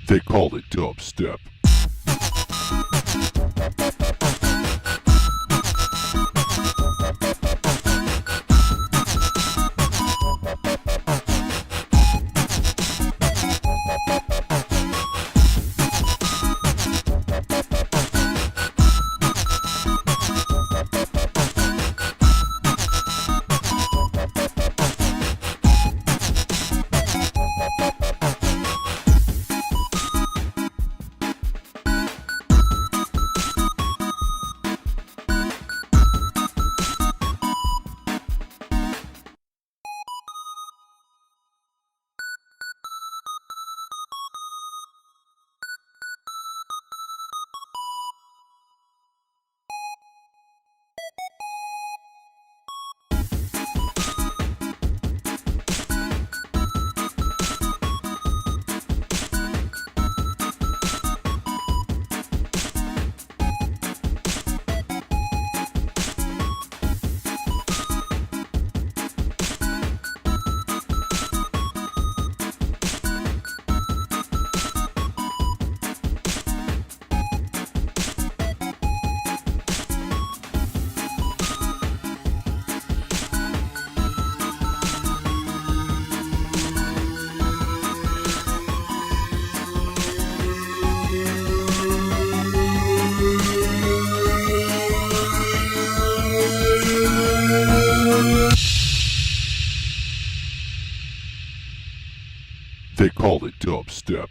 They call it dubstep. They call it dubstep.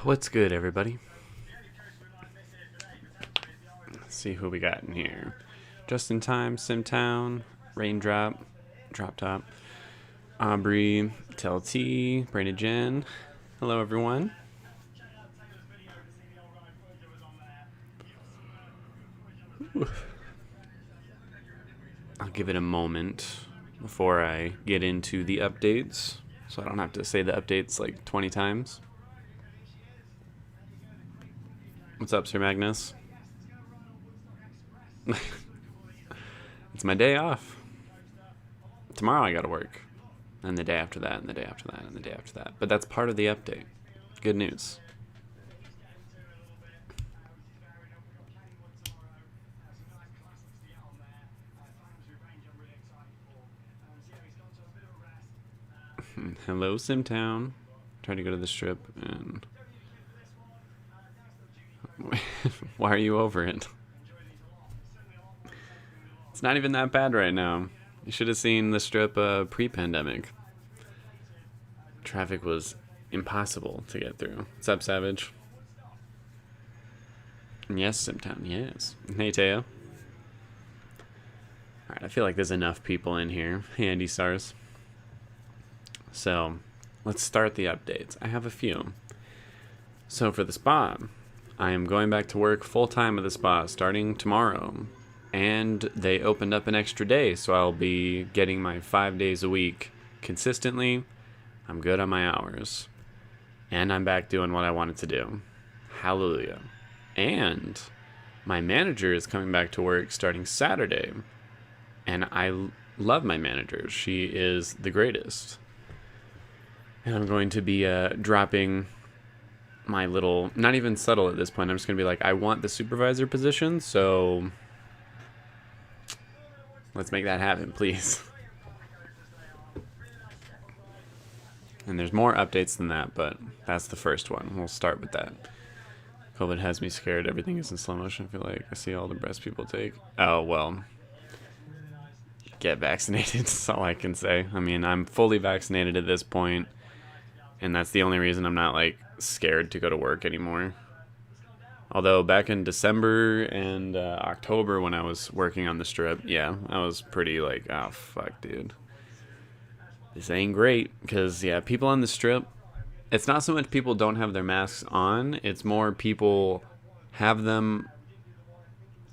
What's good, everybody? Let's see who we got in here. Just in Time, Simtown, Raindrop, Drop Top, Aubrey, Tel T, Brandon Jen. Hello, everyone. I'll give it a moment before I get into the updates, so I don't have to say the updates like 20 times. What's up, Sir Magnus? It's my day off. Tomorrow I gotta work. And the day after that, and the day after that, and the day after that. But that's part of the update. Good news. Hello, Simtown. Trying to go to the strip and... Why are you over it? It's not even that bad right now. You should have seen the strip pre-pandemic. Traffic was impossible to get through. What's up, Savage? Yes, Simtown, yes. Hey, Teo. Alright, I feel like there's enough people in here. Hey, Andy Stars. So, let's start the updates. I have a few. So, for the spa, I am going back to work full-time at the spa starting tomorrow. And they opened up an extra day, so I'll be getting my 5 days a week consistently. I'm good on my hours. And I'm back doing what I wanted to do. Hallelujah. And my manager is coming back to work starting Saturday. And I love my manager. She is the greatest. And I'm going to be dropping my little, not even subtle at this point. I'm just going to be like, I want the supervisor position, so let's make that happen, please. And there's more updates than that, but that's the first one. We'll start with that. COVID has me scared. Everything is in slow motion. I feel like I see all the breaths people take. Oh, well. Get vaccinated. That's all I can say. I mean, I'm fully vaccinated at this point, and that's the only reason I'm not, like, scared to go to work anymore. Although back in December and October when I was working on the strip, yeah, I was pretty like, oh, fuck, dude. This ain't great. Because, yeah, people on the strip, it's not so much people don't have their masks on. It's more people have them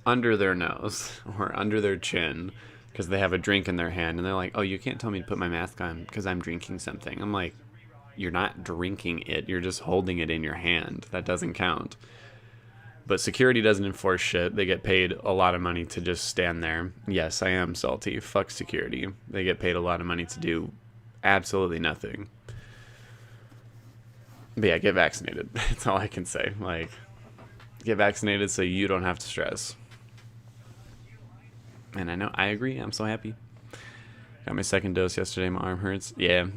under their nose or under their chin because they have a drink in their hand. And they're like, oh, you can't tell me to put my mask on because I'm drinking something. I'm like, you're not drinking it. You're just holding it in your hand. That doesn't count. But security doesn't enforce shit. They get paid a lot of money to just stand there. Yes, I am salty. Fuck security. They get paid a lot of money to do absolutely nothing. But yeah, get vaccinated. That's all I can say. Like, get vaccinated so you don't have to stress. And I know, I agree. I'm so happy. Got my second dose yesterday. My arm hurts. Yeah,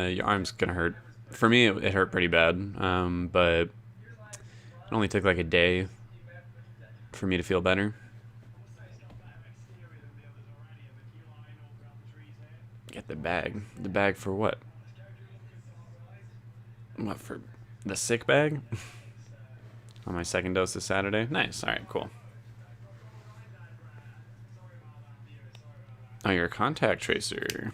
your arm's gonna hurt. For me, it hurt pretty bad. But it only took like a day for me to feel better. Get the bag. The bag for what? What, for the sick bag? On my second dose this Saturday? Nice. All right, cool. Oh, you're a contact tracer.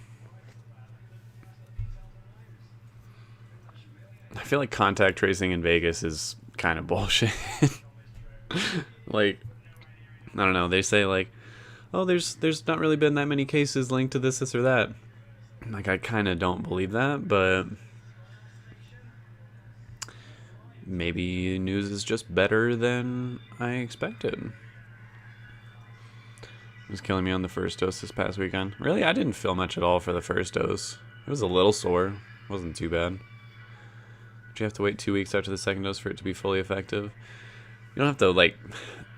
I feel like contact tracing in Vegas is kind of bullshit. Like, I don't know. They say like, oh, there's not really been that many cases linked to this or that. Like, I kind of don't believe that, but maybe news is just better than I expected. It was killing me on the first dose this past weekend. Really, I didn't feel much at all for the first dose. It was a little sore. It wasn't too bad. But you have to wait 2 weeks after the second dose for it to be fully effective. You don't have to, like...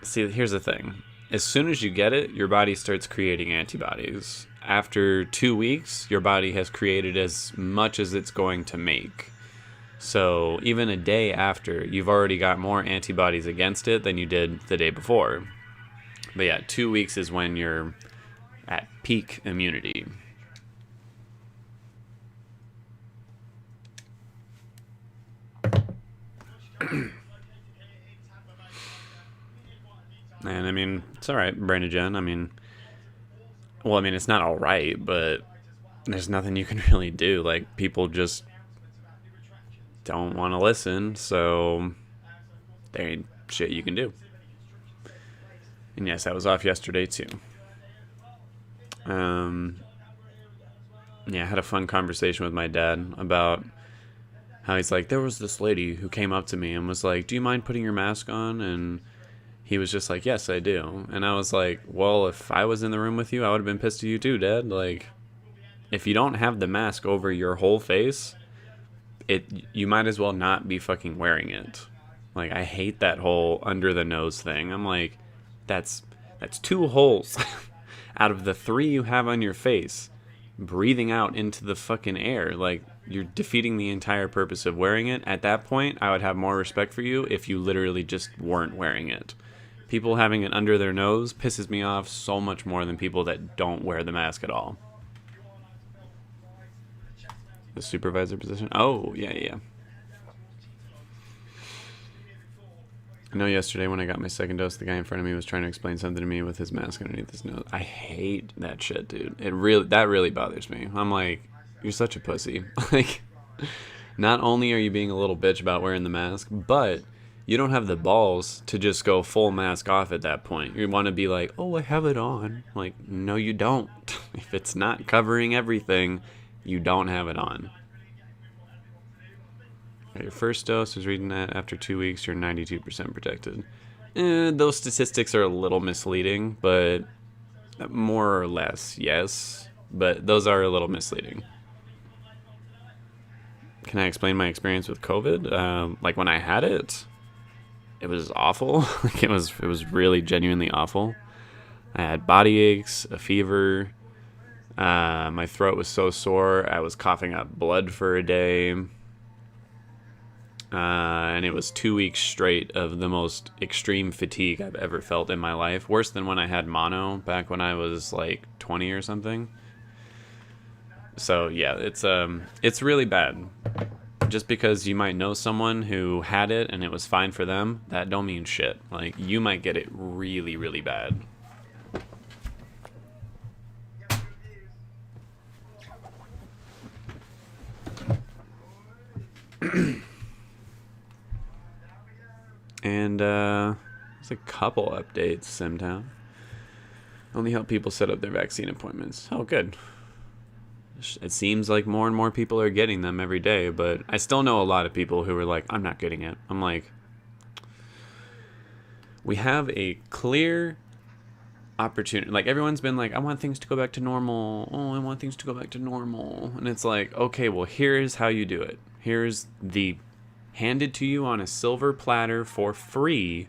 See, here's the thing. As soon as you get it, your body starts creating antibodies. After 2 weeks, your body has created as much as it's going to make. So even a day after, you've already got more antibodies against it than you did the day before. But yeah, 2 weeks is when you're at peak immunity. And I mean, it's alright, Brandon Jen. I mean, it's not alright, but there's nothing you can really do. Like, people just don't want to listen, so there ain't shit you can do. And yes, I was off yesterday too. Yeah, I had a fun conversation with my dad about how he's like, there was this lady who came up to me and was like, do you mind putting your mask on? And he was just like, yes, I do. And I was like, well, if I was in the room with you, I would have been pissed at you too, Dad. Like, if you don't have the mask over your whole face, you might as well not be fucking wearing it. Like, I hate that whole under the nose thing. I'm like, that's 2 holes out of the 3 you have on your face breathing out into the fucking air. Like, you're defeating the entire purpose of wearing it. At that point, I would have more respect for you if you literally just weren't wearing it. People having it under their nose pisses me off so much more than people that don't wear the mask at all. The supervisor position? Oh, yeah. I know yesterday when I got my second dose, the guy in front of me was trying to explain something to me with his mask underneath his nose. I hate that shit, dude. That really bothers me. I'm like, you're such a pussy. Like, not only are you being a little bitch about wearing the mask, but you don't have the balls to just go full mask off at that point. You want to be like, oh, I have it on. Like, no, you don't. If it's not covering everything, you don't have it on. Your first dose is reading that after 2 weeks, you're 92% protected. Those statistics are a little misleading, but more or less, yes. But those are a little misleading. Can I explain my experience with COVID? Like when I had it, it was awful. Like it was really genuinely awful. I had body aches, a fever. My throat was so sore. I was coughing up blood for a day. And it was 2 weeks straight of the most extreme fatigue I've ever felt in my life. Worse than when I had mono back when I was like 20 or something. So yeah, it's really bad. Just because you might know someone who had it and it was fine for them, that don't mean shit. Like, you might get it really, really bad. And there's a couple updates, Simtown. Only help people set up their vaccine appointments. Oh, good. It seems like more and more people are getting them every day, but I still know a lot of people who are like, I'm not getting it. I'm like, we have a clear opportunity. Like, everyone's been like, I want things to go back to normal. Oh, I want things to go back to normal. And it's like, okay, well, here's how you do it. Here's the handed to you on a silver platter for free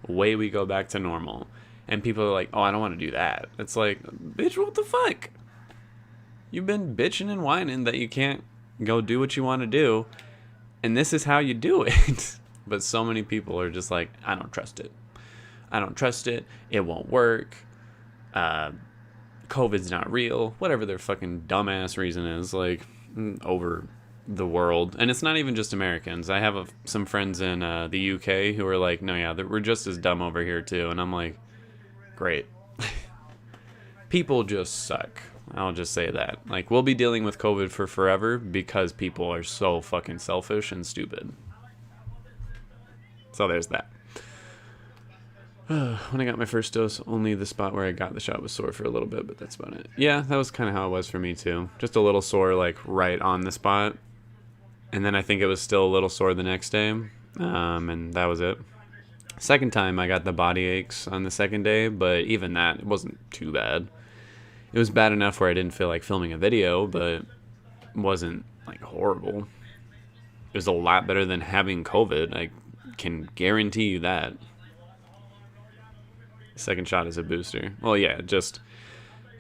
way we go back to normal. And people are like, oh, I don't want to do that. It's like, bitch, what the fuck? You've been bitching and whining that you can't go do what you want to do, and this is how you do it. But so many people are just like, I don't trust it. I don't trust it. It won't work. COVID's not real. Whatever their fucking dumbass reason is, like, over the world. And it's not even just Americans. I have some friends in the UK who are like, no, yeah, we're just as dumb over here too. And I'm like, great. People just suck. I'll just say that. Like, we'll be dealing with COVID for forever because people are so fucking selfish and stupid. So there's that. When I got my first dose, only the spot where I got the shot was sore for a little bit, but that's about it. Yeah, that was kind of how it was for me too. Just a little sore, like, right on the spot. And then I think it was still a little sore the next day. And that was it. Second time, I got the body aches on the second day, but even that, it wasn't too bad. It was bad enough where I didn't feel like filming a video, but it wasn't, like, horrible. It was a lot better than having COVID. I can guarantee you that. Second shot is a booster. Well, yeah, it's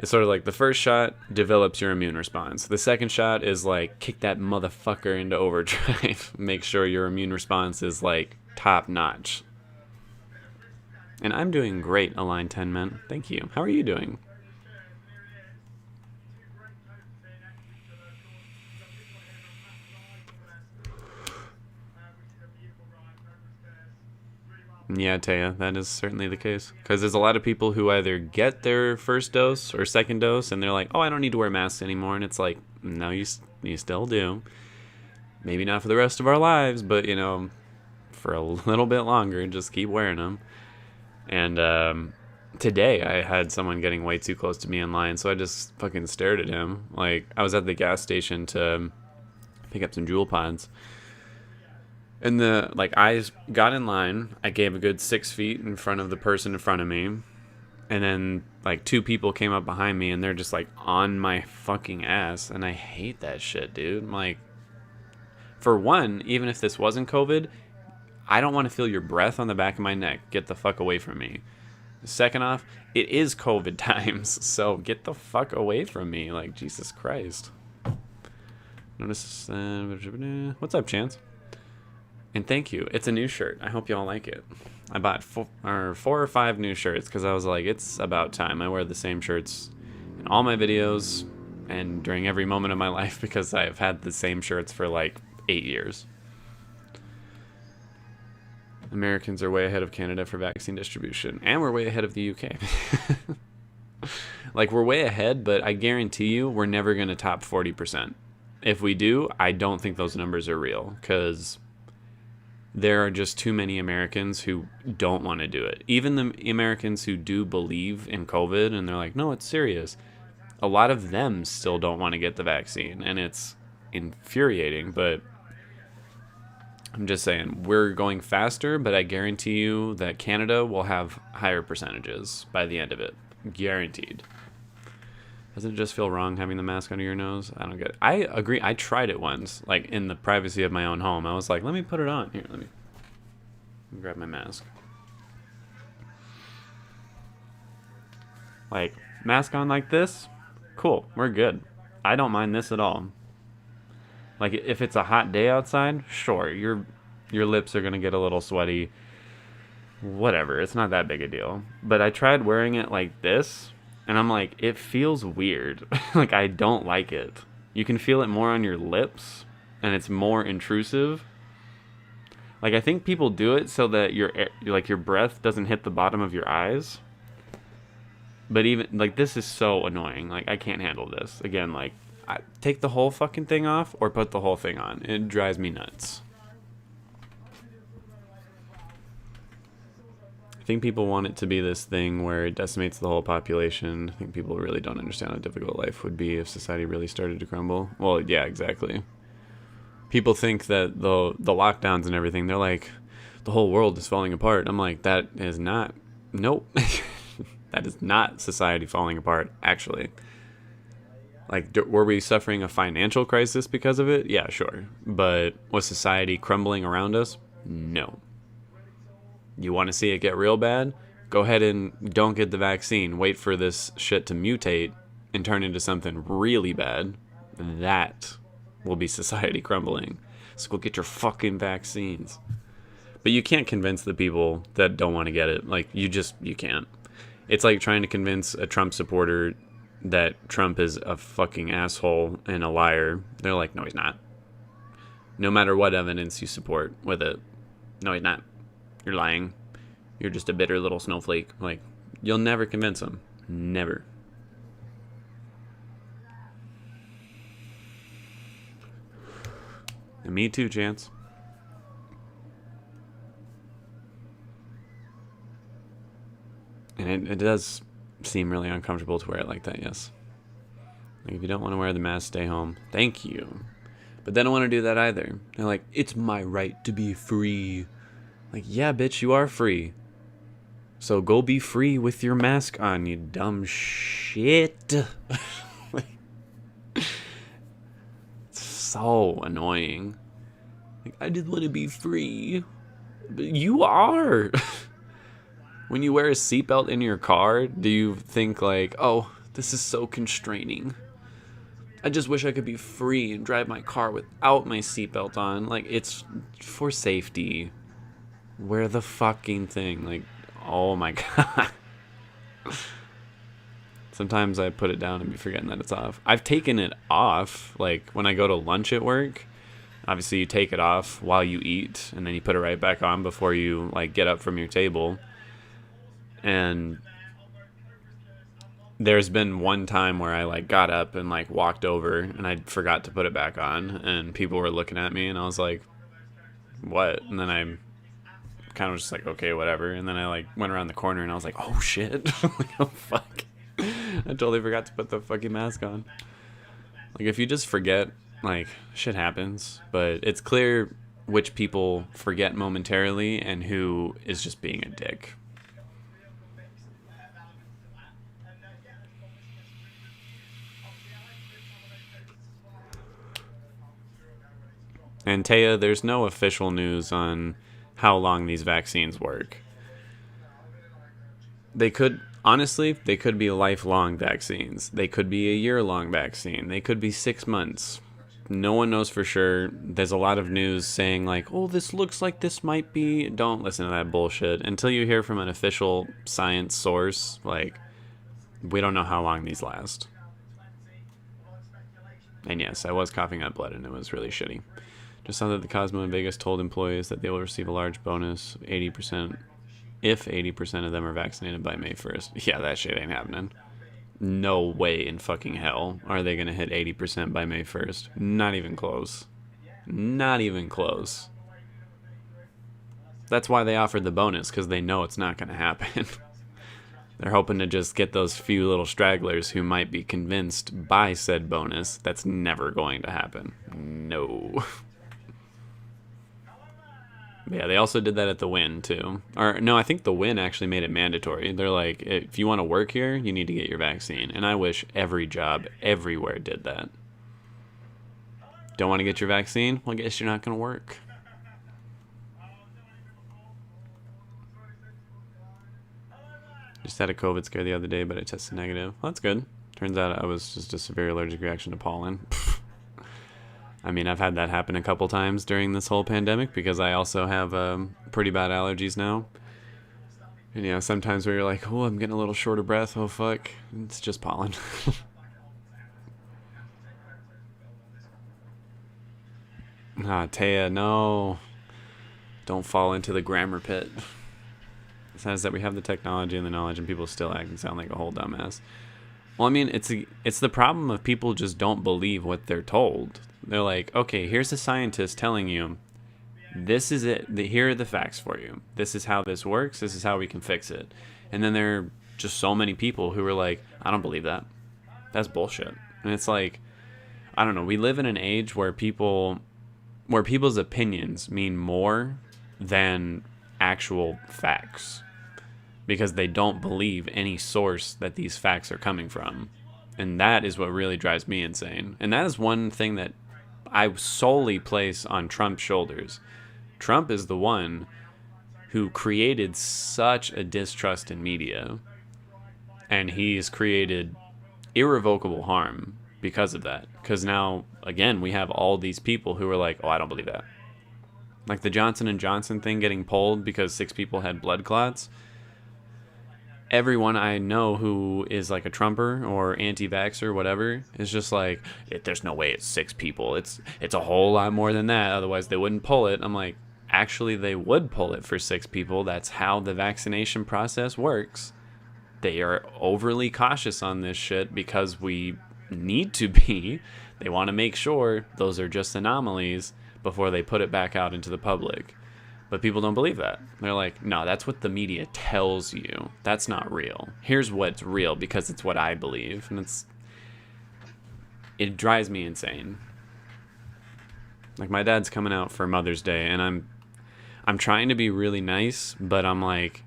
sort of like the first shot develops your immune response. The second shot is like, kick that motherfucker into overdrive. Make sure your immune response is, like, top notch. And I'm doing great, Align 10 Men. Thank you. How are you doing? Yeah, Taya, that is certainly the case. Because there's a lot of people who either get their first dose or second dose, and they're like, oh, I don't need to wear masks anymore. And it's like, no, you still do. Maybe not for the rest of our lives, but, you know, for a little bit longer, just keep wearing them. And today I had someone getting way too close to me in line, so I just fucking stared at him. Like, I was at the gas station to pick up some Juul pods. And I got in line. I gave a good 6 feet in front of the person in front of me. And then, like, 2 people came up behind me, and they're just, like, on my fucking ass. And I hate that shit, dude. Like, for one, even if this wasn't COVID, I don't want to feel your breath on the back of my neck. Get the fuck away from me. Second off, it is COVID times, so get the fuck away from me. Like, Jesus Christ. Notice, what's up, Chance? And thank you. It's a new shirt. I hope y'all like it. I bought 4 or 5 new shirts because I was like, it's about time. I wear the same shirts in all my videos and during every moment of my life because I've had the same shirts for like 8 years. Americans are way ahead of Canada for vaccine distribution. And we're way ahead of the UK. Like, we're way ahead, but I guarantee you we're never going to top 40%. If we do, I don't think those numbers are real because there are just too many Americans who don't want to do it. Even the Americans who do believe in COVID and they're like, no, it's serious. A lot of them still don't want to get the vaccine, and it's infuriating, but I'm just saying, we're going faster, but I guarantee you that Canada will have higher percentages by the end of it. Guaranteed. Doesn't it just feel wrong having the mask under your nose? I don't get it. I agree. I tried it once, like in the privacy of my own home. I was like, let me put it on. Here, let me grab my mask. Like, mask on like this? Cool, we're good. I don't mind this at all. Like, if it's a hot day outside, sure, your lips are going to get a little sweaty. Whatever, it's not that big a deal. But I tried wearing it like this, and I'm like, it feels weird. Like, I don't like it. You can feel it more on your lips, and it's more intrusive. Like, I think people do it so that your breath doesn't hit the bottom of your eyes. But even, like, this is so annoying. Like, I can't handle this. Again, like, take the whole fucking thing off or put the whole thing on. It drives me nuts. I think people want it to be this thing where it decimates the whole population. I think people really don't understand how difficult life would be if society really started to crumble. Well, yeah, exactly. People think that the lockdowns and everything, they're like, the whole world is falling apart. I'm like, that is not. Nope. That is not society falling apart, actually. Like, were we suffering a financial crisis because of it? Yeah, sure. But was society crumbling around us? No. You want to see it get real bad? Go ahead and don't get the vaccine. Wait for this shit to mutate and turn into something really bad. That will be society crumbling. So go get your fucking vaccines. But you can't convince the people that don't want to get it. Like, you can't. It's like trying to convince a Trump supporter that Trump is a fucking asshole and a liar. They're like, no, he's not. No matter what evidence you support with it. No, he's not. You're lying. You're just a bitter little snowflake. Like, you'll never convince them. Never. And me too, Chance. And it does seem really uncomfortable to wear it like that, yes. Like, if you don't want to wear the mask, stay home. Thank you. But they don't want to do that either. They're like, it's my right to be free. Like, yeah, bitch, you are free. So go be free with your mask on, you dumb shit. It's so annoying. Like, I just want to be free. But you are. When you wear a seatbelt in your car, do you think like, oh, this is so constraining. I just wish I could be free and drive my car without my seatbelt on. Like, it's for safety. Wear the fucking thing. Like, oh my God. Sometimes I put it down and be forgetting that it's off. I've taken it off, like, when I go to lunch at work. Obviously, you take it off while you eat, and then you put it right back on before you, like, get up from your table. And there's been one time where I, like, got up and, like, walked over, and I forgot to put it back on, and people were looking at me, and I was like, what? And then I kind of was just like, okay, whatever. And then I, like, went around the corner, and I was like, oh, shit. Like, oh, fuck. I totally forgot to put the fucking mask on. Like, if you just forget, like, shit happens. But it's clear which people forget momentarily and who is just being a dick. And Taya, there's no official news on how long these vaccines work. They could, honestly, they could be lifelong vaccines. They could be a year-long vaccine. They could be 6 months. No one knows for sure. There's a lot of news saying like, oh, this looks like this might be. Don't listen to that bullshit. Until you hear from an official science source, like, we don't know how long these last. And yes, I was coughing up blood and it was really shitty. Just saw that the Cosmo in Vegas told employees that they will receive a large bonus, 80%, if 80% of them are vaccinated by May 1st. Yeah, that shit ain't happening. No way in fucking hell are they going to hit 80% by May 1st. Not even close. Not even close. That's why they offered the bonus, because they know it's not going to happen. They're hoping to just get those few little stragglers who might be convinced by said bonus that's never going to happen. No. Yeah, they also did that at the Win, too. Or, no, I think the Win actually made it mandatory. They're like, if you want to work here, you need to get your vaccine. And I wish every job everywhere did that. Don't want to get your vaccine? Well, I guess you're not going to work. Just had a COVID scare the other day, but I tested negative. Well, that's good. Turns out I was just a severe allergic reaction to pollen. I mean, I've had that happen a couple times during this whole pandemic because I also have pretty bad allergies now. And, you know, sometimes where you're like, oh, I'm getting a little short of breath. Oh, fuck. It's just pollen. Taya, no. Don't fall into the grammar pit. It says that we have the technology and the knowledge and people still act and sound like a whole dumbass. Well, I mean, it's the problem of people just don't believe what they're told. They're like, okay, here's a scientist telling you, this is it. Here are the facts for you. This is how this works. This is how we can fix it. And then there are just so many people who are like, I don't believe that. That's bullshit. And it's like, I don't know. We live in an age where people's opinions mean more than actual facts because they don't believe any source that these facts are coming from. And that is what really drives me insane. And that is one thing that I solely place on Trump's shoulders. Trump is the one who created such a distrust in media, and he's created irrevocable harm because of that. Because now, again, we have all these people who are like, oh, I don't believe that. Like the Johnson & Johnson thing getting pulled because 6 people had blood clots. Everyone I know who is like a Trumper or anti-vaxxer or whatever is just like, there's no way it's 6 people. It's a whole lot more than that. Otherwise they wouldn't pull it. I'm like, actually they would pull it for 6 people. That's how the vaccination process works. They are overly cautious on this shit because we need to be. They want to make sure those are just anomalies before they put it back out into the public. But people don't believe that. They're like, no, that's what the media tells you. That's not real. Here's what's real because it's what I believe. And it drives me insane. Like my dad's coming out for Mother's Day and I'm trying to be really nice, but I'm like,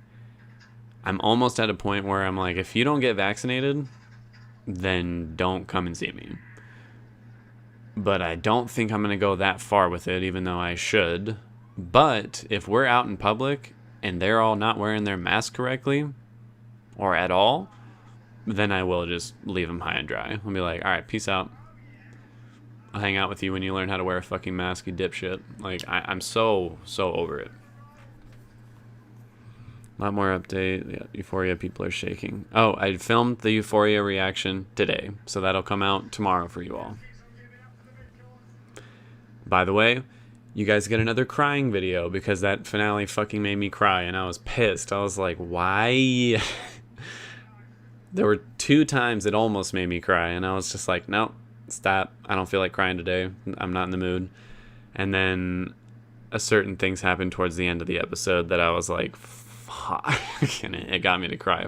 I'm almost at a point where I'm like, if you don't get vaccinated, then don't come and see me. But I don't think I'm going to go that far with it, even though I should. But if we're out in public and they're all not wearing their mask correctly or at all, then I will just leave them high and dry. I'll be like, all right, peace out. I'll hang out with you when you learn how to wear a fucking mask, you dipshit. Like, I'm so over it. A lot more update. Yeah, Euphoria, people are shaking. Oh, I filmed the Euphoria reaction today, so that'll come out tomorrow for you all. By the way, you guys get another crying video because that finale fucking made me cry and I was pissed. I was like, why? There were 2 times it almost made me cry and I was just like, nope, stop. I don't feel like crying today. I'm not in the mood. And then certain things happened towards the end of the episode that I was like, fuck. And it got me to cry.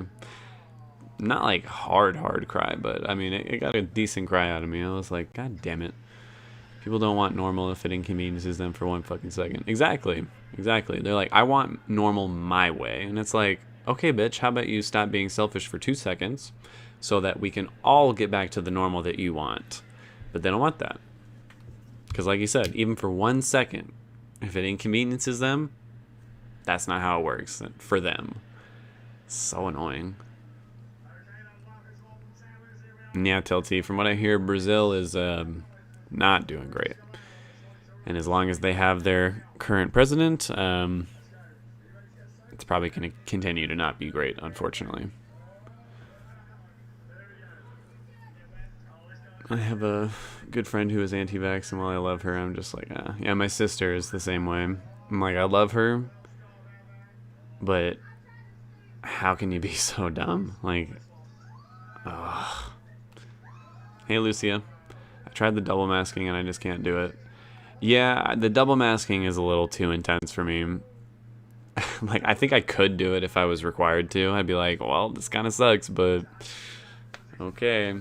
Not like hard cry, but I mean, it got a decent cry out of me. I was like, God damn it. People don't want normal if it inconveniences them for 1 fucking second. Exactly. They're like, I want normal my way. And it's like, okay, bitch, how about you stop being selfish for 2 seconds so that we can all get back to the normal that you want. But they don't want that. Because like you said, even for 1 second, if it inconveniences them, that's not how it works for them. So annoying. And yeah, Tilty, from what I hear, Brazil is not doing great. And as long as they have their current president, it's probably going to continue to not be great, unfortunately. I have a good friend who is anti-vax, and while I love her, I'm just like, yeah, my sister is the same way. I'm like, I love her, but how can you be so dumb? Like, ugh. Hey, Lucia. I tried the double masking, and I just can't do it. Yeah, the double masking is a little too intense for me. Like, I think I could do it if I was required to. I'd be like, well, this kind of sucks, but okay.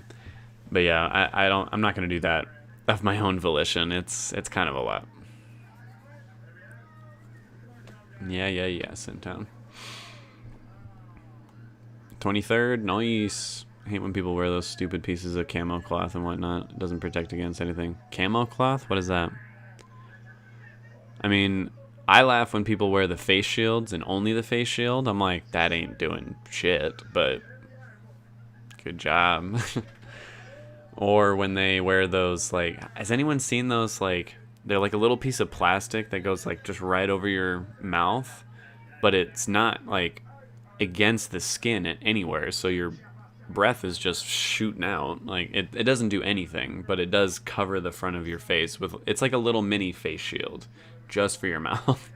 But yeah, I'm not gonna do that of my own volition. It's kind of a lot. Yeah, Simtown. 23rd, nice. I hate when people wear those stupid pieces of camo cloth and whatnot. It doesn't protect against anything. Camo cloth? What is that? I mean, I laugh when people wear the face shields and only the face shield. I'm like, that ain't doing shit, but good job. Or when they wear those, like, has anyone seen those, like, they're like a little piece of plastic that goes, like, just right over your mouth, but it's not, like, against the skin anywhere, so your breath is just shooting out. Like, it doesn't do anything, but it does cover the front of your face with, it's like a little mini face shield just for your mouth.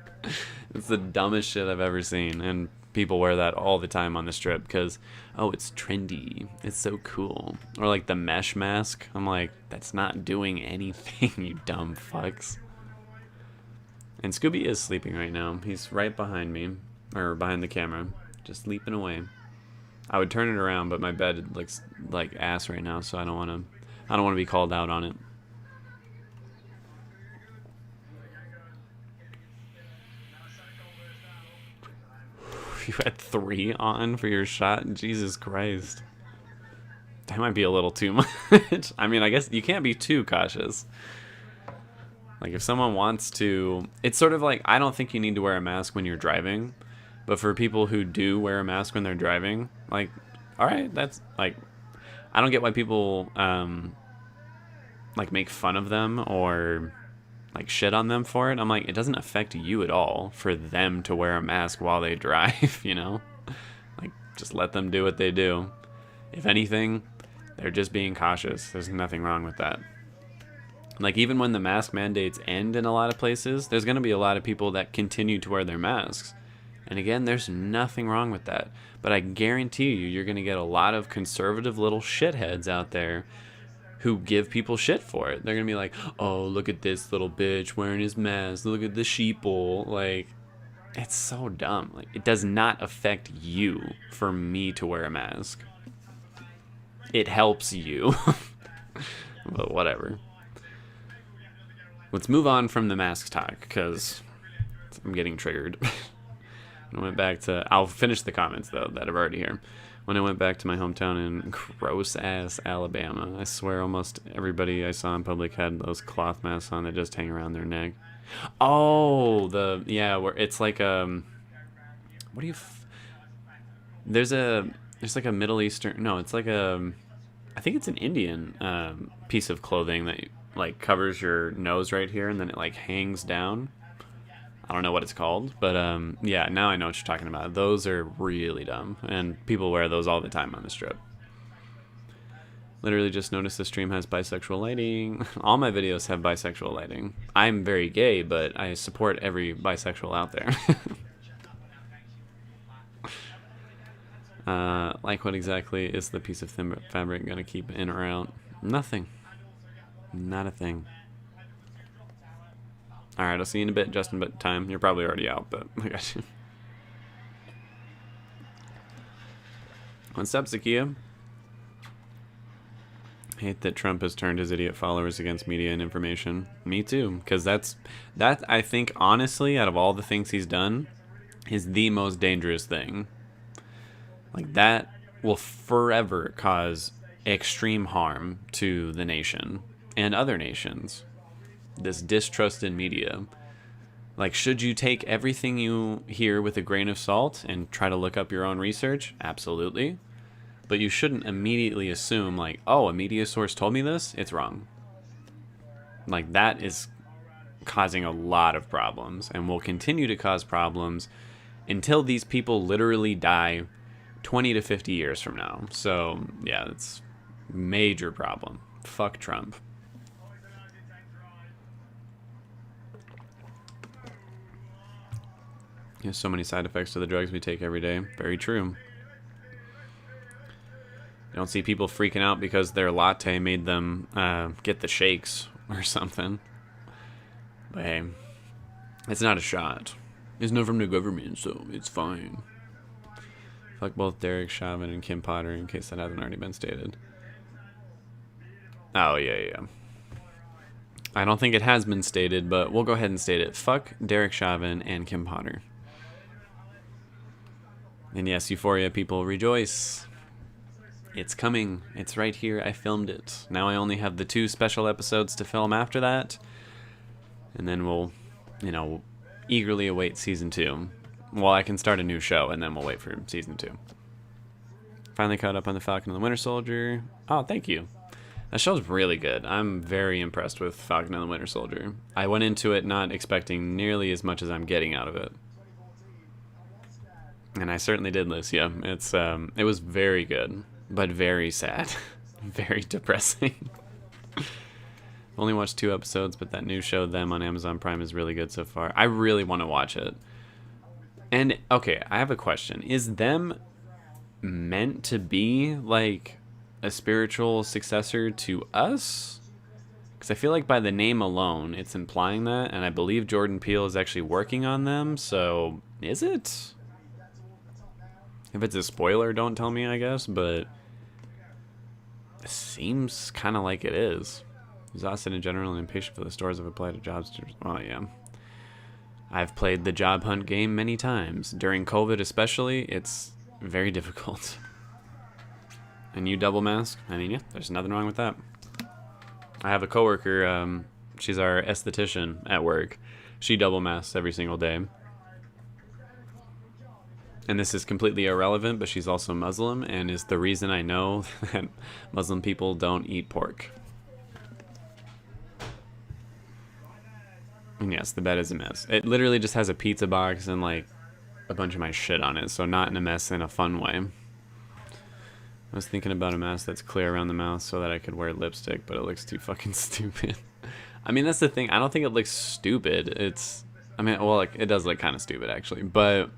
It's the dumbest shit I've ever seen, and people wear that all the time on the strip because, oh, it's trendy, it's so cool. Or like the mesh mask. I'm like, that's not doing anything, you dumb fucks. And Scooby is sleeping right now. He's right behind me, or behind the camera, just sleeping away. I would turn it around, but my bed looks like ass right now, so I don't want to be called out on it. You had 3 on for your shot? Jesus Christ. That might be a little too much. I mean, I guess you can't be too cautious. Like, if someone wants to... It's sort of like, I don't think you need to wear a mask when you're driving. But for people who do wear a mask when they're driving, like, alright, that's, like... I don't get why people, like, make fun of them or... like shit on them for it. I'm like, it doesn't affect you at all for them to wear a mask while they drive, you know? Like, just let them do what they do. If anything, they're just being cautious. There's nothing wrong with that. Like, even when the mask mandates end in a lot of places, there's going to be a lot of people that continue to wear their masks. And again, there's nothing wrong with that. But I guarantee you, you're going to get a lot of conservative little shitheads out there who give people shit for it. They're gonna be like, oh, look at this little bitch wearing his mask, look at the sheeple. Like, it's so dumb. Like, it does not affect you for me to wear a mask. It helps you. But whatever. Let's move on from the mask talk, because I'm getting triggered. I went back to, I'll finish the comments though that are already here. When I went back to my hometown in gross-ass Alabama, I swear almost everybody I saw in public had those cloth masks on that just hang around their neck. Oh, where it's like, what do you, there's like a Middle Eastern, no, it's like I think it's an Indian piece of clothing that, like, covers your nose right here, and then it, like, hangs down. I don't know what it's called, but yeah, now I know what you're talking about. Those are really dumb, and people wear those all the time on the strip. Literally just noticed the stream has bisexual lighting. All my videos have bisexual lighting. I'm very gay, but I support every bisexual out there. Like, what exactly is the piece of thin fabric going to keep in or out? Nothing. Not a thing. Alright, I'll see you in a bit, Justin, but time. You're probably already out, but I got you. What's up, Zakia? Hate that Trump has turned his idiot followers against media and information. Me too, because that, I think, honestly, out of all the things he's done, is the most dangerous thing. Like, that will forever cause extreme harm to the nation and other nations. This distrust in media. Like, should you take everything you hear with a grain of salt and try to look up your own research? Absolutely. But you shouldn't immediately assume, like, oh, a media source told me this, it's wrong. Like, that is causing a lot of problems and will continue to cause problems until these people literally die 20 to 50 years from now. So, yeah, it's a major problem. Fuck Trump. There's so many side effects to the drugs we take every day. Very true. You don't see people freaking out because their latte made them get the shakes or something. But hey, it's not a shot. It's not from the government, so it's fine. Fuck both Derek Chauvin and Kim Potter, in case that hasn't already been stated. Oh, yeah. I don't think it has been stated, but we'll go ahead and state it. Fuck Derek Chauvin and Kim Potter. And yes, Euphoria people, rejoice. It's coming. It's right here. I filmed it. Now I only have the 2 special episodes to film after that. And then we'll, eagerly await season 2. Well, I can start a new show, and then we'll wait for season 2. Finally caught up on the Falcon and the Winter Soldier. Oh, thank you. That show's really good. I'm very impressed with Falcon and the Winter Soldier. I went into it not expecting nearly as much as I'm getting out of it. And I certainly did, Lucia. It was very good, but very sad. Very depressing. Only watched 2 episodes, but that new show, Them, on Amazon Prime is really good so far. I really want to watch it. And, okay, I have a question. Is Them meant to be, like, a spiritual successor to Us? Because I feel like by the name alone, it's implying that, and I believe Jordan Peele is actually working on Them, so is it? If it's a spoiler, don't tell me, I guess, but it seems kind of like it is. Exhausted in general and impatient for the stores I've applied to jobs. Well, yeah. I've played the job hunt game many times. During COVID especially, it's very difficult. And you double mask? I mean, yeah, there's nothing wrong with that. I have a coworker, she's our esthetician at work. She double masks every single day. And this is completely irrelevant, but she's also Muslim, and is the reason I know that Muslim people don't eat pork. And yes, the bed is a mess. It literally just has a pizza box and, like, a bunch of my shit on it, so not in a mess in a fun way. I was thinking about a mask that's clear around the mouth so that I could wear lipstick, but it looks too fucking stupid. I mean, that's the thing. I don't think it looks stupid. It does look kind of stupid, actually. But,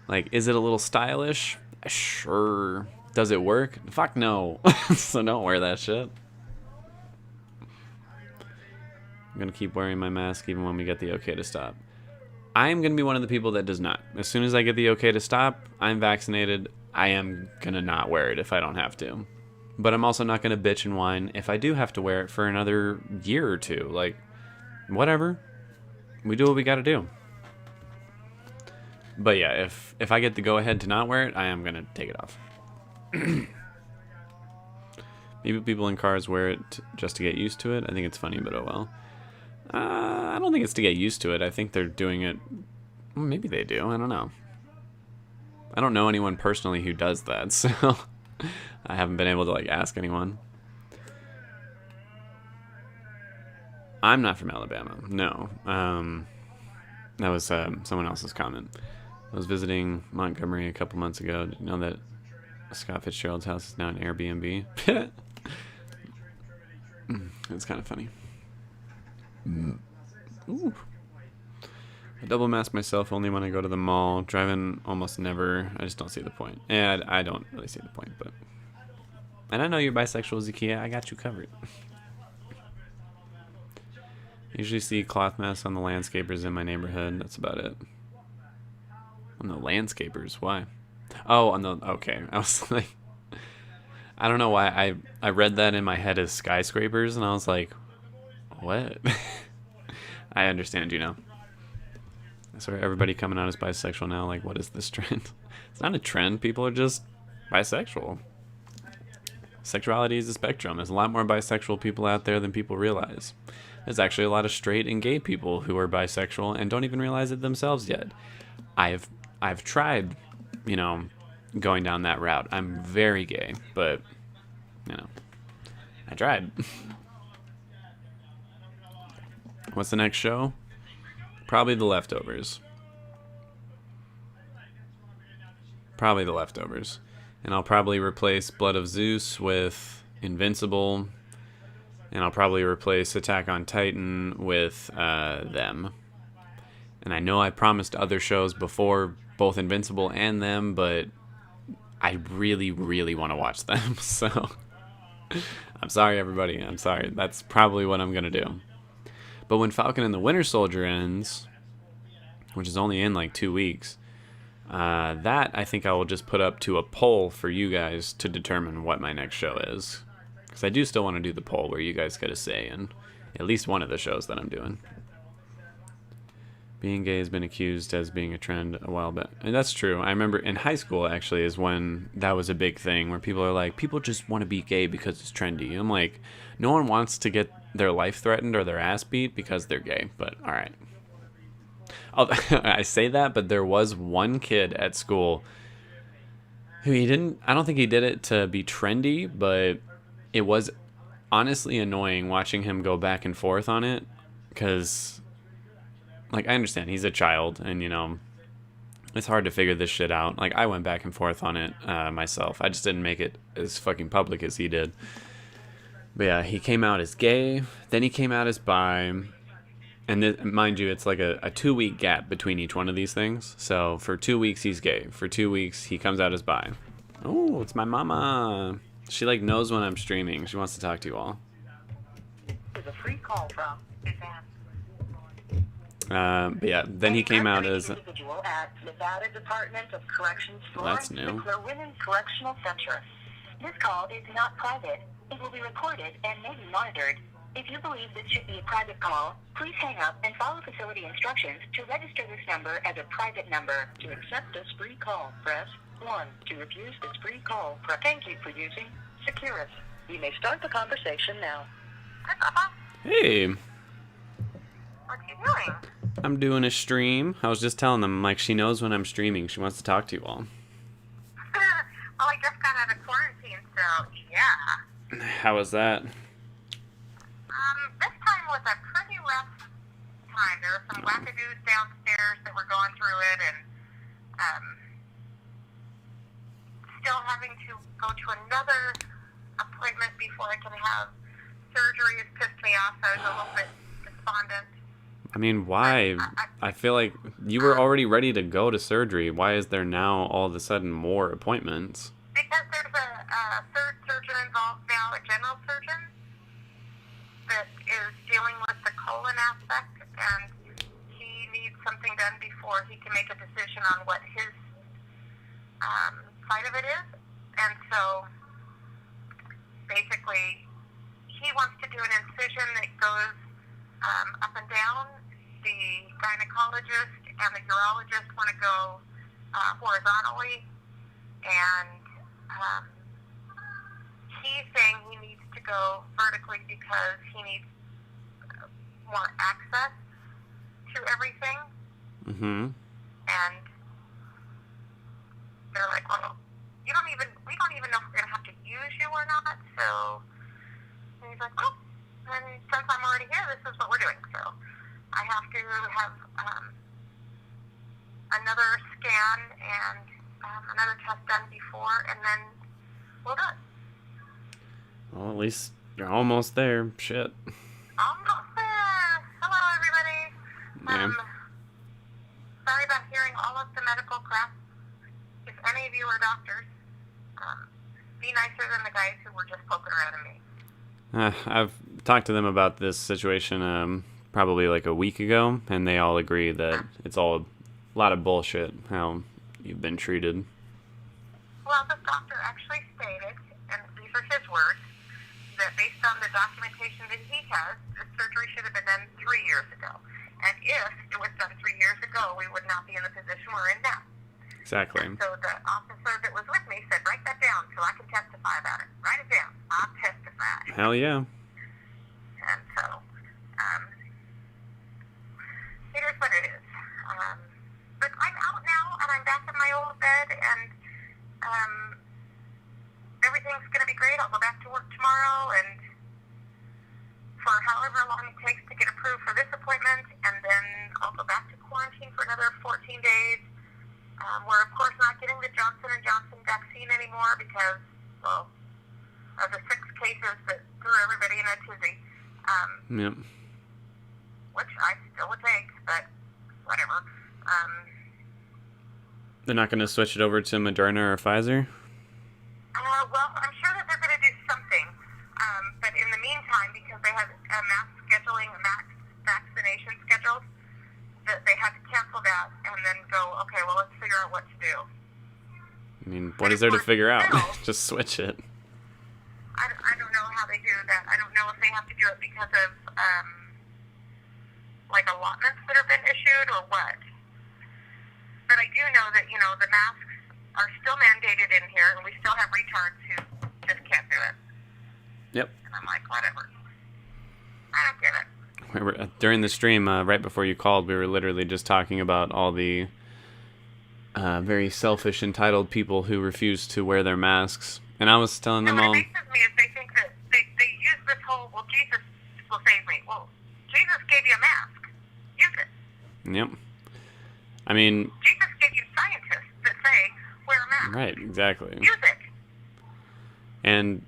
like, is it a little stylish? Sure. Does it work? Fuck no. So don't wear that shit. I'm going to keep wearing my mask even when we get the okay to stop. I'm going to be one of the people that does not. As soon as I get the okay to stop, I'm vaccinated. I am going to not wear it if I don't have to. But I'm also not going to bitch and whine if I do have to wear it for another year or 2. Like, whatever. We do what we got to do. But yeah, if I get the go-ahead to not wear it, I am going to take it off. Maybe people in cars wear it just to get used to it. I think it's funny, but oh well. I don't think it's to get used to it. I think they're doing it... Well, maybe they do. I don't know. I don't know anyone personally who does that, so I haven't been able to, like, ask anyone. I'm not from Alabama. No. That was someone else's comment. I was visiting Montgomery a couple months ago. Did you know that Scott Fitzgerald's house is now an Airbnb? It's kind of funny. Ooh. I double mask myself only when I go to the mall. Driving almost never. I just don't see the point. And I don't really see the point, but... And I know you're bisexual, Zakia. I got you covered. I usually see cloth masks on the landscapers in my neighborhood. That's about it. On the landscapers? Why? Oh, on the... Okay. I was like... I don't know why. I read that in my head as skyscrapers, and I was like... What? I understand, you know. So everybody coming out as bisexual now, like, what is this trend? It's not a trend. People are just bisexual. Sexuality is a spectrum. There's a lot more bisexual people out there than people realize. There's actually a lot of straight and gay people who are bisexual and don't even realize it themselves yet. I've tried, you know, going down that route. I'm very gay, but, you know, I tried. What's the next show? Probably The Leftovers. Probably The Leftovers. And I'll probably replace Blood of Zeus with Invincible. And I'll probably replace Attack on Titan with Them. And I know I promised other shows before, both Invincible and Them, but I really, really want to watch them. So, I'm sorry, everybody. I'm sorry. That's probably what I'm going to do. But when Falcon and the Winter Soldier ends, which is only in like 2 weeks. That I think I will just put up to a poll for you guys to determine what my next show is. Because I do still want to do the poll where you guys get a say in at least one of the shows that I'm doing. Being gay has been accused as being a trend a while back. And that's true. I remember in high school, actually, is when that was a big thing, where people are like, people just want to be gay because it's trendy. I'm like, no one wants to get their life threatened or their ass beat because they're gay. But all right. I say that, but there was one kid at school who I don't think he did it to be trendy, but it was honestly annoying watching him go back and forth on it, because, like, I understand he's a child, and, you know, it's hard to figure this shit out. Like, I went back and forth on it myself. I just didn't make it as fucking public as he did. But yeah, he came out as gay, then he came out as bi, and mind you, it's like a 2-week gap between each one of these things. So for 2 weeks, he's gay. For 2 weeks, he comes out as bi. Oh, it's my mama. She, like, knows when I'm streaming. She wants to talk to you all. There's a free call from But yeah, then he came out as... individual at Nevada Department of Corrections Well, that's new. Women's Correctional Center. This call is not private. It will be recorded and may be monitored. If you believe this should be a private call, please hang up and follow facility instructions to register this number as a private number. To accept this free call, press 1. To refuse this free call, press... Thank you for using Securus. You may start the conversation now. Hi, Papa. Hey, What are you doing? I'm doing a stream. I was just telling them, like, she knows when I'm streaming. She wants to talk to you all. Well, I just got out of quarantine, so yeah. How was that? This time was a pretty rough time. There were some wackadoos downstairs that were going through it, and still having to go to another appointment before I can have surgery has pissed me off. I was a little bit despondent. I mean, why? I feel like you were already ready to go to surgery. Why is there now all of a sudden more appointments? Because there's a third surgeon involved now, a general surgeon, that is dealing with the colon aspect, and he needs something done before he can make a decision on what his side of it is. And so, basically, he wants to do an incision that goes up and down. The gynecologist and the urologist want to go horizontally, and he's saying he needs to go vertically because he needs more access to everything. Mm-hmm. And they're like, well, we don't even know if we're gonna have to use you or not. So, and he's like, well, and since I'm already here, this is what we're doing. So I have to have another scan and another test done before, and then we'll do it. Well, at least you're almost there. Shit. Almost there. Hello, everybody. Yeah. Sorry about hearing all of the medical crap. If any of you are doctors, be nicer than the guys who were just poking around at me. I've talked to them about this situation probably like a week ago, and they all agree that it's all a lot of bullshit how you've been treated. Well, the doctor actually stated, and these are his words, that based on the documentation that he has, the surgery should have been done 3 years ago. And if it was done 3 years ago, we would not be in the position we're in now. Exactly. And so the officer that was with me said, write that down so I can testify about it. Write it down. I'll testify. Hell yeah. And so, it is what it is. But I'm out now, and I'm back in my old bed, and everything's going to be great. I'll go back to work tomorrow, and for however long it takes to get approved for this appointment, and then I'll go back to quarantine for another 14 days. We're, of course, not getting the Johnson & Johnson vaccine anymore because, well, of the 6 cases that threw everybody in a tizzy. Yep. Which I still would take, but whatever. They're not going to switch it over to Moderna or Pfizer? Well, I'm sure that they're going to do something. But in the meantime, because they have a mass vaccination scheduled, that they had to cancel that and then go, okay, well, let's figure out what to do. I mean, what is there to figure out? Still, Just switch it. I don't know how they do that. I don't know if they have to do it because of, like, allotments that have been issued or what. But I do know that, the masks are still mandated in here, and we still have retards who just can't do it. Yep. And I'm like, whatever. I don't get it. During the stream, right before you called, we were literally just talking about all the very selfish, entitled people who refuse to wear their masks. And I was telling them all... What amazes me is they think that they use this whole, well, Jesus will save me. Well, Jesus gave you a mask. Use it. Yep. I mean... Jesus gave you scientists that say, wear a mask. Right, exactly. Use it. And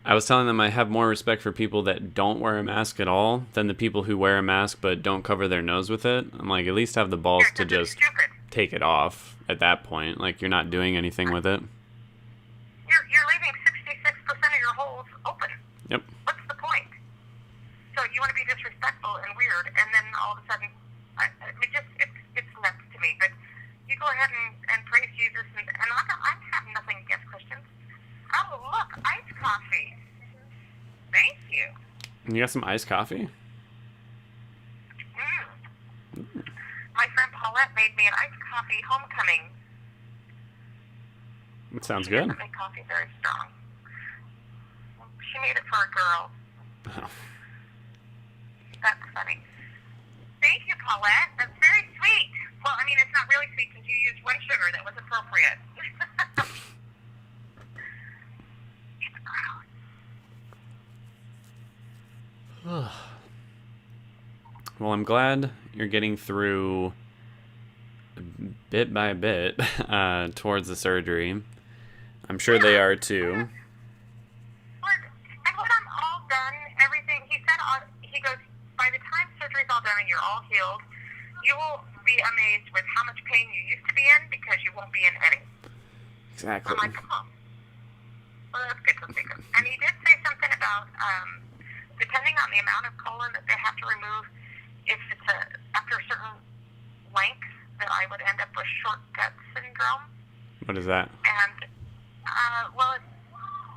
I was telling them I have more respect for people that don't wear a mask at all than the people who wear a mask but don't cover their nose with it. I'm like, at least have the balls to just take it off at that point. Like, you're not doing anything with it. You're leaving 66% of your holes open. Yep. What's the point? So you want to be disrespectful and weird, and then all of a sudden, it's nuts to me. But you go ahead and praise Jesus, and I have nothing against Christians. Oh, look, iced coffee. Thank you. You got some iced coffee? My friend Paulette made me an iced coffee homecoming. It sounds She good. doesn't make coffee very strong. She made it for a girl. Oh. That's funny. Thank you, Paulette. That's very sweet. Well, I mean, it's not really sweet because you used one sugar that was appropriate. Well, I'm glad you're getting through bit by bit towards the surgery. I'm sure they are too. And when I'm all done, everything, he said, he goes, by the time surgery's all done and you're all healed, you will be amazed with how much pain you used to be in because you won't be in any. Exactly. I'm like, oh. Well, that's good to think of. And he did say something about, depending on the amount of colon that they have to remove, if it's after a certain length, that I would end up with short gut syndrome. What is that? And, well, it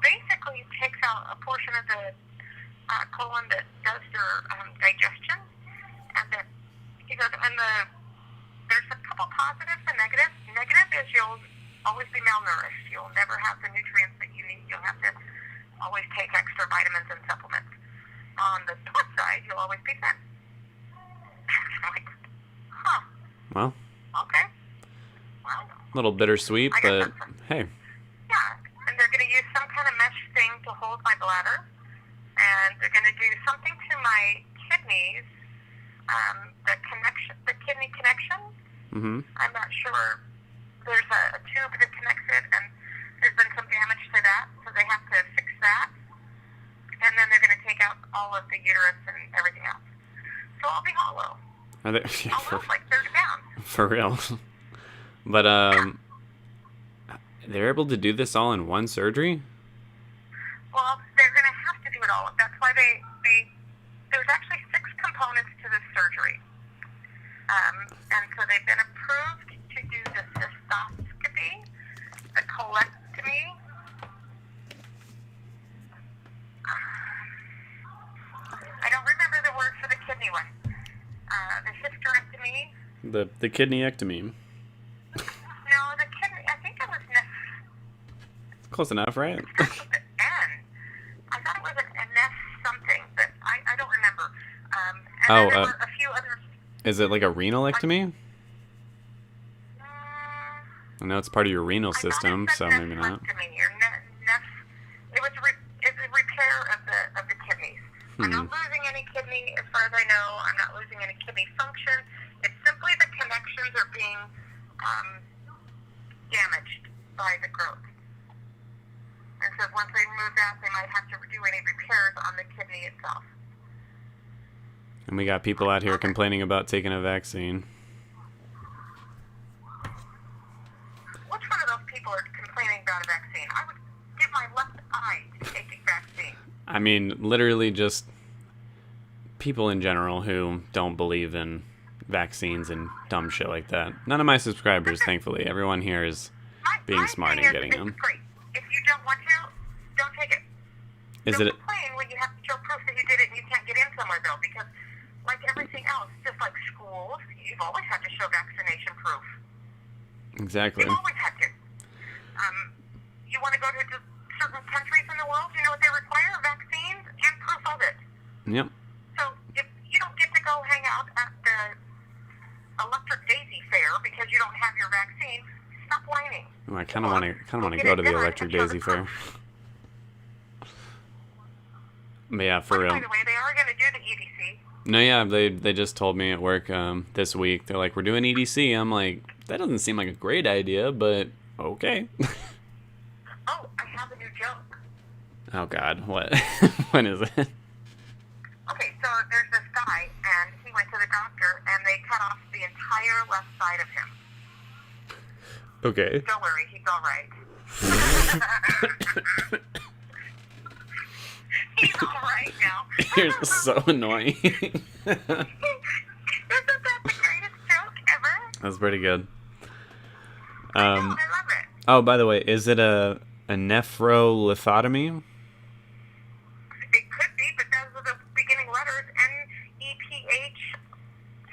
basically takes out a portion of the colon that does your digestion. And that, he goes, and there's a couple positives and negatives. Negative is you'll always be malnourished. You'll never have the nutrients that you need. You'll have to always take extra vitamins and supplements. On the plus side, you'll always be thin. I'm like, huh. Well, Okay. Well, a little bittersweet, I guess but that's hey. yeah. And they're going to use some kind of mesh thing to hold my bladder. And they're going to do something to my kidneys, the kidney connection. Mm-hmm. I'm not sure. There's a tube that connects it, and there's been some damage to that, so they have to fix that. And then they're going to take out all of the uterus and everything else. So I'll be hollow. Are they, I'll lose like 30 pounds. for real? But they're able to do this all in one surgery? Well, they're going to have to do it all. That's why there's actually 6 components to this surgery. And so they've been approved to do the cystoscopy, the colectomy, I don't remember the word for the kidney one. The hysterectomy. The kidneyectomy. No, the kidney, I think it was Close enough, right? It starts with an N. I thought it was an N something, but I don't remember. And then there were a few others. Is it like a renalectomy? I know it's part of your renal system, so maybe not. It was a repair of the kidneys. I'm not losing any kidney, as far as I know. I'm not losing any kidney function. It's simply the connections are being damaged by the growth. And so once they remove that, they might have to do any repairs on the kidney itself. And we got people out here complaining about taking a vaccine. Which one of those people are complaining about a vaccine? I would give my left eye to take a vaccine. I mean, literally just people in general who don't believe in vaccines and dumb shit like that. None of my subscribers, thankfully. Everyone here is being smart and getting them. It's free. If you don't want to, don't take it. Is it? Don't complain when you have to show proof that you did it and you can't get in somewhere, though, because like everything else, just like schools, you've always had to show vaccination proof. Exactly. You've always had to. You want to go to certain countries in the world, you know what they require? Vaccines and proof of it. Yep. So if you don't get to go hang out at the Electric Daisy Fair because you don't have your vaccine, stop whining. Ooh, I kind of want to go to the Electric Daisy Fair. But yeah, for real. By the way, they are going to do the EDC. No, yeah, they just told me at work this week. They're like, we're doing EDC. I'm like, that doesn't seem like a great idea, but okay. Oh, I have a new joke. Oh God, what? What is it? Okay, so there's this guy, and he went to the doctor, and they cut off the entire left side of him. Okay. Don't worry, he's all right. He's all right now. You're so annoying. Isn't that the greatest joke ever? That's pretty good. I know, I love it. Oh, by the way, is it a nephrolithotomy? It could be, but those are the beginning letters. N-E-P-H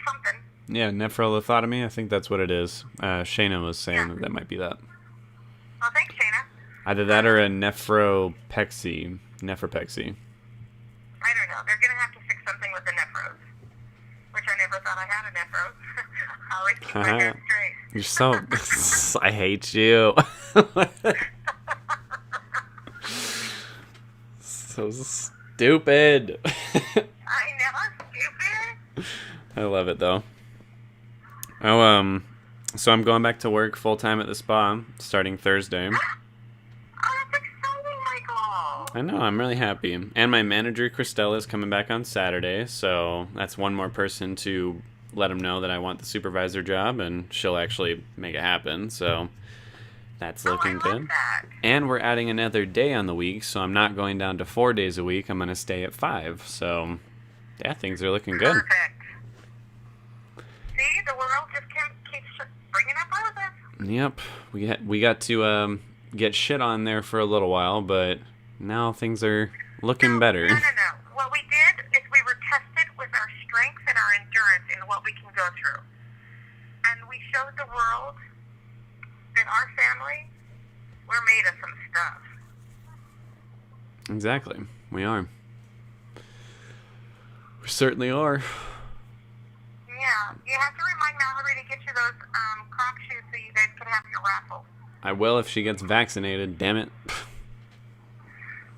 something. Yeah, nephrolithotomy. I think that's what it is. Shayna was saying that might be that. Oh, thanks, Shayna. Either that or a nephropexy. I don't know. They're going to have to fix something with the nephros, which I never thought I had a nephros. I always keep my hair straight. You're so... I hate you. So stupid. I know, stupid. I love it, though. Oh, so I'm going back to work full-time at the spa starting Thursday. Oh, that's exciting, Michael. I know, I'm really happy. And my manager, Christella, is coming back on Saturday, so that's one more person to let him know that I want the supervisor job, and she'll actually make it happen, so that's looking good. That. And we're adding another day on the week, so I'm not going down to 4 days a week. I'm going to stay at 5, so yeah, things are looking good. Perfect. See, the world just keeps bringing up roses. Yep, we got to get shit on there for a little while, but now things are looking better. No. What we did is we were tested with our strength and our endurance in what we can go through. And we showed the world that our family, we're made of some stuff. Exactly, we are. We certainly are. Yeah, you have to remind Mallory to get you those croc shoes so you guys can have your raffle. I will if she gets vaccinated, damn it.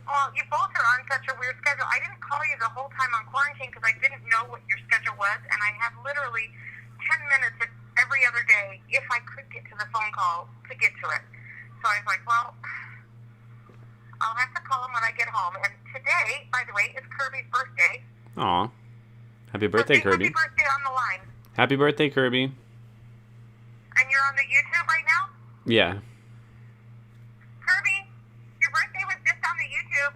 Well, you both are on such a weird schedule. I didn't call you the whole time on quarantine because I didn't know what your schedule was, and I have literally 10 minutes every other day if I could get to the phone call to get to it. So I was like, well, I'll have to call him when I get home. And today, by the way, is Kirby's birthday. Aw. Happy birthday, so Kirby. Happy birthday on the line. Happy birthday, Kirby. And you're on the YouTube right now? Yeah. Kirby, your birthday was just on the YouTube.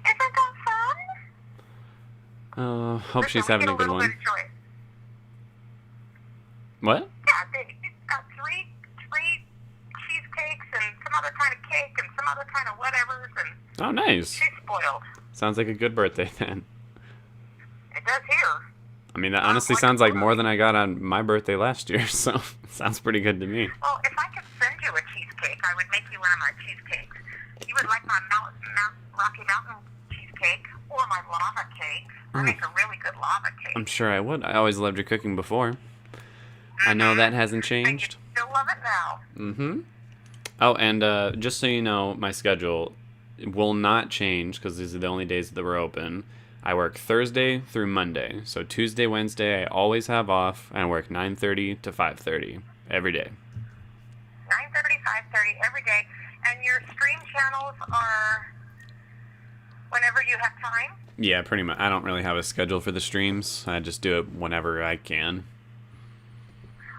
Isn't that fun? Hope Listen, she's we having get a good little one. bit of joy. What? Yeah, they've got three cheesecakes and some other kind of cake and some other kind of whatevers, and Oh, nice. she's spoiled. Sounds like a good birthday then. It does here. I mean, that honestly sounds like more than I got on my birthday last year, so sounds pretty good to me. Well, if I could send you a cheesecake, I would make you one of my cheesecakes. You would like my Rocky Mountain cheesecake or my lava cake. I make a really good lava cake. I'm sure I would. I always loved your cooking before. I know that hasn't And you changed. still love it now. Mm-hmm. Oh, and just so you know, my schedule will not change because these are the only days that we're open. I work Thursday through Monday. So Tuesday, Wednesday, I always have off, and I work 9:30 to 5:30 every day. 9:30, 5:30 every day. And your stream channels are whenever you have time? Yeah, pretty much. I don't really have a schedule for the streams. I just do it whenever I can.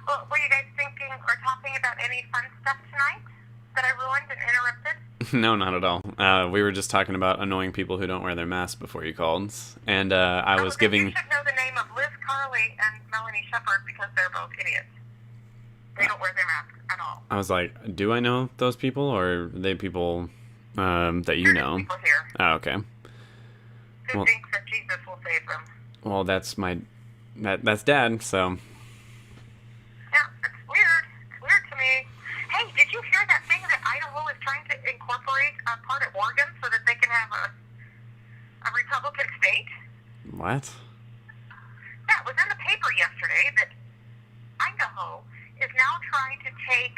Well, were you guys thinking or talking about any fun stuff tonight? that I ruined and interrupted? No, not at all. We were just talking about annoying people who don't wear their masks before you called. And I was Then giving... You should know the name of Liz Carley and Melanie Shepard because they're both idiots. They don't wear their masks at all. I was like, do I know those people, or are they people that you know? People here Oh, okay. who think that Jesus will save them. Well, that's that's Dad, so... Yeah, it's weird. It's weird to me. Hey, did you hear that thing that Idaho is trying to incorporate a part of Oregon so that they can have a Republican state? What? Yeah, it was in the paper yesterday that Idaho is now trying to take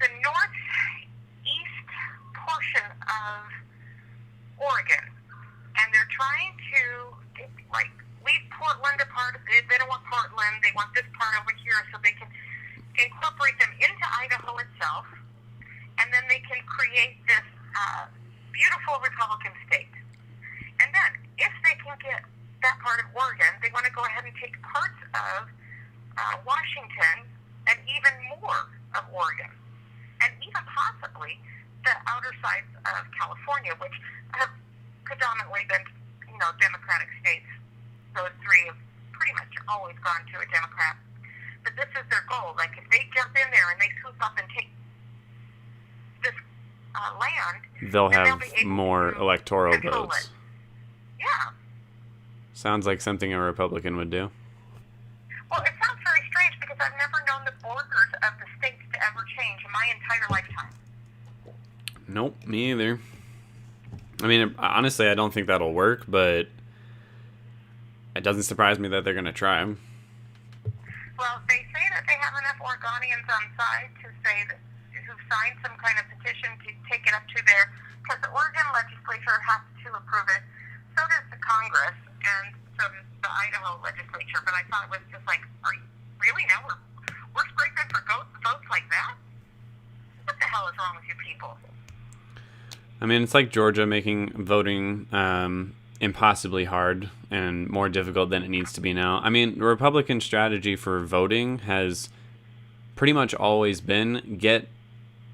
the northeast portion of Oregon, and they're trying to, like, leave Portland apart. They don't want Portland. They want this part over here so they can incorporate them into Idaho itself, and then they can create this beautiful Republican state. And then, if they can get that part of Oregon, they want to go ahead and take parts of Washington and even more of Oregon, and even possibly the outer sides of California, which have predominantly been, Democratic states. Those three have pretty much always gone to a Democrat. But this is their goal. Like, if they jump in there and they swoop up and take this land, They'll then have be able more to electoral control votes. it. Yeah. Sounds like something a Republican would do. Well, it sounds very strange because I've never known the borders of the states to ever change in my entire lifetime. Nope, me either. I mean, honestly, I don't think that'll work, but it doesn't surprise me that they're going to try. Well, they say that they have enough Oregonians on side to say that who've signed some kind of petition to take it up to their, because the Oregon legislature has to approve it. So does the Congress, and so does the Idaho legislature. But I thought it was just like, are you, really now we're scraping for votes like that? What the hell is wrong with you people? I mean, it's like Georgia making voting impossibly hard and more difficult than it needs to be now. I mean, the Republican strategy for voting has pretty much always been get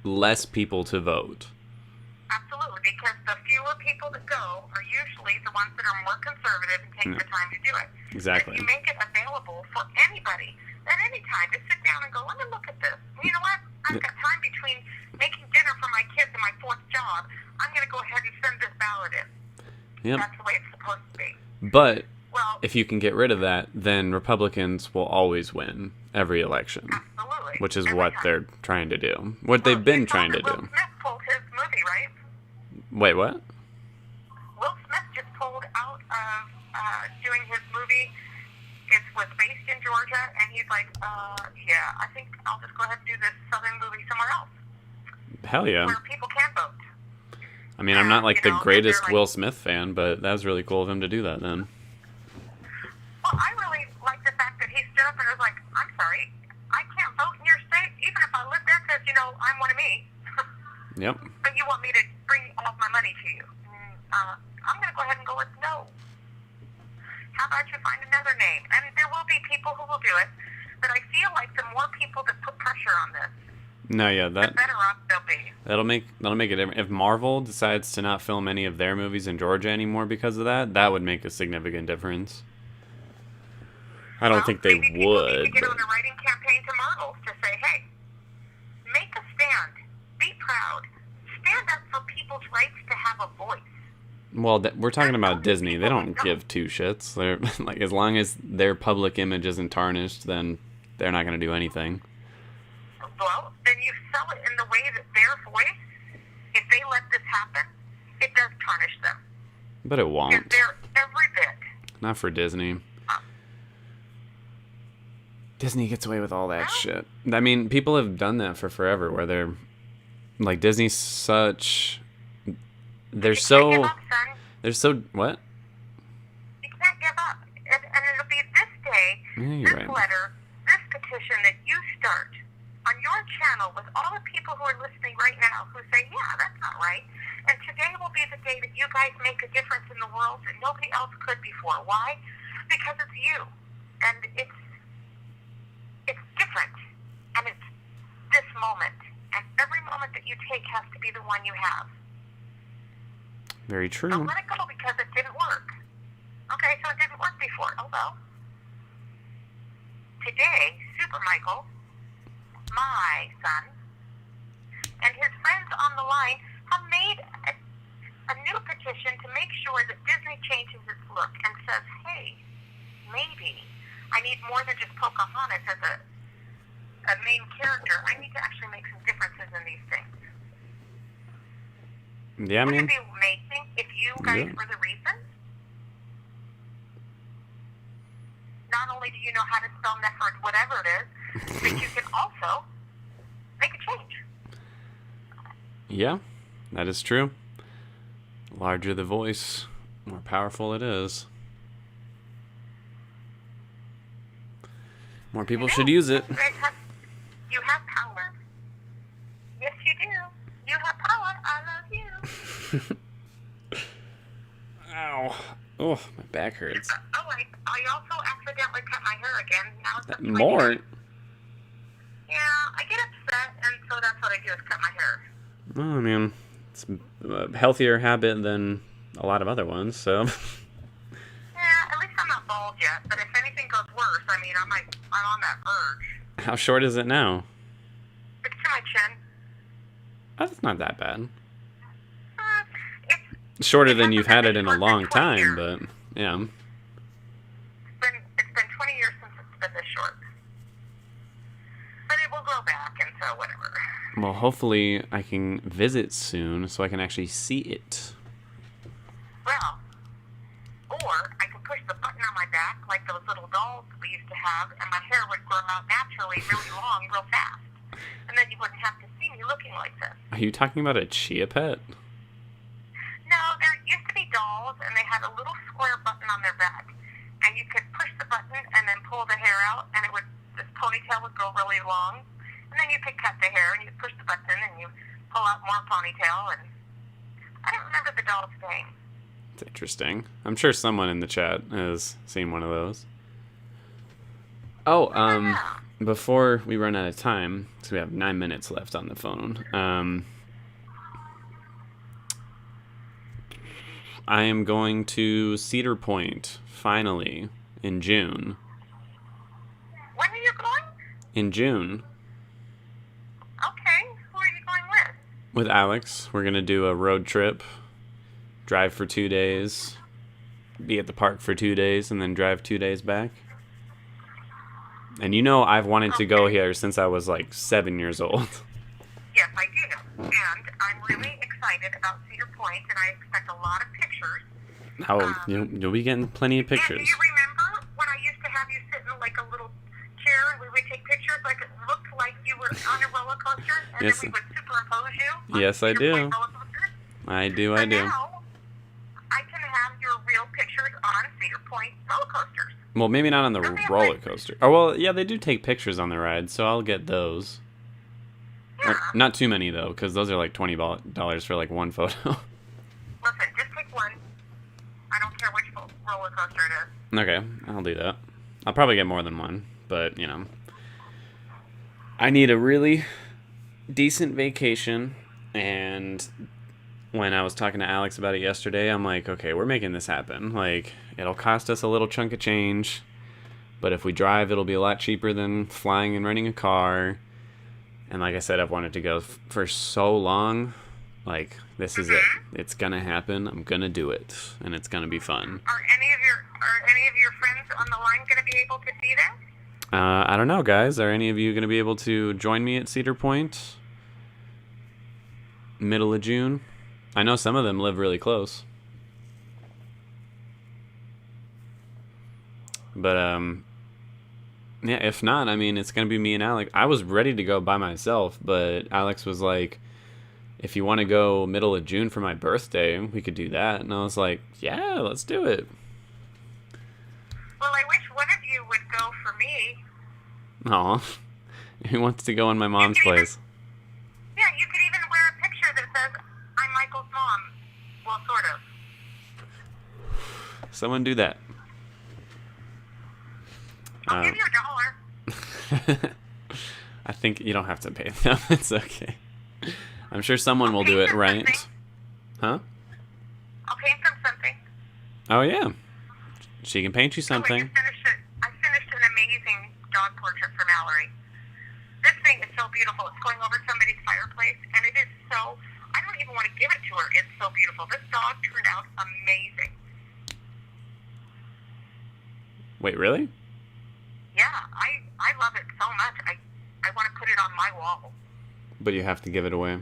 less people to vote. Absolutely, because the fewer people that go are usually the ones that are more conservative and take the time to do it. Exactly. If you make it available for anybody at any time to sit down and go, let me look at this. You know what? I've got time between making dinner for my kids and my fourth job. I'm going to go ahead and send this ballot in. Yep. That's the way it's supposed to be. But Well, if you can get rid of that, then Republicans will always win every election, absolutely. which is Every what time. they're trying to do. What they've been You saw trying to that Will do. Smith pulled his movie, right? Wait, what? Will Smith just pulled out of doing his movie. It was based in Georgia, and he's like, yeah, I think I'll just go ahead and do this Southern movie somewhere else, Hell yeah. where people can vote. I mean, I'm not like You the know, greatest they're like- Will Smith fan, but that was really cool of him to do that then. Well, I really like the fact that he stood up and was like, I'm sorry, I can't vote in your state, even if I live there, because, I'm one of me. Yep. But you want me to bring all of my money to you. I'm going to go ahead and go with no. How about you find another name? And there will be people who will do it, but I feel like the more people that put pressure on this, No, yeah, the better off they'll be. that'll make it different. If Marvel decides to not film any of their movies in Georgia anymore because of that, that would make a significant difference. I don't think they maybe people would. need to get but- on a writing campaign to Marvel to say, hey, make a stand. Be proud. Stand up for people's rights to have a voice. Well, we're talking about Disney. They don't give two shits. They're like, as long as their public image isn't tarnished, then they're not going to do anything. Well, then you sell it in the way that their voice, if they let this happen, it does tarnish them. But it Because won't. they're every bit. Not for Disney. Disney gets away with all that shit. I mean, people have done that for forever, where they're like, Disney's such. They're You can't give so. up, son. They're so. What? You can't give up. And it'll be this day, Yeah, you're this right. letter, this petition that you start on your channel with all the people who are listening right now who say, yeah, that's not right. And today will be the day that you guys make a difference in the world that nobody else could before. Why? Because it's you. And it's different. And it's this moment. And every moment that you take has to be the one you have. Very true. Don't let it go because it didn't work. Okay, so it didn't work before. Oh well. Today, Super Michael, my son, and his friends on the line have made a new petition to make sure that Disney changes its look and says, hey, maybe I need more than just Pocahontas as a main character. I need to actually make some differences in these things. Yeah, I mean, Wouldn't it be amazing if you guys were the reason? Not only do you know how to spell Nepherd, whatever it is, but you can also make a change. yeah, that is true. Larger the voice, more powerful it is. More people should use it. You have power. Yes, you do. You have power. I love you. Ow. Oh, my back hurts. Oh, I also accidentally cut my hair again. Now it's More? Yeah, I get upset, and so that's what I do is cut my hair. Well, I mean, it's a healthier habit than a lot of other ones, so. Yeah, at least I'm not bald yet, but if anything goes worse, I mean, I'm on that verge. How short is it now? It's to my chin. Oh, that's not that bad. It's Shorter than you've had it in a short long than 20 time, years. but yeah. It's been 20 years since it's been this short. But it will grow back, and so whatever. Well, hopefully I can visit soon so I can actually see it. Well, or I can push the button on my back like those little dolls we used to have, and my hair would grow out naturally really long, real fast. And then you wouldn't have to see me looking like this. Are you talking about a chia pet? No, there used to be dolls, and they had a little square button on their back. And you could push the button and then pull the hair out, and this ponytail would go really long. And then you could cut the hair, and you push the button, and you pull out more ponytail, and I don't remember the doll's name. It's interesting. I'm sure someone in the chat has seen one of those. Oh, before we run out of time, so we have 9 minutes left on the phone, I am going to Cedar Point, finally, in June. When are you going? In June. Okay, who are you going with? With Alex. We're going to do a road trip, drive for 2 days, be at the park for 2 days, and then drive 2 days back. And you know I've wanted to go here since I was like 7 years old. Yes, I do. And I'm really excited about Cedar Point, and I expect a lot of pictures. Oh, you'll be getting plenty of pictures. And do you remember when I used to have you sit in like a little chair and we would take pictures like it looked like you were on a roller coaster, and Yes. then we would superimpose you on Yes, I Cedar do. Point roller coasters? I do. Now, I can have your real pictures on Cedar Point roller coasters. Well, maybe not on the roller coaster. Oh, well, yeah, they do take pictures on the ride, so I'll get those. Yeah. Not too many, though, because those are like $20 for like one photo. Listen, just pick one. I don't care which roller coaster it is. Okay, I'll do that. I'll probably get more than one, but, you know. I need a really decent vacation, and when I was talking to Alex about it yesterday, I'm like, okay, we're making this happen. Like, it'll cost us a little chunk of change, but if we drive, it'll be a lot cheaper than flying and renting a car. And like I said, I've wanted to go for so long. Like, this is it. It's gonna happen. I'm gonna do it, and it's gonna be fun. Are any of your friends on the line going to be able to see this? I don't know, guys. Are any of you gonna be able to join me at Cedar Point? Middle of June? I know some of them live really close. But, yeah, if not, I mean, it's going to be me and Alex. I was ready to go by myself, but Alex was like, if you want to go middle of June for my birthday, we could do that. And I was like, yeah, let's do it. Well, I wish one of you would go for me. Aw. Who wants to go in my mom's place? Yeah, you could even wear a picture that says, I'm Michael's mom. Well, sort of. Someone do that. I'll give you $1. I think you don't have to pay them. It's okay. I'm sure someone will do it right. Huh? I'll paint them something. Oh, yeah. She can paint you Oh, something. I finished an amazing dog portrait for Mallory. This thing is so beautiful. It's going over somebody's fireplace, and it is so... I don't even want to give it to her. It's so beautiful. This dog turned out amazing. Wait, really? Yeah, I love it so much. I want to put it on my wall. But you have to give it away.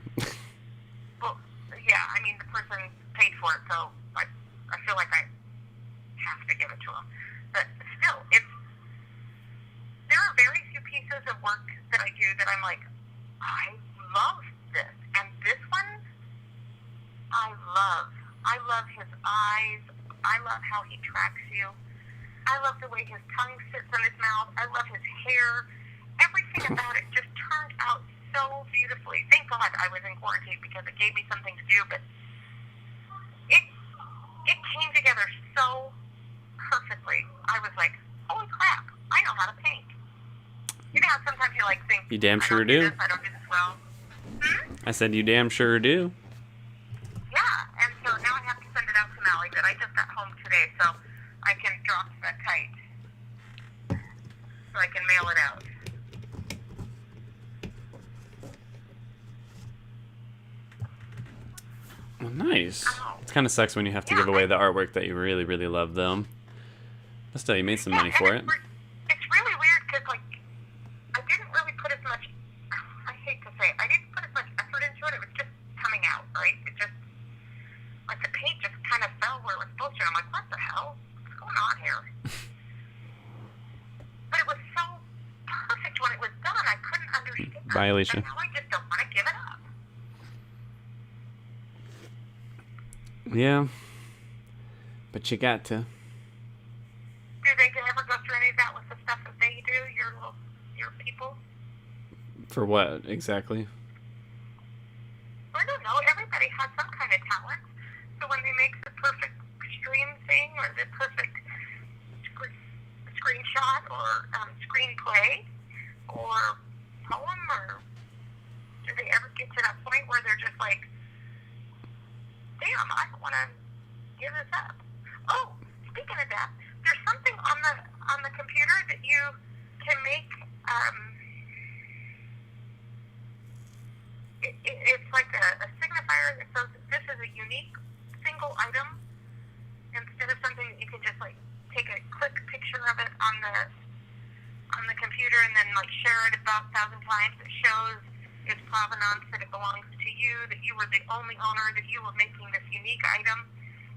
Well, yeah, I mean, the person paid for it, so I feel like I have to give it to them. But still, there are very few pieces of work that I do that I'm like, I love this. And this one, I love his eyes. I love how he tracks you. I love the way his tongue sits on his mouth. I love his hair. Everything about it just turned out so beautifully. Thank God I was in quarantine because it gave me something to do, but it came together so perfectly. I was like, holy crap, I know how to paint. You know how sometimes you like think, You damn I sure don't do. I don't do this well. I said you damn sure do. Yeah, and so now I have to send it out to Mally, but I just got home today, so I can drop the kite. So I can mail it out. Well, nice. It kind of sucks when you have to give away the artwork that you really, really love, though. But still, you made some money for it. It's really weird because, like, I didn't really put as much, I hate to say it, I didn't put as much effort into it. It was just coming out, right? It just, like, the paint just kind of fell where it was supposed to. I'm like, what the hell? What's going on here? But it was so perfect when it was done. I couldn't understand. Bye, Alicia. And now I just don't want to give it up. Yeah. But you got to. Do they ever go through any of that with the stuff that they do, your people? For what, exactly? I don't know. Everybody has some kind of talent. So when they make the perfect stream thing or the perfect screenshot or screenplay or poem, or do they ever get to that point where they're just like, damn, I don't want to give this up. Oh, speaking of that, there's something on the computer that you can make. It's like a signifier that says this is a unique single item instead of something that you can just like take a quick picture of it on the computer and then like share it about 1,000 times. It shows its provenance, that it belongs to you, that you were the only owner, that you were making this unique item,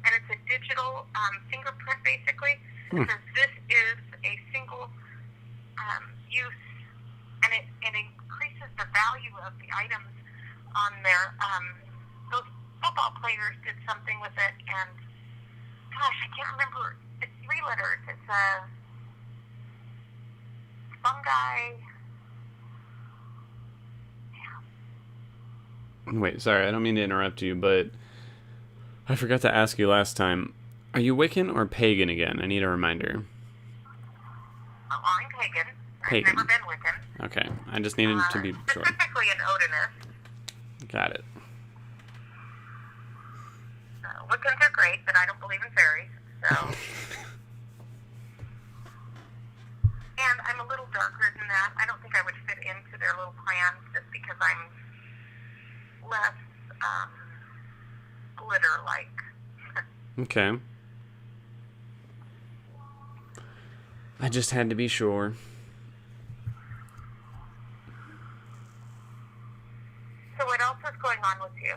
and it's a digital fingerprint basically. It says this is a single use, and it increases the value of the items on there. Those football players did something with it, and gosh, I can't remember. It's 3 letters. It's fungi. Wait, sorry, I don't mean to interrupt you, but I forgot to ask you last time. Are you Wiccan or pagan again? I need a reminder. Oh, I'm pagan. Pagan. I've never been Wiccan. Okay, I just needed to be sure. Specifically an Odinist. Got it. Wiccans are great, but I don't believe in fairies, so... And I'm a little darker than that. I don't think I would fit into their little plans just because I'm less glitter-like. Okay. I just had to be sure. So what else is going on with you?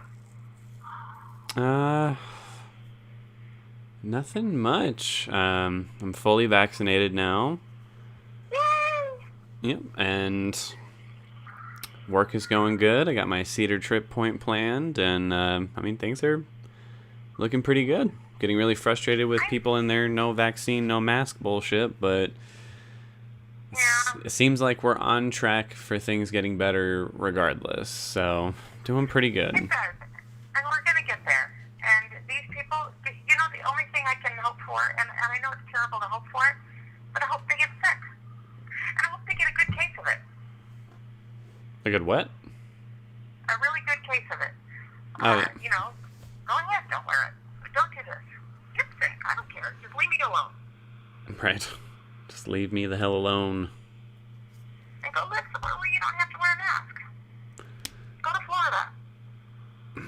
Nothing much. I'm fully vaccinated now. Yay! Yep, and work is going good. I got my Cedar Point planned, and I mean, things are looking pretty good. Getting really frustrated with people in their no vaccine, no mask bullshit, but it seems like we're on track for things getting better regardless. So, doing pretty good. It does. And we're going to get there. And these people, you know, the only thing I can hope for, and I know it's terrible to hope for it, but I hope they get sick. And I hope they get a good case of it. A good what? A really good case of it. Oh, yeah. You know, go ahead, don't wear it. But don't do this. Get sick. I don't care. Just leave me alone. Right. Just leave me the hell alone. And go live somewhere where you don't have to wear a mask. Go to Florida.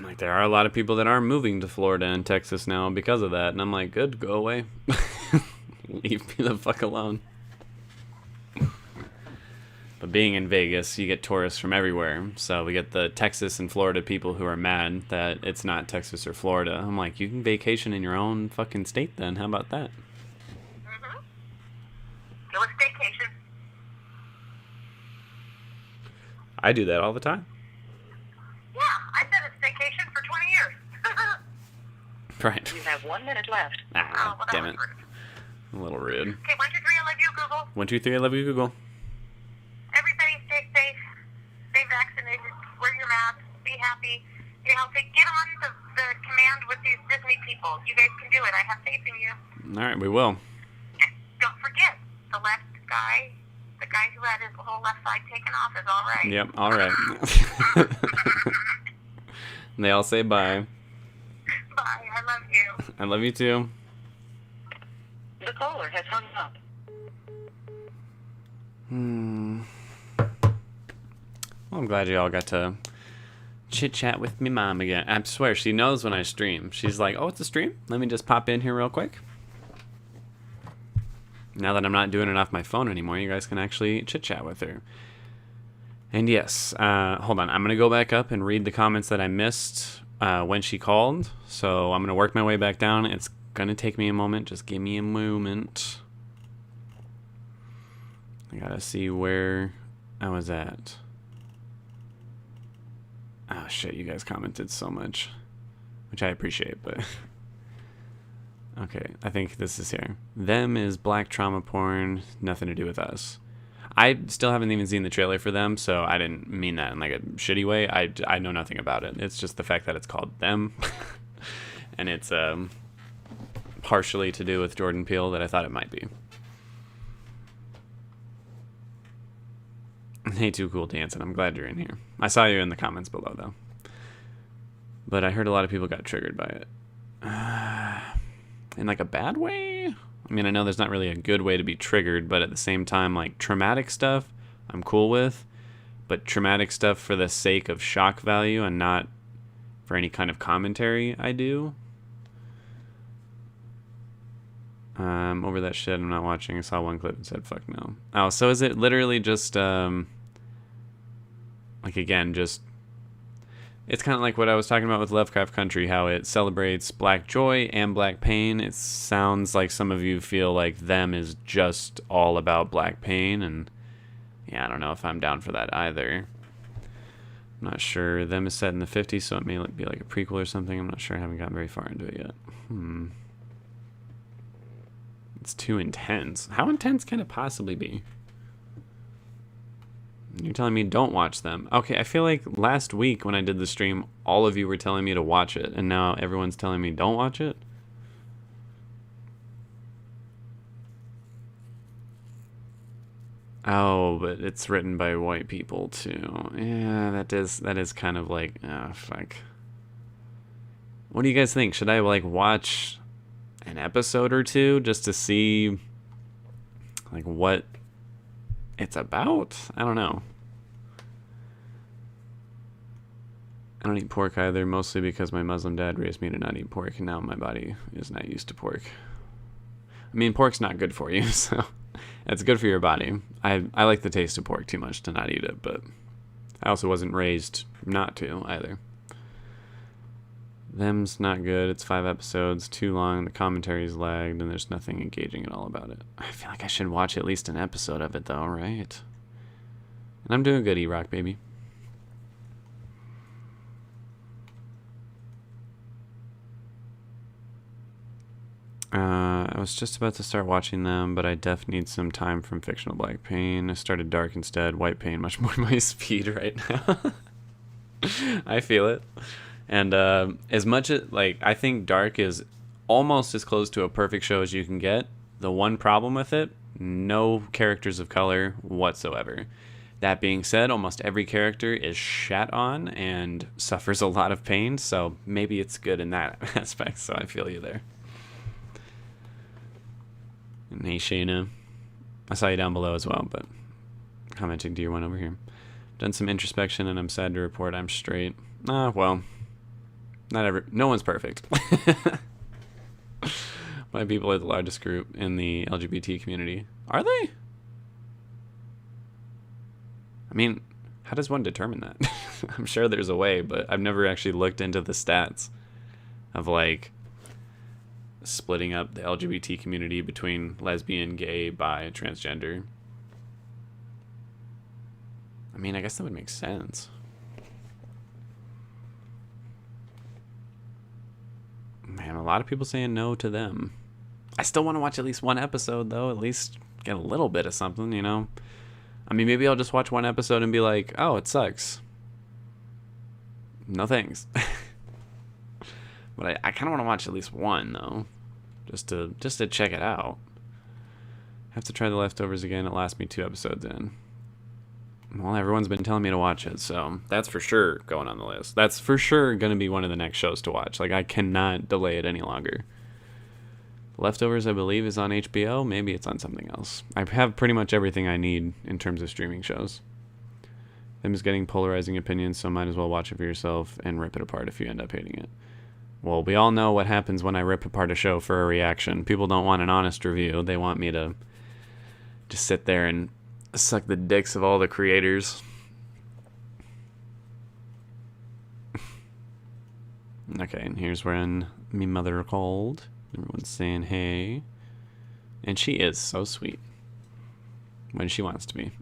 Like, there are a lot of people that are moving to Florida and Texas now because of that. And I'm like, good, go away. Leave me the fuck alone. But being in Vegas, you get tourists from everywhere. So we get the Texas and Florida people who are mad that it's not Texas or Florida. I'm like, you can vacation in your own fucking state then. How about that? Mm-hmm. Do a staycation. I do that all the time. Yeah, I've been a staycation for 20 years. Right. You have 1 minute left. Ah, well, that damn was it. rude. A little rude. Okay, 1, 2, 3, I love you, Google. 1, 2, 3, I love you, Google. Everybody stay safe, stay vaccinated, wear your mask, be happy, stay healthy. Get on the command with these Disney people. You guys can do it. I have faith in you. All right, we will. Don't forget, the left guy, the guy who had his whole left side taken off is all right. Yep, all right. They all say bye. Bye, I love you. I love you too. The caller has hung up. Well, I'm glad you all got to chit-chat with me mom again. I swear, she knows when I stream. She's like, oh, it's a stream? Let me just pop in here real quick. Now that I'm not doing it off my phone anymore, you guys can actually chit-chat with her. And yes, hold on. I'm going to go back up and read the comments that I missed when she called. So I'm going to work my way back down. It's going to take me a moment. Just give me a moment. I got to see where I was at. Oh, shit. You guys commented so much, which I appreciate, but... Okay, I think this is here. Them is black trauma porn, nothing to do with us. I still haven't even seen the trailer for them, so I didn't mean that in like a shitty way. I know nothing about it. It's just the fact that it's called Them. And it's partially to do with Jordan Peele that I thought it might be. Hey, Too Cool Dancing, I'm glad you're in here. I saw you in the comments below, though. But I heard a lot of people got triggered by it. In like a bad way? I mean, I know there's not really a good way to be triggered, but at the same time, like traumatic stuff I'm cool with, but traumatic stuff for the sake of shock value and not for any kind of commentary, I do. Over that shit, I'm not watching. I saw one clip and said, fuck no. Oh, so is it literally just, like, again, just... It's kind of like what I was talking about with Lovecraft Country, how it celebrates black joy and black pain. It sounds like some of you feel like Them is just all about black pain, and yeah, I don't know if I'm down for that either. I'm not sure. Them is set in the 50s, so it may be like a prequel or something. I'm not sure. I haven't gotten very far into it yet. It's too intense. How intense can it possibly be? You're telling me don't watch them. Okay, I feel like last week when I did the stream, all of you were telling me to watch it, and now everyone's telling me don't watch it? Oh, but it's written by white people too. Yeah, that is kind of like, oh, fuck. What do you guys think? Should I like watch an episode or two just to see like what it's about? I don't know. I don't eat pork either, mostly because my Muslim dad raised me to not eat pork, and now my body is not used to pork. I mean, pork's not good for you, so it's good for your body. I like the taste of pork too much to not eat it, but I also wasn't raised not to either. Them's not good. It's 5 episodes, too long. The commentary's lagged, and there's nothing engaging at all about it. I feel like I should watch at least an episode of it, though, right? And I'm doing good, E-Rock, baby. I was just about to start watching them, but I def need some time from fictional black pain. I started Dark instead. White pain, much more my speed right now. I feel it. And as much as, like, I think Dark is almost as close to a perfect show as you can get. The one problem with it, no characters of color whatsoever. That being said, almost every character is shat on and suffers a lot of pain, so maybe it's good in that aspect, so I feel you there. And hey, Shayna. I saw you down below as well, but commenting to your one over here. Done some introspection, and I'm sad to report I'm straight. Well, no one's perfect. White people are the largest group in the LGBT community. Are they? I mean, how does one determine that? I'm sure there's a way, but I've never actually looked into the stats of, like, splitting up the LGBT community between lesbian, gay, bi, transgender. I mean, I guess that would make sense. Man, a lot of people saying no to them. I still want to watch at least one episode, though. At least get a little bit of something, you know? I mean, maybe I'll just watch one episode and be like, oh, it sucks. No thanks. But I kind of want to watch at least one, though. Just to check it out. I have to try The Leftovers again. It lasts me 2 episodes in. Well, everyone's been telling me to watch it, so that's for sure going on the list. That's for sure going to be one of the next shows to watch. Like, I cannot delay it any longer. Leftovers, I believe, is on HBO. Maybe it's on something else. I have pretty much everything I need in terms of streaming shows. Them is getting polarizing opinions, so might as well watch it for yourself and rip it apart if you end up hating it. Well, we all know what happens when I rip apart a show for a reaction. People don't want an honest review. They want me to just sit there and suck the dicks of all the creators. Okay, and here's when me mother called. Everyone's saying hey. And she is so sweet. When she wants to be.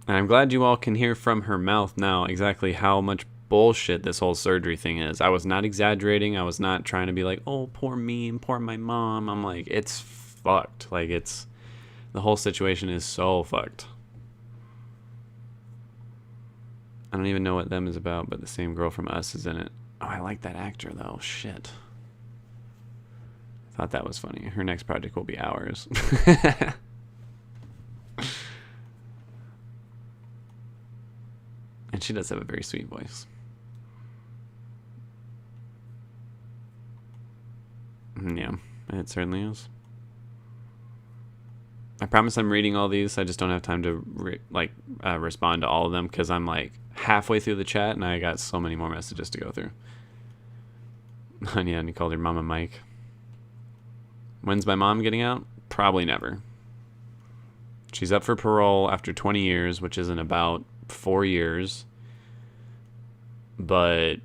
And I'm glad you all can hear from her mouth now exactly how much bullshit this whole surgery thing is. I was not exaggerating. I was not trying to be like, oh, poor me and poor my mom. I'm like, it's fucked. Like, it's... The whole situation is so fucked. I don't even know what Them is about, but the same girl from Us is in it. Oh, I like that actor, though. Shit. Thought that was funny. Her next project will be Ours. And she does have a very sweet voice. Yeah, it certainly is. I promise I'm reading all these. I just don't have time to respond to all of them because I'm like halfway through the chat and I got so many more messages to go through. And yeah, and you called her Mama Mike. When's my mom getting out? Probably never. She's up for parole after 20 years, which is in about 4 years. But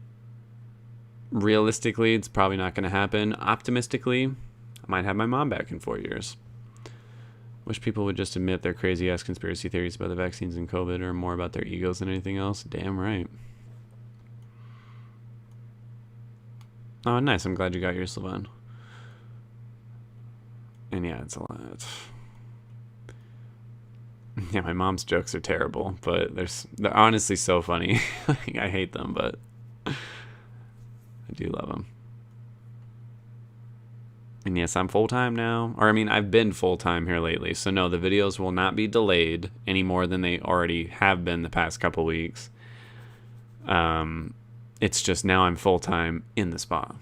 realistically, it's probably not going to happen. Optimistically, I might have my mom back in 4 years. Wish people would just admit their crazy-ass conspiracy theories about the vaccines and COVID are more about their egos than anything else. Damn right. Oh, nice. I'm glad you got yours, Sylvan. And yeah, it's a lot. Yeah, my mom's jokes are terrible, but they're honestly so funny. I hate them, but I do love them. And yes, I'm full-time now. Or, I mean, I've been full-time here lately. So, no, the videos will not be delayed any more than they already have been the past couple weeks. It's just now I'm full-time in the spa.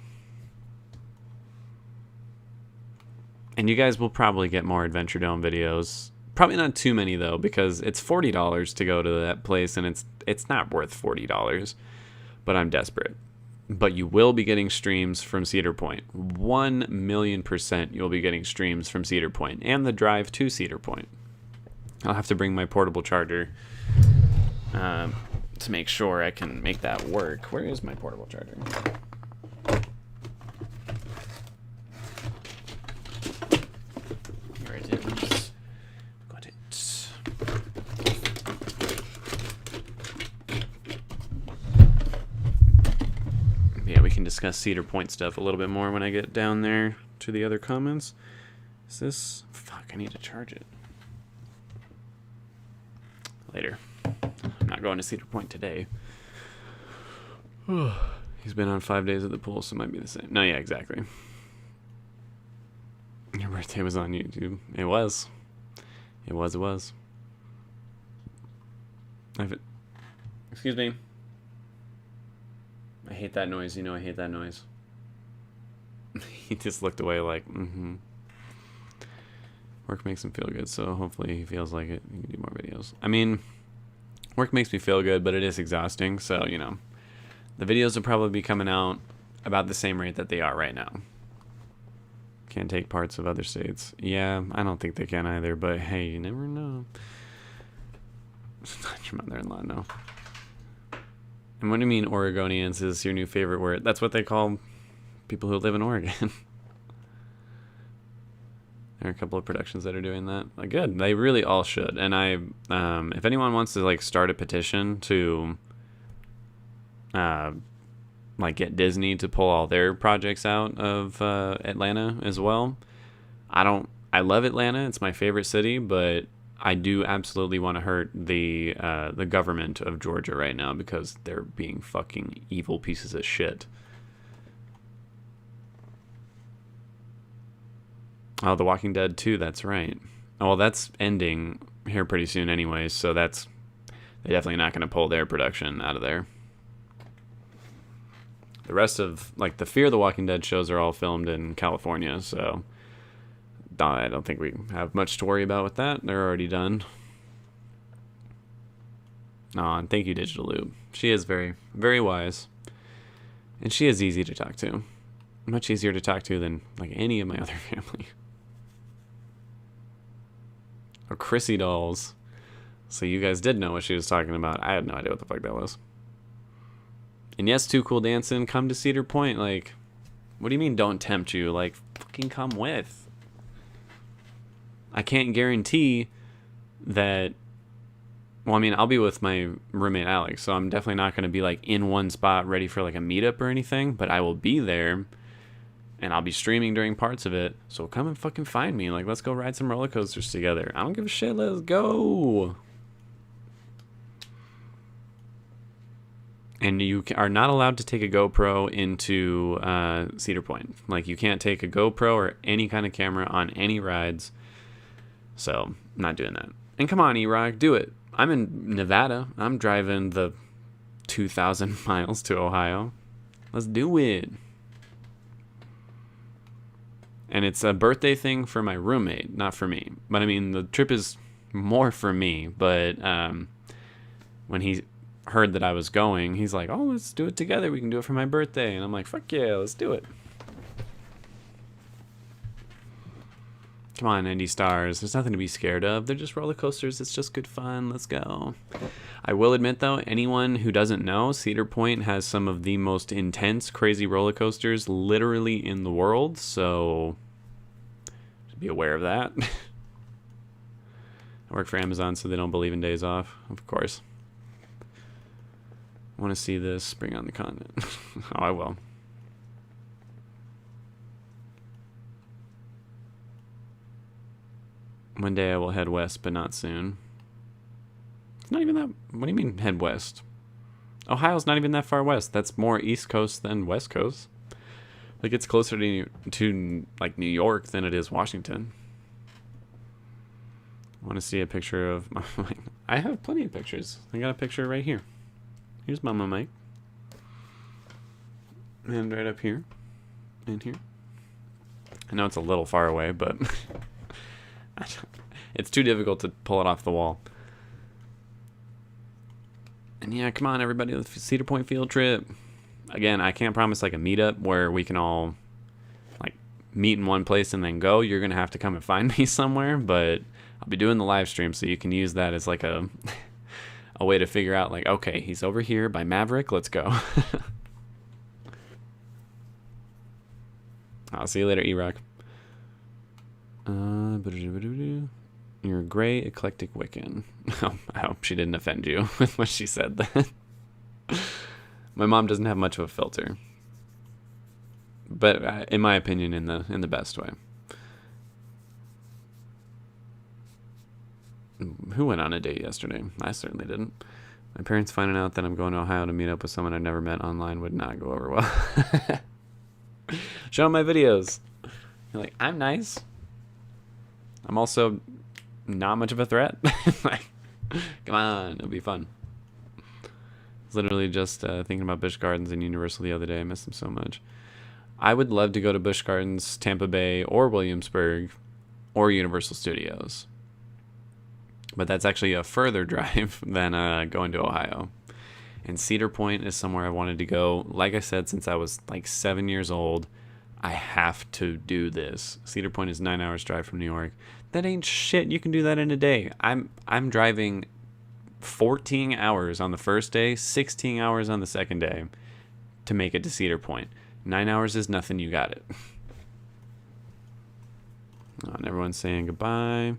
And you guys will probably get more Adventure Dome videos. Probably not too many, though, because it's $40 to go to that place, and it's not worth $40. But I'm desperate. But you will be getting streams from Cedar Point. 1,000,000% you'll be getting streams from Cedar Point and the drive to Cedar Point. I'll have to bring my portable charger to make sure I can make that work. Where is my portable charger? Here it is. Got it. Yeah, we can discuss Cedar Point stuff a little bit more when I get down there to the other comments. Is this... Fuck, I need to charge it. Later. I'm not going to Cedar Point today. He's been on 5 days at the pool, so it might be the same. No, yeah, exactly. Your birthday was on YouTube. It was. It was. Excuse me. I hate that noise. You know I hate that noise. He just looked away like, Work makes him feel good, so hopefully he feels like it. He can do more videos. I mean, work makes me feel good, but it is exhausting, so, you know. The videos will probably be coming out about the same rate that they are right now. Can't take parts of other states. Yeah, I don't think they can either, but hey, you never know. Not your mother-in-law, no. And what do you mean Oregonians is your new favorite word? That's what they call people who live in Oregon. There are a couple of productions that are doing that. Like, good. They really all should. And if anyone wants to like start a petition to like get Disney to pull all their projects out of Atlanta as well. I love Atlanta. It's my favorite city, but I do absolutely want to hurt the government of Georgia right now because they're being fucking evil pieces of shit. Oh, The Walking Dead 2, that's right. Oh, well, that's ending here pretty soon anyways, so they're definitely not going to pull their production out of there. The rest of, like, the Fear the Walking Dead shows are all filmed in California, so I don't think we have much to worry about with that. They're already done. Aw, and thank you, Digital Loop. She is very, very wise. And she is easy to talk to. Much easier to talk to than, like, any of my other family. Or Chrissy Dolls. So you guys did know what she was talking about. I had no idea what the fuck that was. And yes, Too Cool Dancing, come to Cedar Point. Like, what do you mean don't tempt you? Like, fucking come with. I can't guarantee that... Well, I mean, I'll be with my roommate Alex, so I'm definitely not going to be, like, in one spot ready for, like, a meetup or anything. But I will be there, and I'll be streaming during parts of it. So come and fucking find me. Like, let's go ride some roller coasters together. I don't give a shit. Let's go. And you are not allowed to take a GoPro into Cedar Point. Like, you can't take a GoPro or any kind of camera on any rides. So, I'm not doing that. And come on, E-Rock, do it. I'm in Nevada. I'm driving the 2,000 miles to Ohio. Let's do it. And it's a birthday thing for my roommate, not for me. But, I mean, the trip is more for me. But when he heard that I was going, he's like, oh, let's do it together. We can do it for my birthday. And I'm like, fuck yeah, let's do it. Come on, Indy Stars. There's nothing to be scared of. They're just roller coasters. It's just good fun. Let's go. I will admit, though, anyone who doesn't know, Cedar Point has some of the most intense, crazy roller coasters literally in the world. So, just be aware of that. I work for Amazon, so they don't believe in days off, of course. I want to see this. Bring on the content. Oh, I will. One day I will head west, but not soon. It's not even that... What do you mean, head west? Ohio's not even that far west. That's more East Coast than West Coast. Like, it's closer to like, New York than it is Washington. I want to see a picture of... I have plenty of pictures. I got a picture right here. Here's Mama Mike. And right up here. And here. I know it's a little far away, but... It's too difficult to pull it off the wall. And yeah, come on, everybody. The Cedar Point field trip. Again, I can't promise like a meetup where we can all like meet in one place and then go. You're going to have to come and find me somewhere. But I'll be doing the live stream, so you can use that as like a way to figure out like, okay, he's over here by Maverick. Let's go. I'll see you later, E-Rock. You're a gray, eclectic Wiccan. I hope she didn't offend you with what she said then. My mom doesn't have much of a filter. But in my opinion, in the best way. Who went on a date yesterday? I certainly didn't. My parents finding out that I'm going to Ohio to meet up with someone I've never met online would not go over well. Show them my videos. You're like, I'm nice. I'm also not much of a threat. Like, come on, it'll be fun. I was literally just thinking about Busch Gardens and Universal the other day. I miss them so much. I would love to go to Busch Gardens, Tampa Bay, or Williamsburg, or Universal Studios. But that's actually a further drive than going to Ohio. And Cedar Point is somewhere I wanted to go. Like I said, since I was like 7 years old, I have to do this. Cedar Point is 9 hours drive from New York. That ain't shit. You can do that in a day. I'm driving 14 hours on the first day, 16 hours on the second day to make it to Cedar Point. 9 hours is nothing. You got it. Oh, and everyone's saying goodbye.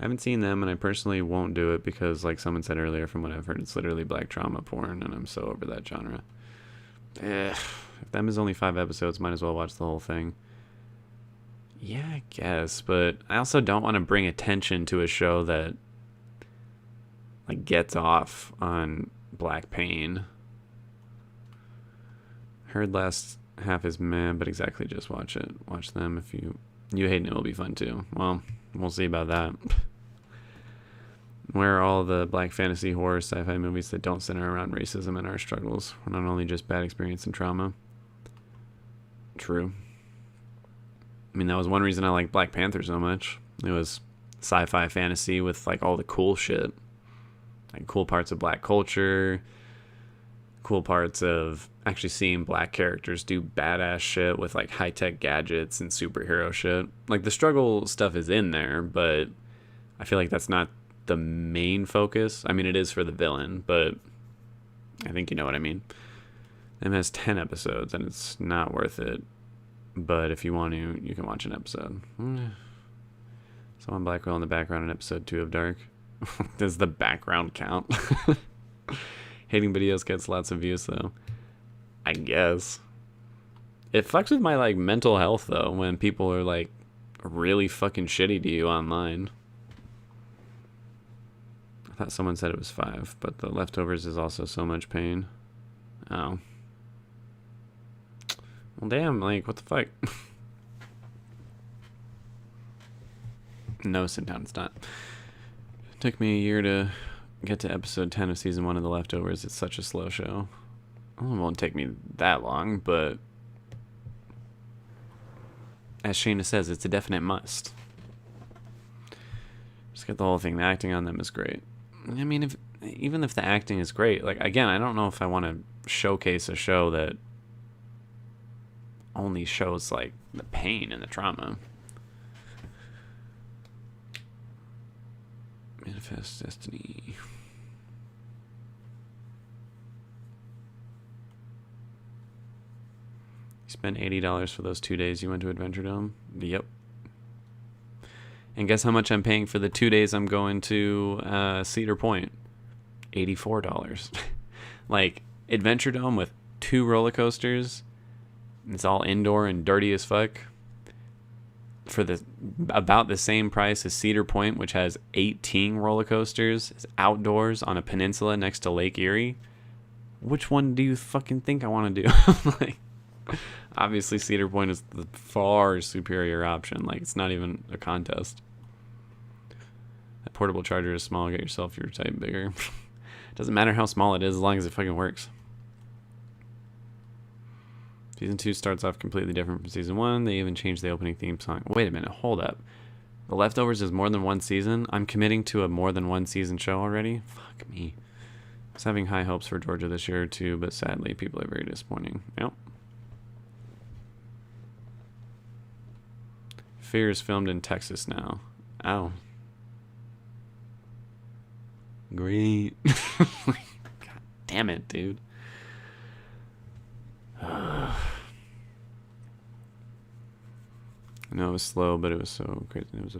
I haven't seen them, and I personally won't do it because, like someone said earlier, from what I've heard, it's literally black trauma porn, and I'm so over that genre. If them is only 5 episodes, might as well watch the whole thing. Yeah, I guess, but I also don't want to bring attention to a show that like gets off on black pain. Heard last half is meh, but exactly, just watch it. Watch them. If you hate it, it'll be fun too. Well, we'll see about that. Where are all the black fantasy horror sci-fi movies that don't center around racism and our struggles? We're not only just bad experience and trauma. True. I mean, that was one reason I liked Black Panther so much. It was sci-fi fantasy with like all the cool shit. Like cool parts of black culture. Cool parts of actually seeing black characters do badass shit with like high-tech gadgets and superhero shit. Like the struggle stuff is in there, but I feel like that's not the main focus. I mean, it is for the villain, but I think you know what I mean. It has 10 episodes and it's not worth it. But if you want to, you can watch an episode. Someone black girl in the background in episode 2 of Dark. Does the background count? Hating videos gets lots of views though. I guess. It fucks with my like mental health though when people are like really fucking shitty to you online. I thought someone said it was 5, but The Leftovers is also so much pain. Oh. Well, damn, like, what the fuck? No, sit down, it's not. It took me a year to get to episode 10 of season 1 of The Leftovers. It's such a slow show. Well, it won't take me that long, but as Shayna says, it's a definite must. Just get the whole thing. The acting on them is great. I mean, even if the acting is great, like, again, I don't know if I want to showcase a show that only shows like the pain and the trauma. Manifest Destiny. You spent $80 for those 2 days you went to Adventure Dome? Yep. And guess how much I'm paying for the 2 days I'm going to Cedar Point? $84. Like, Adventure Dome with 2 roller coasters. It's all indoor and dirty as fuck. For about the same price as Cedar Point, which has 18 roller coasters, is outdoors on a peninsula next to Lake Erie. Which one do you fucking think I want to do? Like, obviously Cedar Point is the far superior option. Like, it's not even a contest. That portable charger is small. Get yourself your type bigger. Doesn't matter how small it is as long as it fucking works. Season 2 starts off completely different from Season 1. They even changed the opening theme song. Wait a minute, hold up. The Leftovers is more than one season? I'm committing to a more than one season show already? Fuck me. I was having high hopes for Georgia this year too, but sadly people are very disappointing. Yep. Fear is filmed in Texas now. Ow. Great. God damn it, dude. I know it was slow, but it was so crazy. It was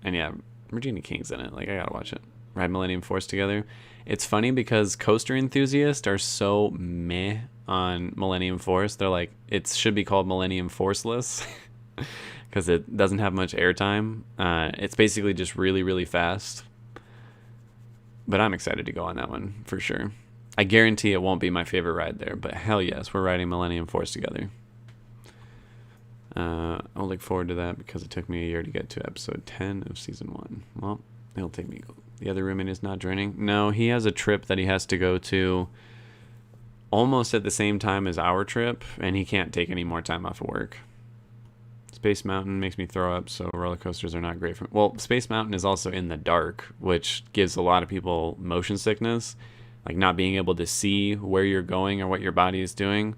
and yeah, Regina King's in it. Like, I gotta watch it. Ride Millennium Force together. It's funny because coaster enthusiasts are so meh on Millennium Force. They're like, it should be called Millennium Forceless because it doesn't have much airtime. It's basically just really, really fast. But I'm excited to go on that one for sure. I guarantee it won't be my favorite ride there, but hell yes, we're riding Millennium Force together. I'll look forward to that because it took me a year to get to episode 10 of season 1. Well, it'll take me. The other roommate is not joining. No, he has a trip that he has to go to almost at the same time as our trip, and he can't take any more time off of work. Space Mountain makes me throw up, so roller coasters are not great for me. Well, Space Mountain is also in the dark, which gives a lot of people motion sickness, like not being able to see where you're going or what your body is doing.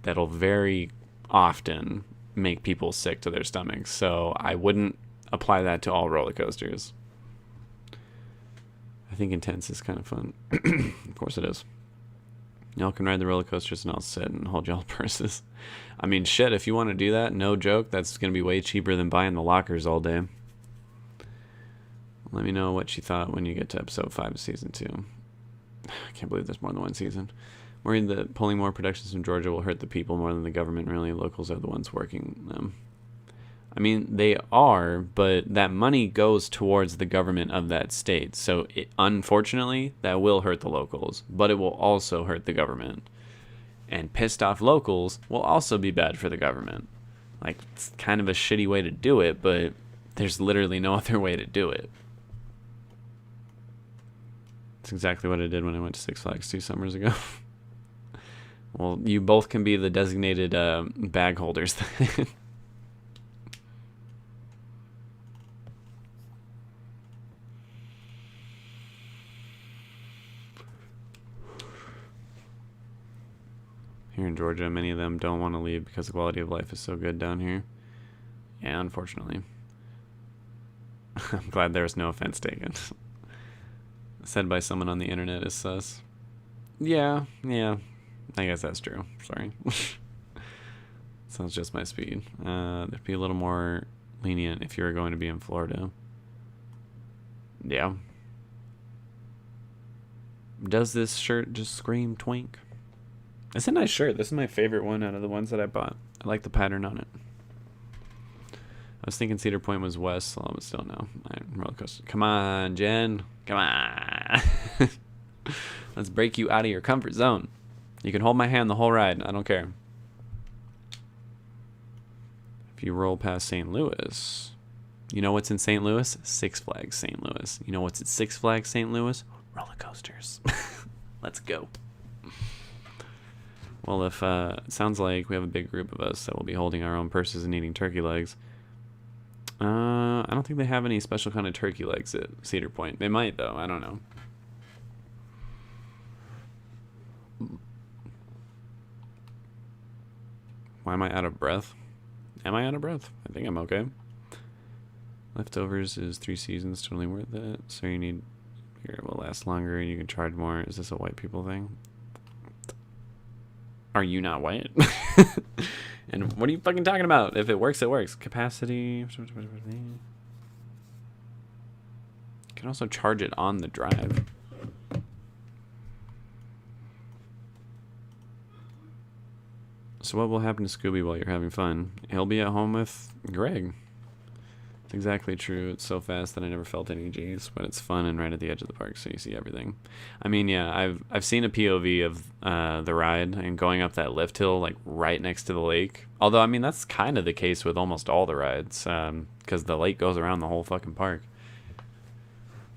That'll very often make people sick to their stomachs, so I wouldn't apply that to all roller coasters. I think Intense is kind of fun. Of course it is. Y'all can ride the roller coasters and I'll sit and hold y'all purses. I mean, shit, if you want to do that, no joke, that's going to be way cheaper than buying the lockers all day. Let me know what you thought when you get to episode 5 of season 2. I can't believe there's more than one season. Worried that pulling more productions from Georgia will hurt the people more than the government. Really, locals are the ones working them. I mean, they are, but that money goes towards the government of that state. So, unfortunately, that will hurt the locals, but it will also hurt the government. And pissed off locals will also be bad for the government. Like, it's kind of a shitty way to do it, but there's literally no other way to do it. That's exactly what I did when I went to Six Flags 2 summers ago. Well, you both can be the designated bag holders then. Here in Georgia, many of them don't want to leave because the quality of life is so good down here. Yeah, unfortunately. I'm glad there was no offense taken. Said by someone on the internet is sus. Yeah, I guess that's true. Sorry. Sounds just my speed. There'd be a little more lenient if you were going to be in Florida. Yeah. Does this shirt just scream twink? It's a nice shirt. This is my favorite one out of the ones that I bought. I like the pattern on it. I was thinking Cedar Point was west, so but still no. Roller coaster. Come on, Jen. Come on. Let's break you out of your comfort zone. You can hold my hand the whole ride. I don't care. If you roll past St. Louis, you know what's in St. Louis? Six Flags St. Louis. You know what's at Six Flags St. Louis? Roller coasters. Let's go. Well, if it sounds like we have a big group of us that will be holding our own purses and eating turkey legs. I don't think they have any special kind of turkey legs at Cedar Point. They might, though. I don't know. Why am I out of breath? Am I out of breath? I think I'm okay. Leftovers is 3 seasons, totally worth it. So you need... Here, it will last longer and you can charge more. Is this a white people thing? Are you not white? And what are you fucking talking about? If it works, it works. Capacity. You can also charge it on the drive. So what will happen to Scooby while you're having fun? He'll be at home with Greg. It's exactly true. It's so fast that I never felt any G's, but it's fun and right at the edge of the park, so you see everything. I mean, yeah, I've seen a POV of the ride and going up that lift hill, like right next to the lake. Although, I mean, that's kind of the case with almost all the rides, because the lake goes around the whole fucking park.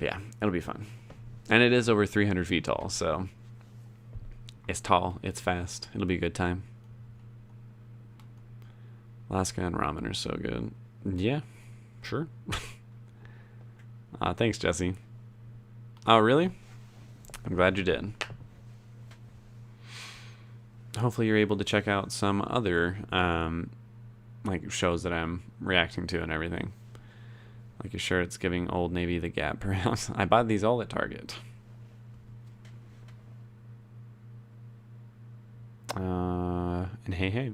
But yeah, it'll be fun. And it is over 300 feet tall, so it's tall, it's fast. It'll be a good time. Alaska and ramen are so good. Yeah. Sure. Thanks, Jesse. Oh, really? I'm glad you did. Hopefully you're able to check out some other like shows that I'm reacting to and everything. Like your shirt's giving Old Navy the Gap perhaps. I bought these all at Target. And hey.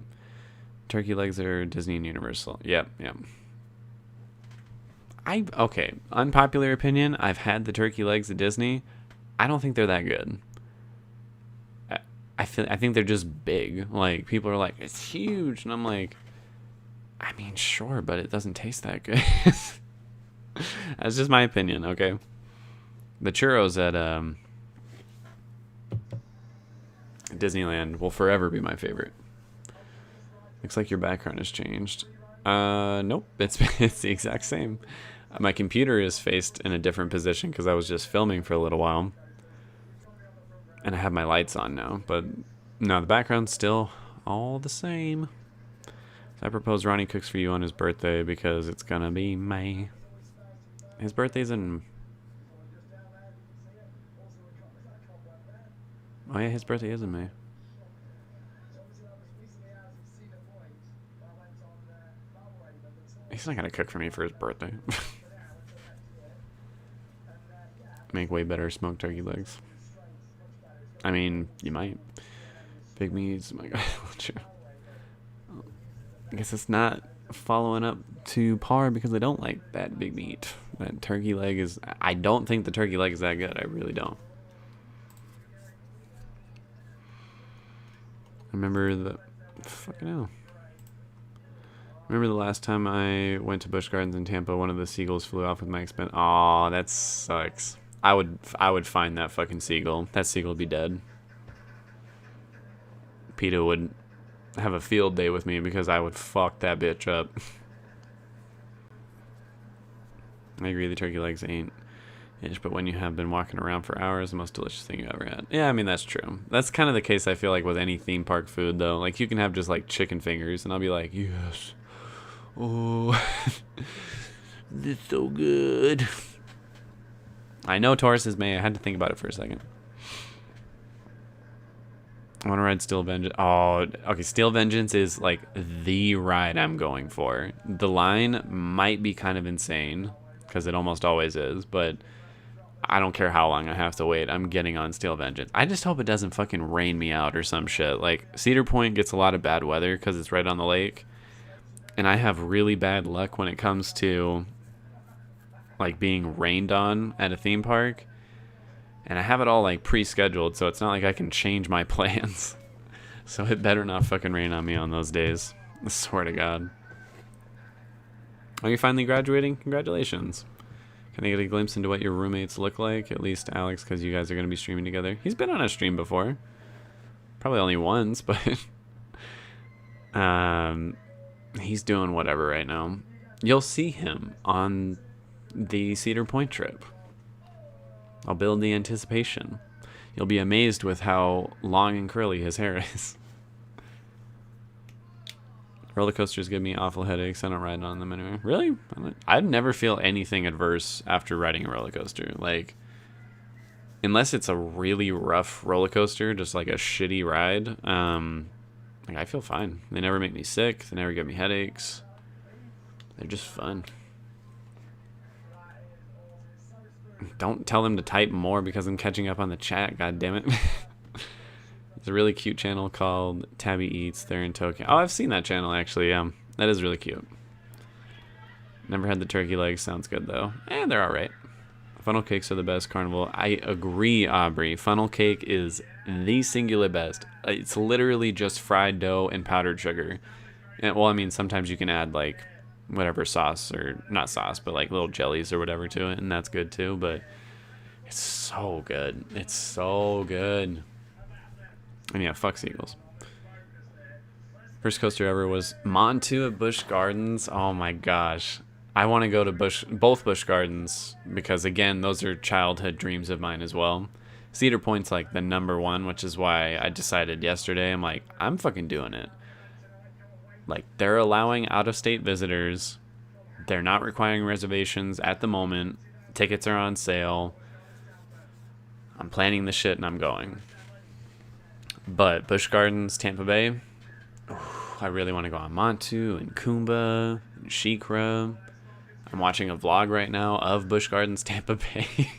Turkey legs are Disney and Universal. Yep. Okay, unpopular opinion, I've had the turkey legs at Disney. I don't think they're that good. I think they're just big. Like, people are like, it's huge. And I'm like, I mean, sure, but it doesn't taste that good. That's just my opinion, okay? The churros at Disneyland will forever be my favorite. Looks like your background has changed. Nope, it's the exact same. My computer is faced in a different position because I was just filming for a little while. And I have my lights on now, but no, the background's still all the same. So I propose Ronnie cooks for you on his birthday because it's gonna be May. His birthday's in... Oh yeah, his birthday is in May. He's not gonna cook for me for his birthday. Make way better smoked turkey legs. I mean, you might. Big meats, oh my god. I guess it's not following up to par because I don't like that big meat. That turkey leg is... I don't think the turkey leg is that good. I really don't. Remember the... Fucking hell. Remember the last time I went to Busch Gardens in Tampa, one of the seagulls flew off with my expense. Aw, that sucks. I would find that fucking seagull. That seagull would be dead. PETA would have a field day with me because I would fuck that bitch up. I agree, the turkey legs ain't ish, but when you have been walking around for hours, the most delicious thing you ever had. Yeah, I mean, that's true. That's kind of the case, I feel like, with any theme park food, though. Like, you can have just, like, chicken fingers, and I'll be like, yes. Oh, this is so good. I know Taurus is May. I had to think about it for a second. I want to ride Steel Vengeance. Oh, okay. Steel Vengeance is like the ride I'm going for. The line might be kind of insane because it almost always is, but I don't care how long I have to wait. I'm getting on Steel Vengeance. I just hope it doesn't fucking rain me out or some shit. Like, Cedar Point gets a lot of bad weather because it's right on the lake. And I have really bad luck when it comes to like being rained on at a theme park. And I have it all like pre-scheduled, so it's not like I can change my plans. So it better not fucking rain on me on those days. I swear to God. Are you finally graduating? Congratulations. Can I get a glimpse into what your roommates look like? At least Alex, because you guys are going to be streaming together. He's been on a stream before. Probably only once, but... he's doing whatever right now. You'll see him on the Cedar Point trip. I'll build the anticipation. You'll be amazed with how long and curly his hair is. Roller coasters give me awful headaches. I don't ride on them anyway. Really? I'd never feel anything adverse after riding a roller coaster. Like, unless it's a really rough roller coaster, just like a shitty ride, like I feel fine. They never make me sick. They never give me headaches. They're just fun. Don't tell them to type more because I'm catching up on the chat, god damn it. There's a really cute channel called Tabby Eats. They're in Tokyo. Oh, I've seen that channel actually. That is really cute. Never had the turkey legs. Sounds good though. They're alright. Funnel cakes are the best carnival. I agree, Aubrey. Funnel cake is the singular best. It's literally just fried dough and powdered sugar. And, well, I mean, sometimes you can add like whatever sauce, or not sauce, but like little jellies or whatever to it, and that's good too. But it's so good. It's so good. And yeah, fuck seagulls. First coaster ever was Montu at Busch Gardens. Oh my gosh. I want to go to both Busch Gardens because, again, those are childhood dreams of mine as well. Cedar Point's like the number one, which is why I decided yesterday, I'm like, I'm fucking doing it. Like, they're allowing out-of-state visitors. They're not requiring reservations at the moment. Tickets are on sale. I'm planning the shit and I'm going. But Busch Gardens, Tampa Bay, I really want to go on Montu and Kumba and Shikra. I'm watching a vlog right now of Busch Gardens, Tampa Bay.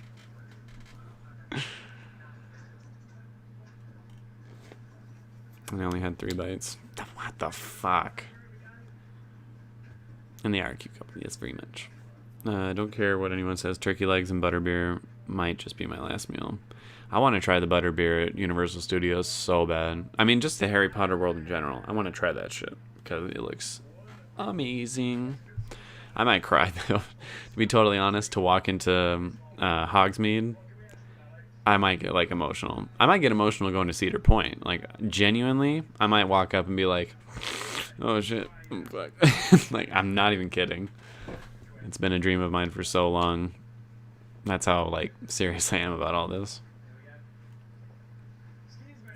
And I only had 3 bites. What the fuck? And they are a cute couple. Yes, very much. I don't care what anyone says. Turkey legs and butterbeer might just be my last meal. I want to try the butterbeer at Universal Studios so bad. I mean, just the Harry Potter world in general. I want to try that shit because it looks amazing. I might cry, though. To be totally honest, to walk into Hogsmeade, I might get, like, emotional. I might get emotional going to Cedar Point. Like, genuinely, I might walk up and be like, Oh shit. Fuck. Like, I'm not even kidding. It's been a dream of mine for so long. That's how, like, serious I am about all this.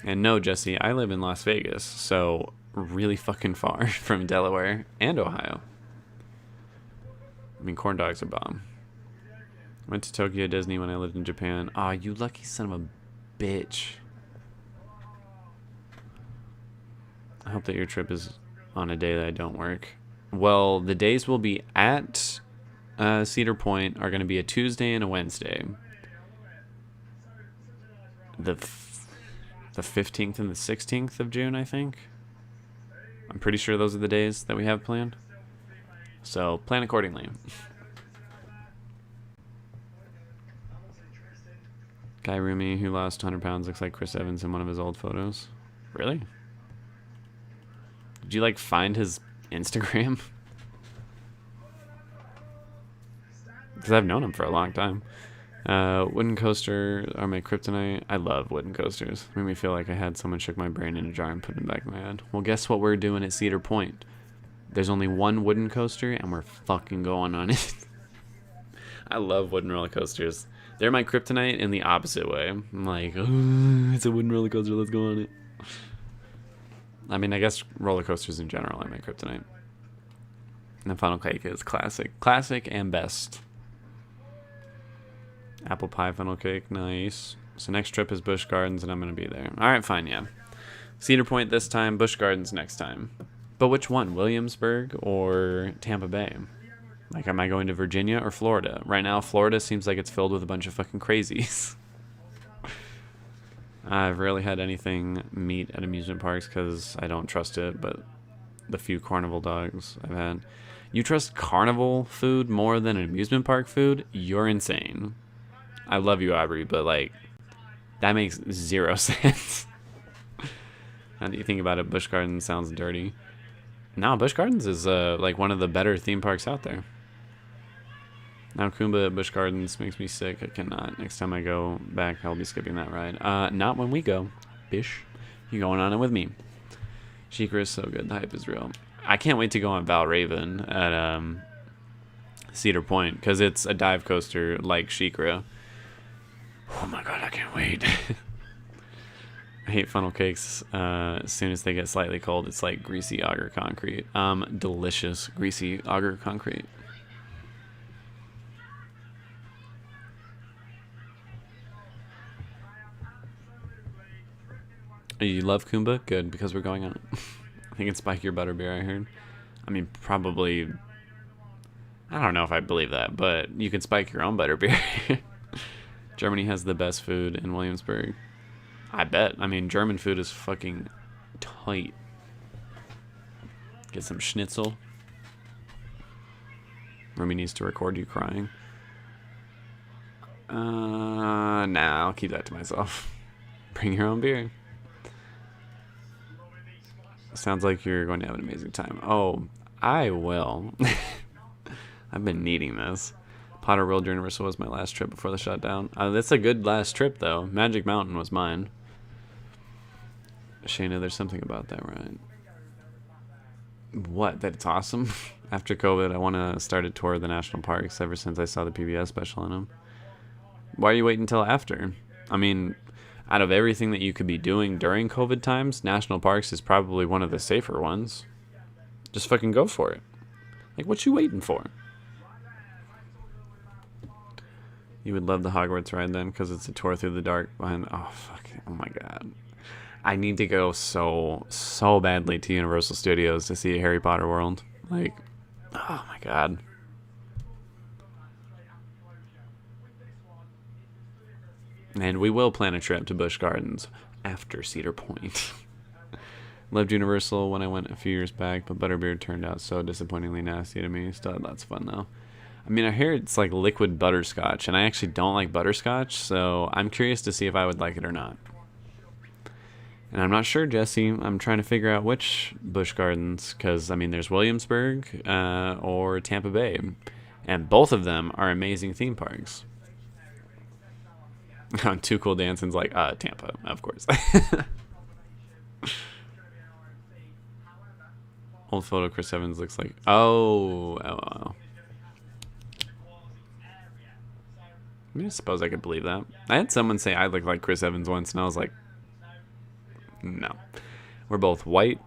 And no, Jesse, I live in Las Vegas, so really fucking far from Delaware and Ohio. I mean, corn dogs are bomb. Went to Tokyo Disney when I lived in Japan. Aw, you lucky son of a bitch. I hope that your trip is on a day that I don't work. Well, the days we'll be at Cedar Point are going to be a Tuesday and a Wednesday. The 15th and the 16th of June, I think. I'm pretty sure those are the days that we have planned. So, plan accordingly. Guy Rumi who lost 100 pounds looks like Chris Evans in one of his old photos. Really? Did you, like, find his Instagram? Because I've known him for a long time. Wooden coaster are my kryptonite. I love wooden coasters. Made me feel like I had someone shook my brain in a jar and put it back in my head. Well, guess what we're doing at Cedar Point? There's only one wooden coaster, and we're fucking going on it. I love wooden roller coasters. They're my kryptonite in the opposite way. I'm like, oh, it's a wooden roller coaster, let's go on it. I mean, I guess roller coasters in general are my kryptonite. And the funnel cake is classic. Classic and best. Apple pie funnel cake, nice. So next trip is Busch Gardens, and I'm going to be there. All right, fine, yeah. Cedar Point this time, Busch Gardens next time. But which one, Williamsburg or Tampa Bay? Like, am I going to Virginia or Florida? Right now, Florida seems like it's filled with a bunch of fucking crazies. I've rarely had anything meat at amusement parks because I don't trust it, but the few carnival dogs I've had. You trust carnival food more than amusement park food? You're insane. I love you, Aubrey, but, like, that makes zero sense. How do you think about it? Busch Gardens sounds dirty. No, Busch Gardens is, like, one of the better theme parks out there. Now Kumba at Busch Gardens makes me sick. I cannot. Next time I go back, I'll be skipping that ride. Not when we go. Bish. You going on it with me. Sheikra is so good. The hype is real. I can't wait to go on Valraven at Cedar Point, because it's a dive coaster like Sheikra. Oh my god, I can't wait. I hate funnel cakes. As soon as they get slightly cold, it's like greasy auger concrete. Delicious greasy auger concrete. You love Kumba? Good, because we're going on it. I think it's spike your butterbeer, I heard. I mean, probably... I don't know if I believe that, but you can spike your own butterbeer. Germany has the best food in Williamsburg. I bet. I mean, German food is fucking tight. Get some schnitzel. Rumi needs to record you crying. Nah, I'll keep that to myself. Bring your own beer. Sounds like you're going to have an amazing time. Oh, I will. I've been needing this. Potter World Universal was my last trip before the shutdown. That's a good last trip, though. Magic Mountain was mine. Shayna, there's something about that, right? What? That it's awesome? After COVID, I want to start a tour of the national parks ever since I saw the PBS special in them. Why are you waiting until after? I mean... out of everything that you could be doing during COVID times, national parks is probably one of the safer ones. Just fucking go for it. Like, what you waiting for? You would love the Hogwarts ride then, because it's a tour through the dark behind... Oh, fuck. Oh, my God. I need to go so badly to Universal Studios to see a Harry Potter world. Like, oh, my God. And we will plan a trip to Busch Gardens after Cedar Point. Loved Universal when I went a few years back, but Butterbeer turned out so disappointingly nasty to me. Still had lots of fun, though. I mean, I hear it's like liquid butterscotch, and I actually don't like butterscotch, so I'm curious to see if I would like it or not. And I'm not sure, Jesse. I'm trying to figure out which Busch Gardens, because, I mean, there's Williamsburg or Tampa Bay, and both of them are amazing theme parks. Too Cool Dancing's like, Tampa, of course. Old photo Chris Evans looks like... Oh. I suppose I could believe that. I had someone say I look like Chris Evans once, and I was like, no. We're both white,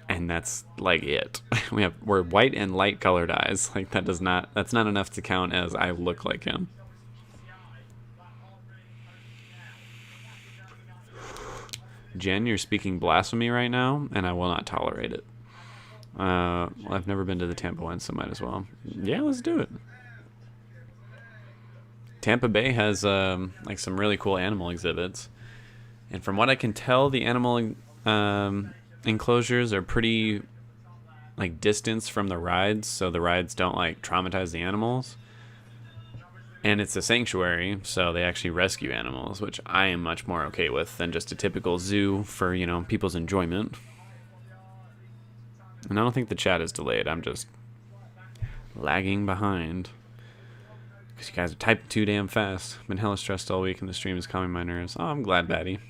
and that's like it. We're white and light colored eyes. Like that's not enough to count as I look like him. Jen, you're speaking blasphemy right now, and I will not tolerate it. Well, I've never been to the Tampa one, so might as well. Yeah, let's do it. Tampa Bay has like some really cool animal exhibits, and from what I can tell, the animal enclosures are pretty like distanced from the rides, so the rides don't like traumatize the animals. And it's a sanctuary, so they actually rescue animals, which I am much more okay with than just a typical zoo for, you know, people's enjoyment. And I don't think the chat is delayed. I'm just lagging behind. Because you guys are typing too damn fast. Been hella stressed all week, and the stream is calming my nerves. Oh, I'm glad, Batty.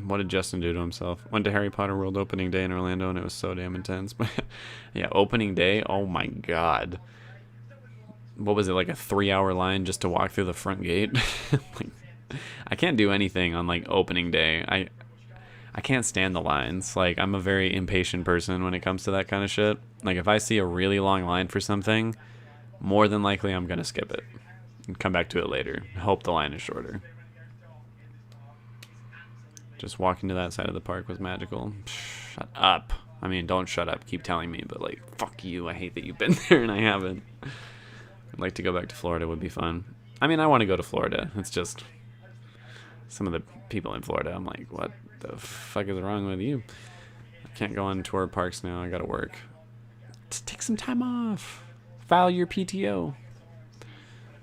What did Justin do to himself? Went to Harry Potter World opening day in Orlando, and it was so damn intense. But yeah, opening day, oh my god. What was it, like a 3-hour line just to walk through the front gate? Like, I can't do anything on like opening day. I can't stand the lines. Like, I'm a very impatient person when it comes to that kind of shit. Like, if I see a really long line for something, more than likely I'm gonna skip it and come back to it later. Hope the line is shorter. Just walking to that side of the park was magical. Shut up. I mean, don't shut up. Keep telling me, but like, fuck you. I hate that you've been there and I haven't. I'd like to go back to Florida. Would be fun. I mean, I want to go to Florida. It's just some of the people in Florida, I'm like, what the fuck is wrong with you? I can't go on tour parks now. I gotta work. Just take some time off. File your PTO.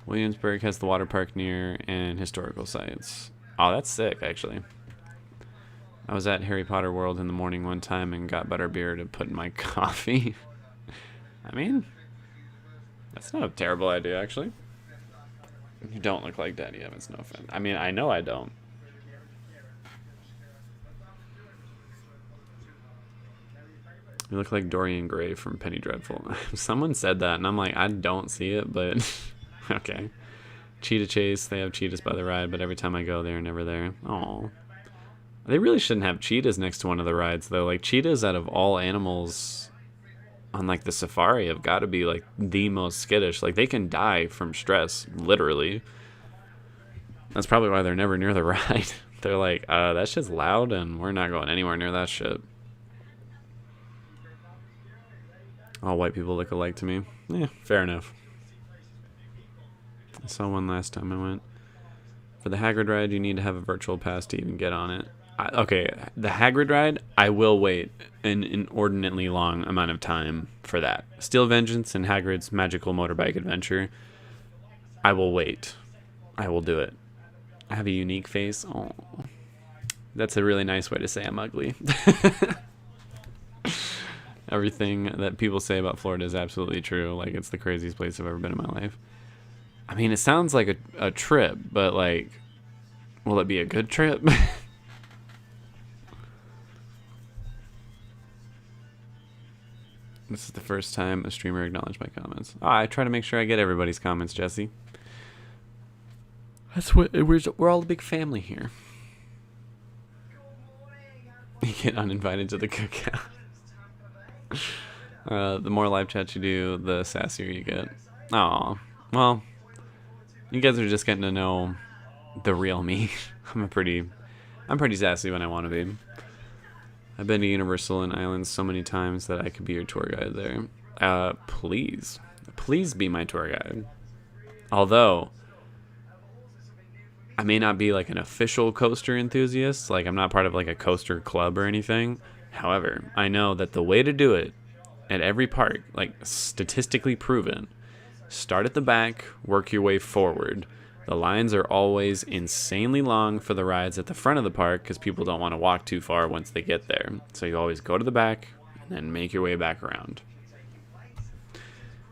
Williamsburg has the water park near and historical sites. Oh, that's sick, actually. I was at Harry Potter World in the morning one time and got butterbeer to put in my coffee. I mean, that's not a terrible idea, actually. You don't look like Daddy Evans, no offense. I mean, I know I don't. You look like Dorian Gray from Penny Dreadful. Someone said that, and I'm like, I don't see it, but okay. Cheetah Chase, they have cheetahs by the ride, but every time I go, they're never there. Aww. They really shouldn't have cheetahs next to one of the rides, though. Like, cheetahs out of all animals on, like, the safari have got to be, like, the most skittish. Like, they can die from stress, literally. That's probably why they're never near the ride. They're like, that shit's loud, and we're not going anywhere near that shit. All white people look alike to me. Yeah, fair enough. I saw one last time I went. For the Hagrid ride, you need to have a virtual pass to even get on it. Okay, the Hagrid ride, I will wait an inordinately long amount of time for that. Steel Vengeance and Hagrid's Magical Motorbike Adventure, I will wait. I will do it. I have a unique face. Oh, that's a really nice way to say I'm ugly. Everything that people say about Florida is absolutely true. Like, it's the craziest place I've ever been in my life. I mean, it sounds like a trip, but like, will it be a good trip? This is the first time a streamer acknowledged my comments. Oh, I try to make sure I get everybody's comments, Jesse. That's what we're all a big family here. You get uninvited to the cookout. The more live chats you do, the sassier you get. Oh, well, you guys are just getting to know the real me. I'm pretty sassy when I want to be. I've been to Universal and Islands so many times that I could be your tour guide there. Please be my tour guide. Although, I may not be like an official coaster enthusiast. Like, I'm not part of like a coaster club or anything. However, I know that the way to do it at every park, like statistically proven, start at the back, work your way forward. The lines are always insanely long for the rides at the front of the park because people don't want to walk too far once they get there. So you always go to the back and then make your way back around.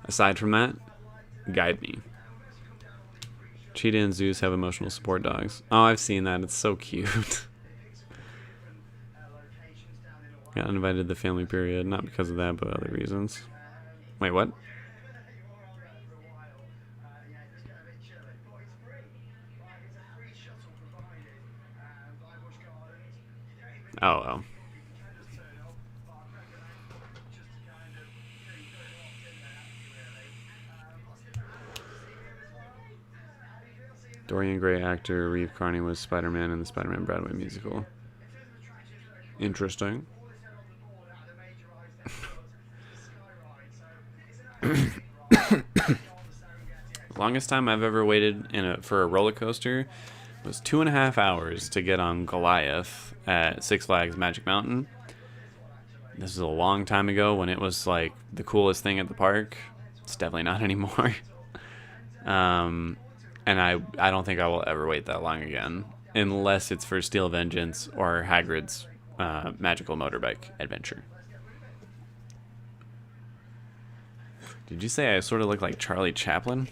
Aside from that, guide me. Cheetah and zoos have emotional support dogs. Oh, I've seen that. It's so cute. Got invited to the family period, not because of that, but other reasons. Wait, what? Oh. Dorian Gray actor Reeve Carney was Spider-Man in the Spider-Man Broadway musical. Interesting. Longest time I've ever waited for a roller coaster was 2.5 hours to get on Goliath at Six Flags Magic Mountain. This is a long time ago when it was like the coolest thing at the park. It's definitely not anymore. And I don't think I will ever wait that long again, unless it's for Steel Vengeance or Hagrid's Magical Motorbike Adventure. Did you say I sort of look like Charlie Chaplin?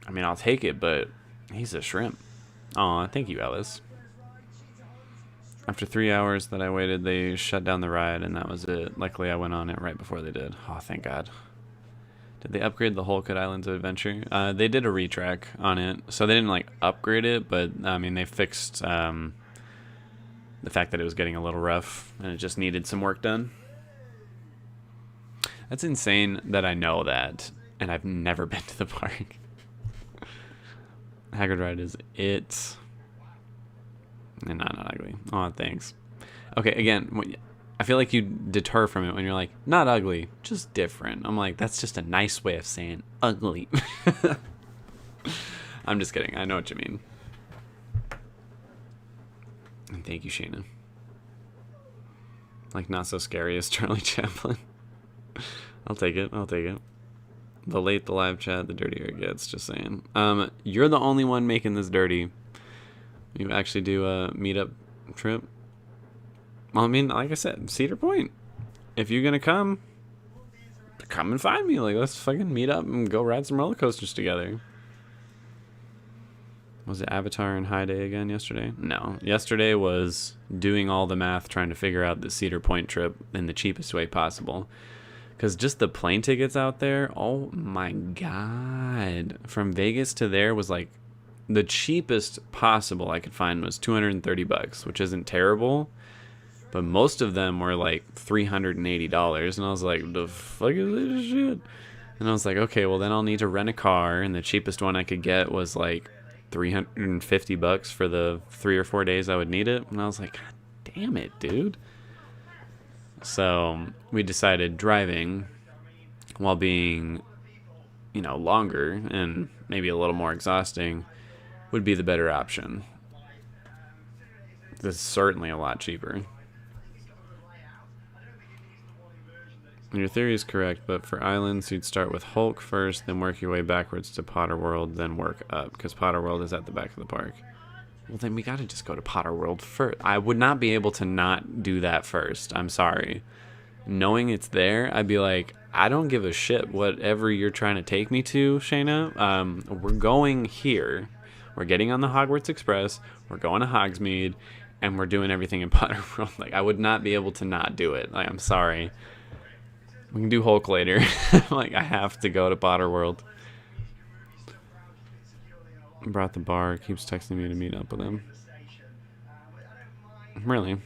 I mean, I'll take it, but he's a shrimp. Aw, thank you, Ellis. After 3 hours that I waited, they shut down the ride, and that was it. Luckily, I went on it right before they did. Oh, thank God. Did they upgrade the Hulk at Islands of Adventure? They did a retrack on it, so they didn't, like, upgrade it, but, I mean, they fixed the fact that it was getting a little rough, and it just needed some work done. That's insane that I know that, and I've never been to the park. Hagrid ride is it. And not ugly. Oh, thanks. Okay, again, I feel like you deter from it when you're like, not ugly, just different. I'm like, that's just a nice way of saying ugly. I'm just kidding. I know what you mean. And thank you, Shayna. Like, not so scary as Charlie Chaplin. I'll take it. The late the live chat, the dirtier it gets, just saying. You're the only one making this dirty. You actually do a meetup trip? Well, I mean, like I said, Cedar Point. If you're going to come and find me. Like, let's fucking meet up and go ride some roller coasters together. Was it Avatar and High Day again yesterday? No. Yesterday was doing all the math, trying to figure out the Cedar Point trip in the cheapest way possible. Because just the plane tickets out there, oh my God. From Vegas to there was like, the cheapest possible I could find was $230, which isn't terrible. But most of them were like $380. And I was like, the fuck is this shit? And I was like, okay, well then I'll need to rent a car. And the cheapest one I could get was like $350 for the 3 or 4 days I would need it. And I was like, God damn it, dude. So we decided driving, while being, longer and maybe a little more exhausting, would be the better option. This is certainly a lot cheaper. Your theory is correct, but for islands, you'd start with Hulk first, then work your way backwards to Potter World, then work up, because Potter World is at the back of the park. Well, then we gotta just go to Potter World first. I would not be able to not do that first. I'm sorry. Knowing it's there, I'd be like, I don't give a shit whatever you're trying to take me to, Shayna. We're going here. We're getting on the Hogwarts Express. We're going to Hogsmeade, and we're doing everything in Potter World. Like, I would not be able to not do it. Like, I'm sorry. We can do Hulk later. Like, I have to go to Potter World. Brought the bar. Keeps texting me to meet up with him. Really?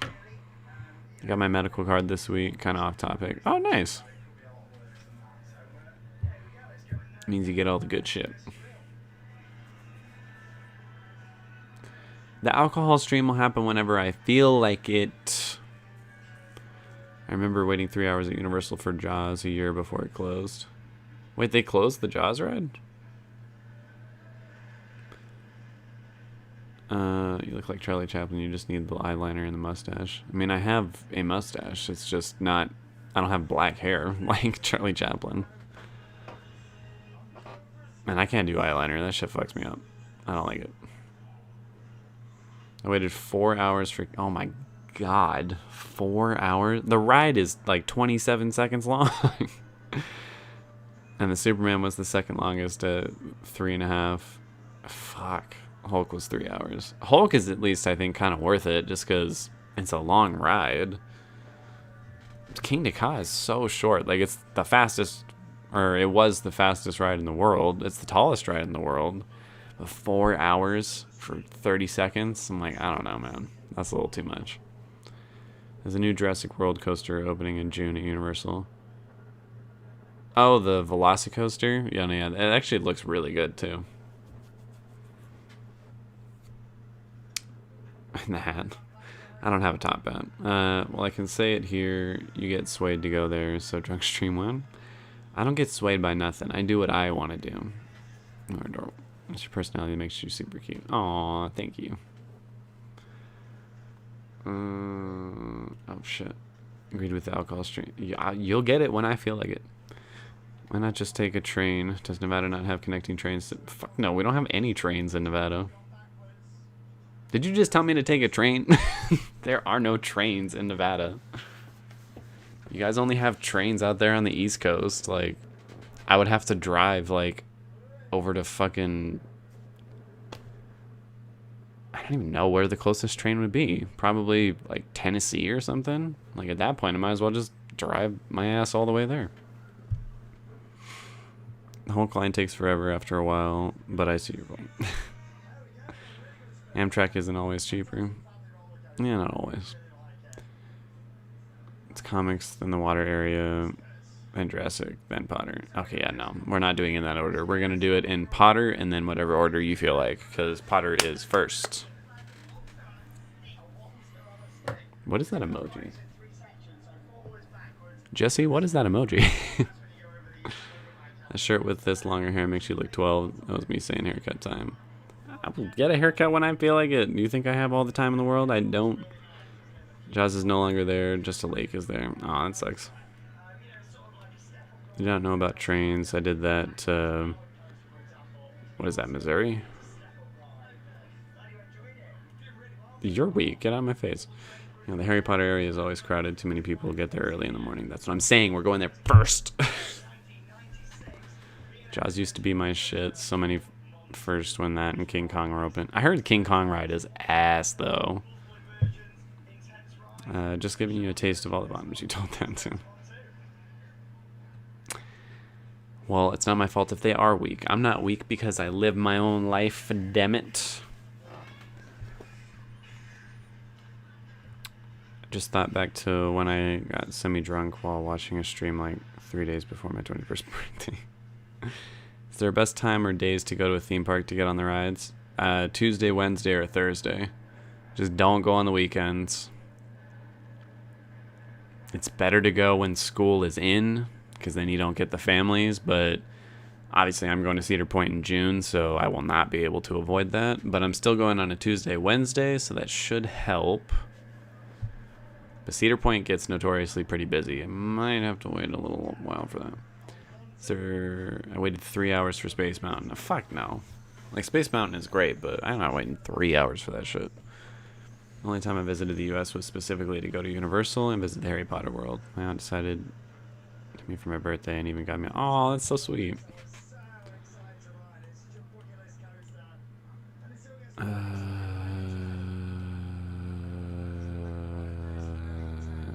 I got my medical card this week. Kind of off topic. Oh, nice. Means you get all the good shit. The alcohol stream will happen whenever I feel like it. I remember waiting 3 hours at Universal for Jaws a year before it closed. Wait, they closed the Jaws ride? You look like Charlie Chaplin. You just need the eyeliner and the mustache. I mean, I have a mustache. It's just not... I don't have black hair like Charlie Chaplin. Man, I can't do eyeliner. That shit fucks me up. I don't like it. I waited 4 hours for... Oh my God. 4 hours? The ride is like 27 seconds long. And the Superman was the second longest at 3.5. Fuck. Hulk was 3 hours. Hulk is at least, I think, kind of worth it just because it's a long ride. Kingda Ka is so short. Like, it's the fastest, or it was the fastest ride in the world. It's the tallest ride in the world. But 4 hours for 30 seconds? I'm like, I don't know, man. That's a little too much. There's a new Jurassic World coaster opening in June at Universal. Oh, the Velocicoaster? Yeah, it actually looks really good, too. In the hat. I don't have a top hat. Well, I can say it here. You get swayed to go there, so drunk stream one. I don't get swayed by nothing. I do what I want to do. Oh, adorable. It's your personality that makes you super cute. Aw, thank you. Oh, shit. Agreed with the alcohol stream. You'll get it when I feel like it. Why not just take a train? Does Nevada not have connecting trains? Fuck no, we don't have any trains in Nevada. Did you just tell me to take a train? There are no trains in Nevada. You guys only have trains out there on the East Coast. Like, I would have to drive, like, over to fucking... I don't even know where the closest train would be. Probably, like, Tennessee or something. Like, at that point, I might as well just drive my ass all the way there. The whole line takes forever after a while, but I see your point. Amtrak isn't always cheaper. Yeah, not always. It's comics, then the water area, then Jurassic, then Potter. Okay, yeah, no. We're not doing it in that order. We're going to do it in Potter and then whatever order you feel like, because Potter is first. What is that emoji? Jesse, what is that emoji? A shirt with this longer hair makes you look 12. That was me saying haircut time. I will get a haircut when I feel like it. Do you think I have all the time in the world? I don't. Jaws is no longer there. Just a lake is there. Aw, that sucks. Did not know about trains. I did that. What is that, Missouri? You're weak. Get out of my face. You know, the Harry Potter area is always crowded. Too many people get there early in the morning. That's what I'm saying. We're going there first. Jaws used to be my shit. So many first when that and King Kong were open. I heard King Kong ride is ass, though. Just giving you a taste of all the bottoms you told that to. Well, it's not my fault if they are weak. I'm not weak because I live my own life, damn it. Just thought back to when I got semi-drunk while watching a stream like 3 days before my 21st birthday. Is there a best time or days to go to a theme park to get on the rides? Tuesday, Wednesday, or Thursday. Just don't go on the weekends. It's better to go when school is in, because then you don't get the families, but obviously I'm going to Cedar Point in June, so I will not be able to avoid that. But I'm still going on a Tuesday, Wednesday, so that should help. But Cedar Point gets notoriously pretty busy. I might have to wait a little while for that. I waited 3 hours for Space Mountain. Fuck no. Like, Space Mountain is great, but I'm not waiting 3 hours for that shit. The only time I visited the U.S. was specifically to go to Universal and visit the Harry Potter world. My aunt decided to me for my birthday and even got me... Oh, that's so sweet.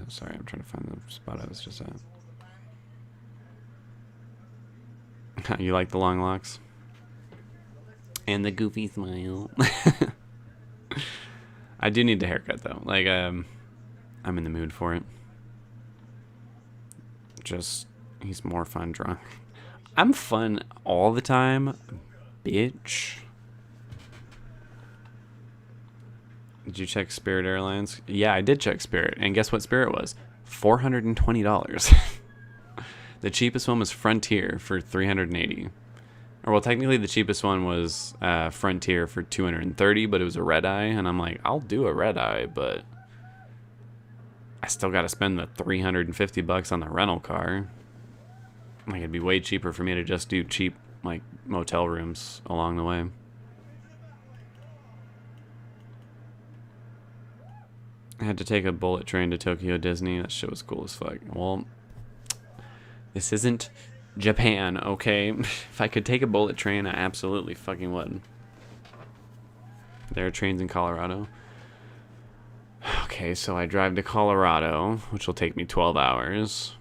Sorry, I'm trying to find the spot I was just at. You like the long locks? And the goofy smile. I do need a haircut though. Like, I'm in the mood for it. Just, he's more fun drunk. I'm fun all the time, bitch. Did you check Spirit Airlines? Yeah, I did check Spirit. And guess what Spirit was? $420. The cheapest one was Frontier for $380. Or, well, technically the cheapest one was Frontier for $230, but it was a red eye. And I'm like, I'll do a red eye, but I still got to spend the $350 on the rental car. Like, it'd be way cheaper for me to just do cheap, like, motel rooms along the way. I had to take a bullet train to Tokyo Disney. That shit was cool as fuck. Well, this isn't Japan, okay? If I could take a bullet train, I absolutely fucking would. There are trains in Colorado. Okay, so I drive to Colorado, which will take me 12 hours.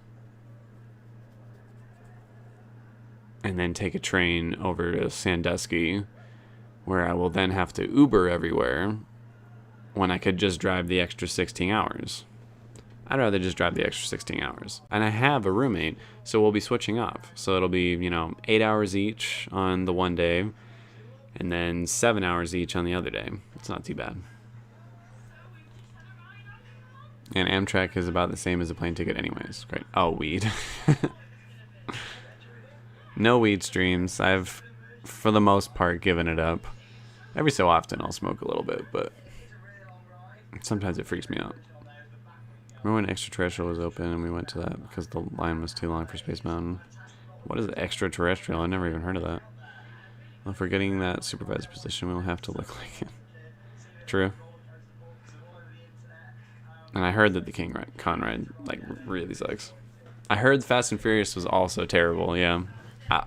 And then take a train over to Sandusky, where I will then have to Uber everywhere when I could just drive the extra 16 hours. I'd rather just drive the extra 16 hours. And I have a roommate, so we'll be switching off. So it'll be, 8 hours each on the one day, and then 7 hours each on the other day. It's not too bad. And Amtrak is about the same as a plane ticket anyways. Great. Oh, weed. No weed streams. I've, for the most part, given it up. Every so often I'll smoke a little bit, but sometimes it freaks me out. Remember when Extraterrestrial was open and we went to that because the line was too long for Space Mountain? What is Extraterrestrial? I've never even heard of that. Well, if we're getting that supervisor position, we'll have to look like it. True. And I heard that the King Con ride, really sucks. I heard Fast and Furious was also terrible, yeah.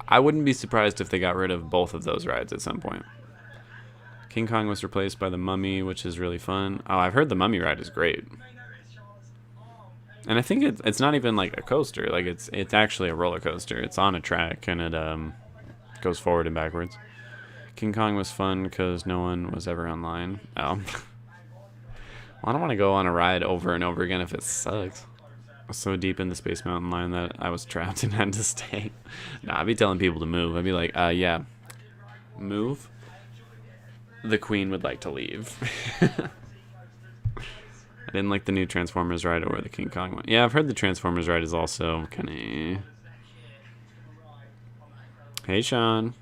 I wouldn't be surprised if they got rid of both of those rides at some point. King Kong was replaced by the Mummy, which is really fun. Oh, I've heard the Mummy ride is great. And I think it's not even like a coaster. Like, it's actually a roller coaster. It's on a track, and it goes forward and backwards. King Kong was fun because no one was ever online. Oh. Well, I don't want to go on a ride over and over again if it sucks. I was so deep in the Space Mountain line that I was trapped and had to stay. Nah, I'd be telling people to move. I'd be like, yeah, move. The Queen would like to leave. I didn't like the new Transformers ride or the King Kong one. Yeah, I've heard the Transformers ride is also kind of... Hey, Sean.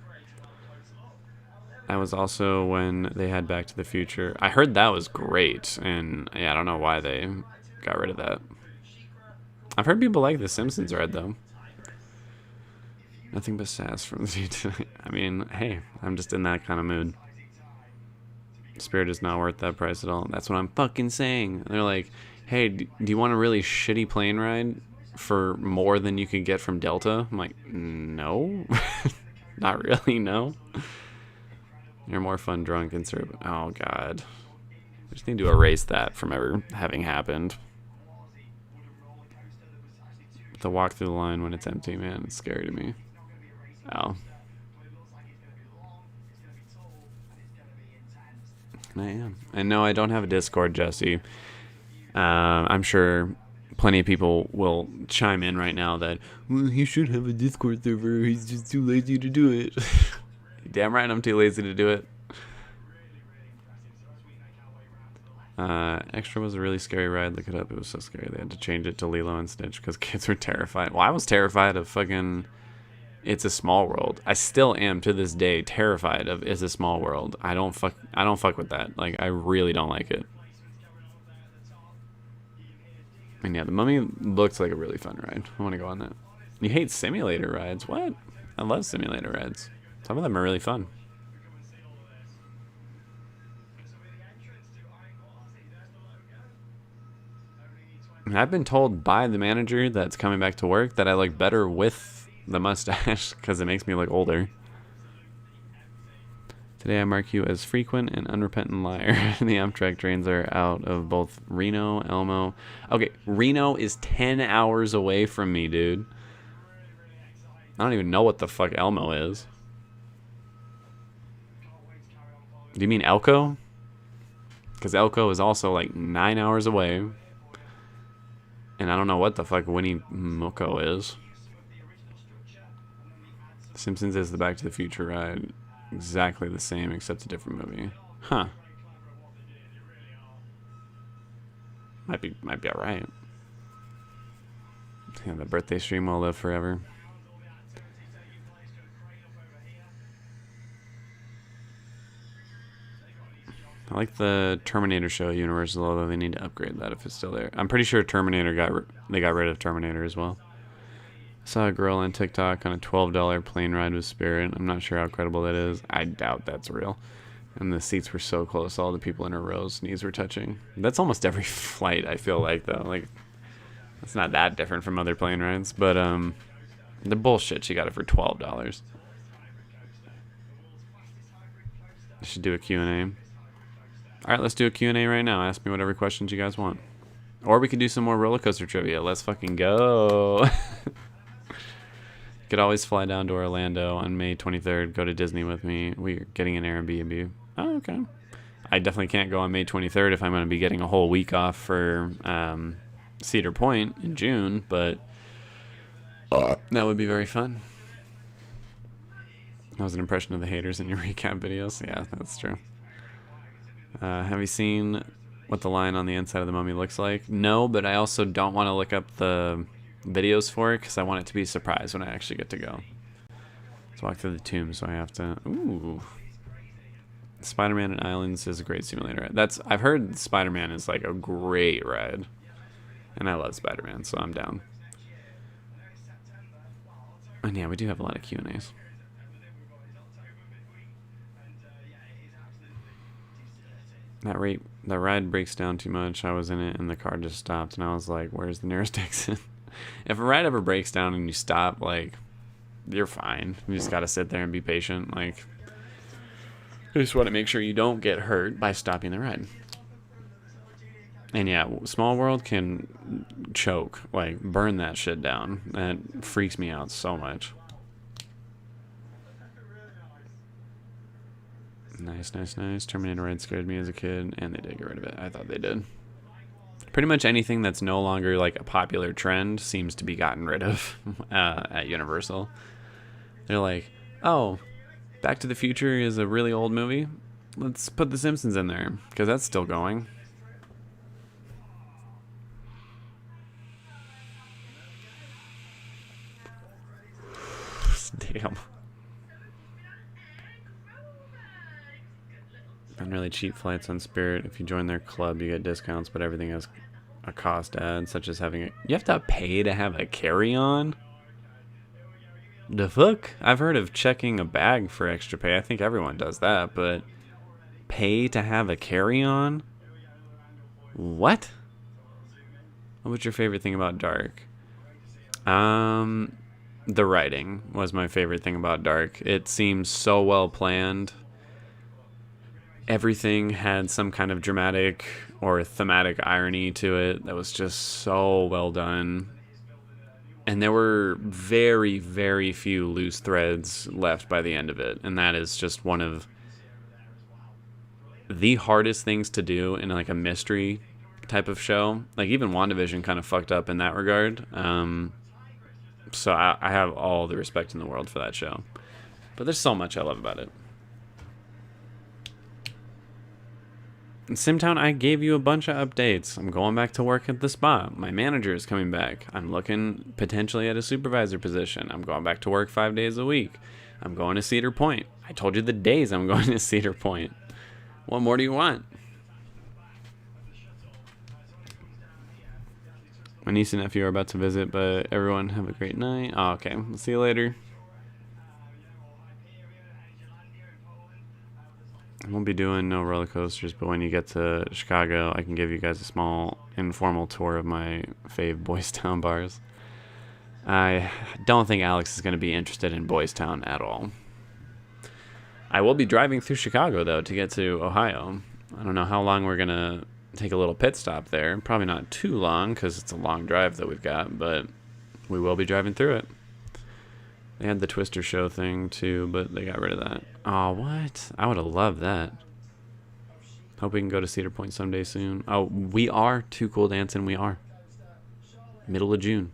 That was also when they had Back to the Future. I heard that was great, and yeah, I don't know why they got rid of that. I've heard people like the Simpsons ride, though. Nothing but sass from the tonight. I mean, hey, I'm just in that kind of mood. Spirit is not worth that price at all. That's what I'm fucking saying. And they're like, hey, do you want a really shitty plane ride for more than you could get from Delta? I'm like, no. Not really, no. You're more fun drunk and syrup. Oh, God. I just need to erase that from ever having happened. The walk through the line when it's empty, man, it's scary to me. Oh. I am. And no, I don't have a Discord, Jesse. I'm sure plenty of people will chime in right now that, well, he should have a Discord server. He's just too lazy to do it. Damn right I'm too lazy to do it. Extra was a really scary ride. Look it up. It was so scary. They had to change it to Lilo and Stitch because kids were terrified. Well, I was terrified of fucking It's a Small World. I still am to this day terrified of It's a Small World. I don't fuck with that. Like, I really don't like it. And yeah, the Mummy looks like a really fun ride. I want to go on that. You hate simulator rides? What? I love simulator rides. Some of them are really fun. And I've been told by the manager that's coming back to work that I look better with the mustache because it makes me look older. Today I mark you as frequent and unrepentant liar. The Amtrak trains are out of both Reno, Elmo. Okay, Reno is 10 hours away from me, dude. I don't even know what the fuck Elmo is. Do you mean Elko? Because Elko is also like 9 hours away. And I don't know what the fuck Winnie Moko is. Simpsons is the Back to the Future ride. Exactly the same, except a different movie. Huh. Might be alright. Yeah, the birthday stream will live forever. I like the Terminator show at Universal, although they need to upgrade that if it's still there. I'm pretty sure Terminator they got rid of Terminator as well. I saw a girl on TikTok on a $12 plane ride with Spirit. I'm not sure how credible that is. I doubt that's real. And the seats were so close, all the people in her rows' knees were touching. That's almost every flight, I feel like, though. Like, it's not that different from other plane rides. But, the bullshit, she got it for $12. I should do a Q&A. All right, let's do a Q&A right now. Ask me whatever questions you guys want. Or we could do some more roller coaster trivia. Let's fucking go. Could always fly down to Orlando on May 23rd. Go to Disney with me. We're getting an Airbnb. Oh, okay. I definitely can't go on May 23rd if I'm going to be getting a whole week off for Cedar Point in June, but that would be very fun. That was an impression of the haters in your recap videos. Yeah, that's true. Have you seen what the line on the inside of the mummy looks like? No, but I also don't want to look up the videos for it because I want it to be a surprise when I actually get to go. Let's walk through the tomb, so I have to... Ooh. Spider-Man and Islands is a great simulator. I've heard Spider-Man is like a great ride. And I love Spider-Man, so I'm down. And yeah, we do have a lot of Q&As. That ride breaks down too much. I was in it and the car just stopped and I was like, where's the nearest exit? If a ride ever breaks down and you stop, like, you're fine. You just gotta sit there and be patient. Like, you just want to make sure you don't get hurt by stopping the ride. And yeah, Small World can choke, like, burn that shit down. That freaks me out so much. Nice. Terminator Red scared me as a kid, and they did get rid of it. I thought they did. Pretty much anything that's no longer like a popular trend seems to be gotten rid of at Universal. They're like, oh, Back to the Future is a really old movie. Let's put The Simpsons in there, because that's still going. Damn. And really cheap flights on Spirit. If you join their club, you get discounts, but everything has a cost add, such as having you have to pay to have a carry-on? The fuck? I've heard of checking a bag for extra pay. I think everyone does that, but pay to have a carry-on? What? What's your favorite thing about Dark? The writing was my favorite thing about Dark. It seems so well planned. Everything had some kind of dramatic or thematic irony to it that was just so well done. And there were very, very few loose threads left by the end of it. And that is just one of the hardest things to do in like a mystery type of show. Like even WandaVision kind of fucked up in that regard. So I have all the respect in the world for that show. But there's so much I love about it. In Simtown, I gave you a bunch of updates. I'm going back to work at the spa. My manager is coming back. I'm looking potentially at a supervisor position. I'm going back to work 5 days a week. I'm going to Cedar Point. I told you the days I'm going to Cedar Point. What more do you want? My niece and nephew are about to visit, but everyone have a great night. Oh, okay. I'll see you later. I won't be doing no roller coasters, but when you get to Chicago, I can give you guys a small informal tour of my fave Boys Town bars. I don't think Alex is going to be interested in Boys Town at all. I will be driving through Chicago, though, to get to Ohio. I don't know how long we're going to take a little pit stop there. Probably not too long, because it's a long drive that we've got, but we will be driving through it. They had the Twister show thing too, but they got rid of that. Oh, what? I would have loved that. Hope we can go to Cedar Point someday soon. Oh, we are Too Cool Dancing. We are. Middle of June.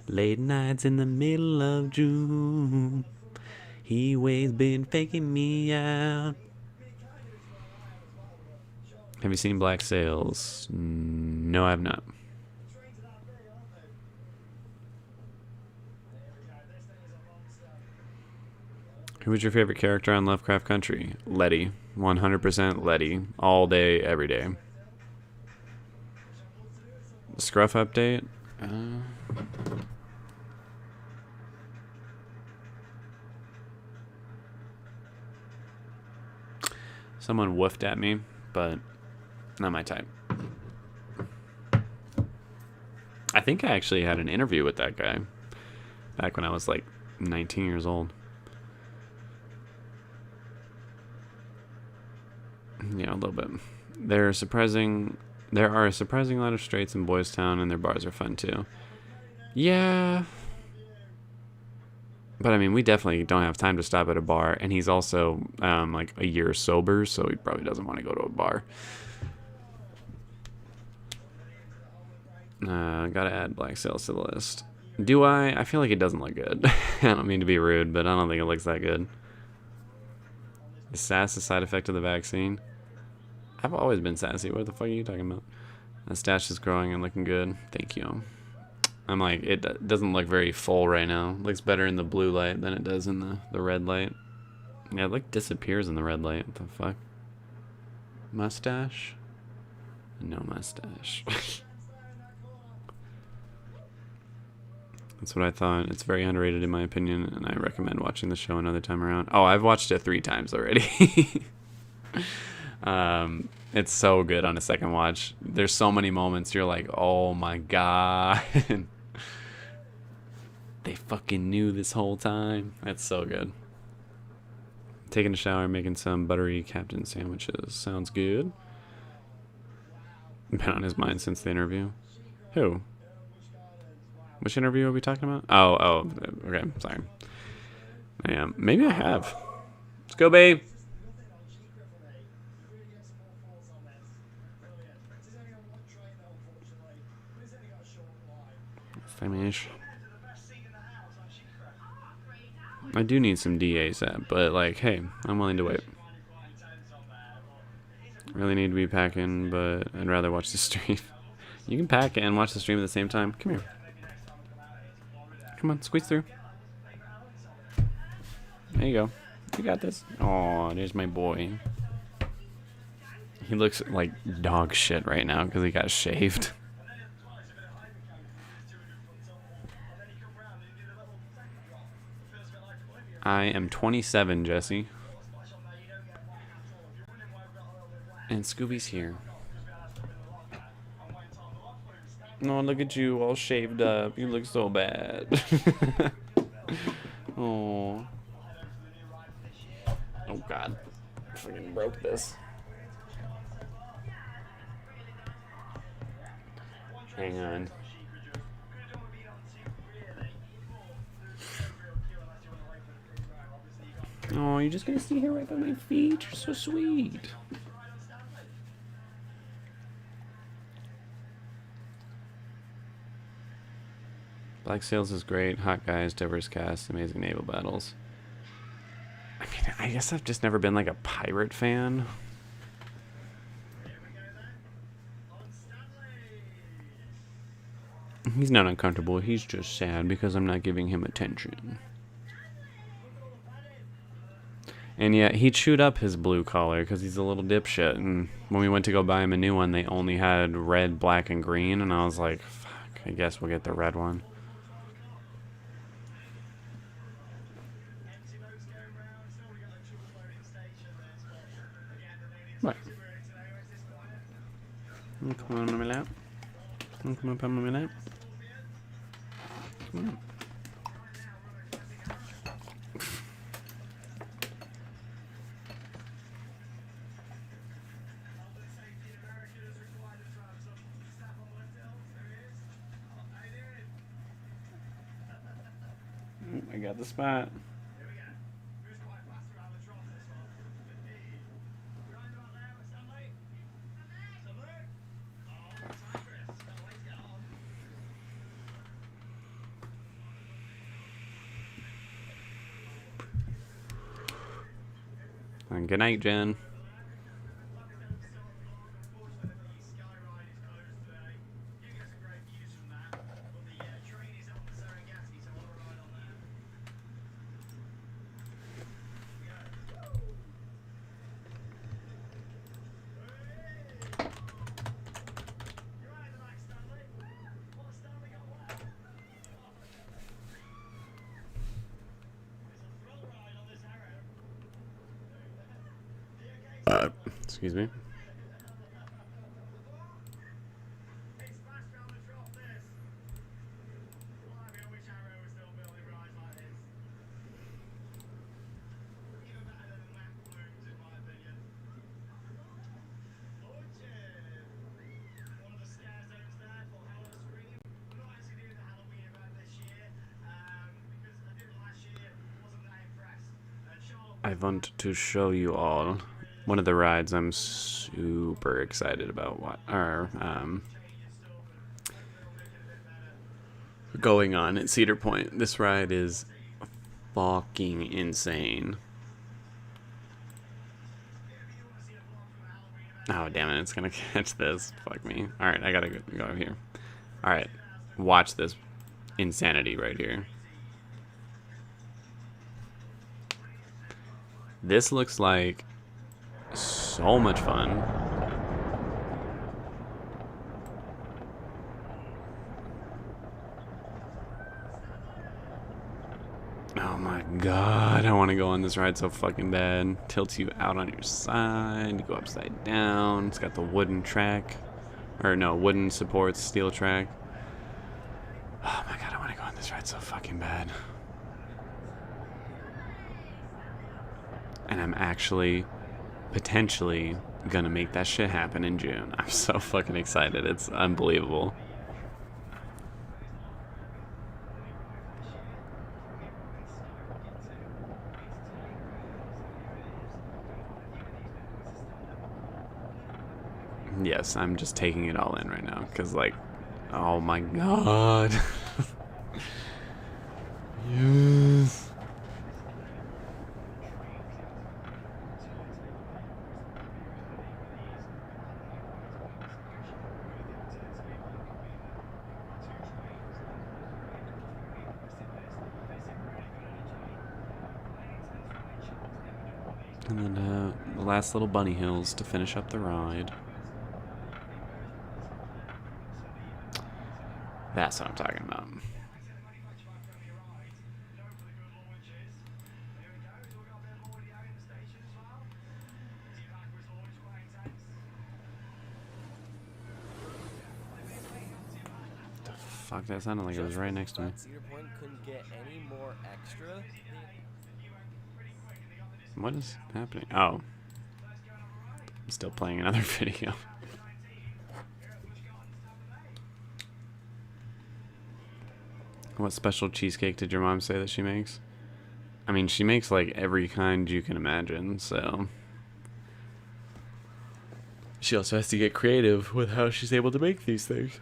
Late nights in the middle of June. He always been faking me out. Have you seen Black Sails? No, I have not. Who was your favorite character on Lovecraft Country? Letty. 100% Letty. All day, every day. Scruff update? Someone woofed at me, but not my type. I think I actually had an interview with that guy back when I was like 19 years old. Yeah, a little bit. There are a surprising lot of straights in Boys Town, and their bars are fun too. Yeah. But I mean, we definitely don't have time to stop at a bar, and he's also like a year sober, so he probably doesn't want to go to a bar. Gotta add Black Sails to the list. Do I? I feel like it doesn't look good. I don't mean to be rude, but I don't think it looks that good. Is sass a side effect of the vaccine? I've always been sassy. What the fuck are you talking about? The stash is growing and looking good. Thank you. I'm like, it doesn't look very full right now. It looks better in the blue light than it does in the red light. Yeah, it like disappears in the red light. What the fuck? Mustache? No mustache. That's what I thought. It's very underrated in my opinion, and I recommend watching the show another time around. Oh, I've watched it 3 times already. It's so good on a second watch. There's so many moments you're like, oh my god. They fucking knew this whole time. That's so good. Taking a shower, making some buttery captain sandwiches. Sounds good. Been on his mind since the interview. Who? Which interview are we talking about? Oh, okay, sorry. Maybe I have. Let's go, babe. Finish. I do need some DASAP, but like, hey, I'm willing to wait. Really need to be packing, but I'd rather watch the stream. You can pack and watch the stream at the same time. Come here. Come on, squeeze through. There you go. You got this. Oh, there's my boy. He looks like dog shit right now because he got shaved. I am 27, Jesse. And Scooby's here. Oh, look at you all shaved up. You look so bad. Oh. Oh, God. I freaking broke this. Hang on. Oh, you're just gonna see her right by my feet. You're so sweet. Black Sails is great. Hot guys, diverse cast, amazing naval battles. I mean, I guess I've just never been like a pirate fan. He's not uncomfortable. He's just sad because I'm not giving him attention. And yet he chewed up his blue collar because he's a little dipshit. And when we went to go buy him a new one, they only had red, black, and green. And I was like, fuck, I guess we'll get the red one. What? Come on my lap. Come up on my lap. Come on. I got the spot. And good night, Jen. Excuse me. I want to show you all one of the rides I'm super excited about. Going on at Cedar Point. This ride is fucking insane. Oh, damn it. It's going to catch this. Fuck me. Alright, I gotta go over here. Alright. Watch this insanity right here. This looks like so much fun. Oh my god, I want to go on this ride so fucking bad. Tilts you out on your side, you go upside down. It's got the wooden track. Or no, wooden supports, steel track. Oh my god, I want to go on this ride so fucking bad. And I'm actually, potentially, gonna make that shit happen in June. I'm so fucking excited. It's unbelievable. Yes, I'm just taking it all in right now. Because, like, oh my god. Yes. And then the last little bunny hills to finish up the ride. That's what I'm talking about. The fuck, that sounded like it was right next to me. Cedar Point couldn't get any more extra. What is happening? Oh. I'm still playing another video. What special cheesecake did your mom say that she makes? I mean, she makes like every kind you can imagine, so. She also has to get creative with how she's able to make these things.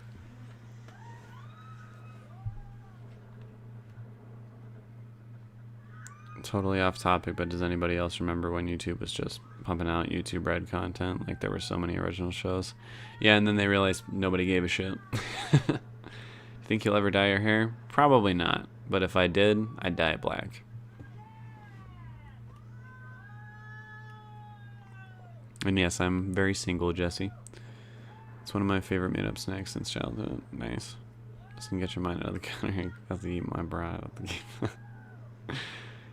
Totally off topic, but does anybody else remember when YouTube was just pumping out YouTube Red content? Like there were so many original shows. Yeah, and then they realized nobody gave a shit. Think you'll ever dye your hair? Probably not. But if I did, I'd dye it black. And yes, I'm very single, Jesse. It's one of my favorite made-up snacks since childhood. Nice. Just can get your mind out of the counter. I have to eat my bra out of the game.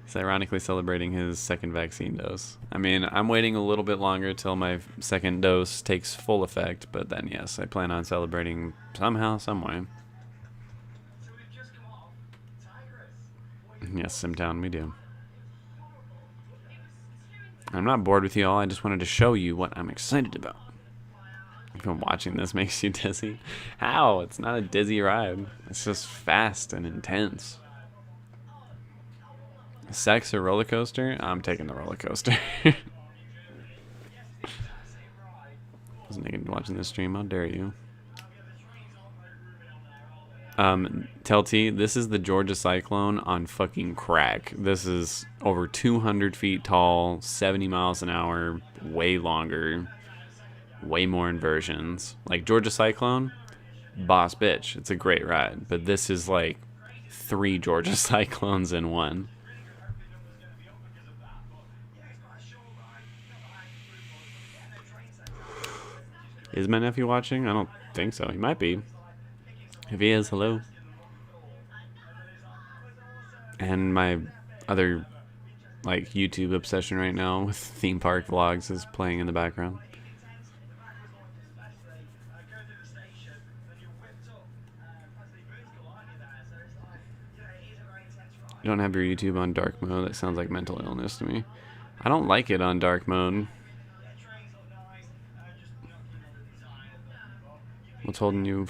He's ironically celebrating his second vaccine dose. I mean, I'm waiting a little bit longer till my second dose takes full effect, but then yes, I plan on celebrating somehow, someway. Yes, Simtown, we do. I'm not bored with you all, I just wanted to show you what I'm excited about. Even watching this makes you dizzy. How? It's not a dizzy ride. It's just fast and intense. Sex or roller coaster? I'm taking the roller coaster. I was naked watching this stream, how dare you. Telty, this is the Georgia Cyclone on fucking crack. This is over 200 feet tall, 70 miles an hour, way longer, way more inversions. Like Georgia Cyclone, boss bitch. It's a great ride, but this is like 3 Georgia Cyclones in one. Is my nephew watching? I don't think so. He might be. If he is, hello. And my other, like, YouTube obsession right now with theme park vlogs is playing in the background. You don't have your YouTube on dark mode? That sounds like mental illness to me. I don't like it on dark mode. What's holding you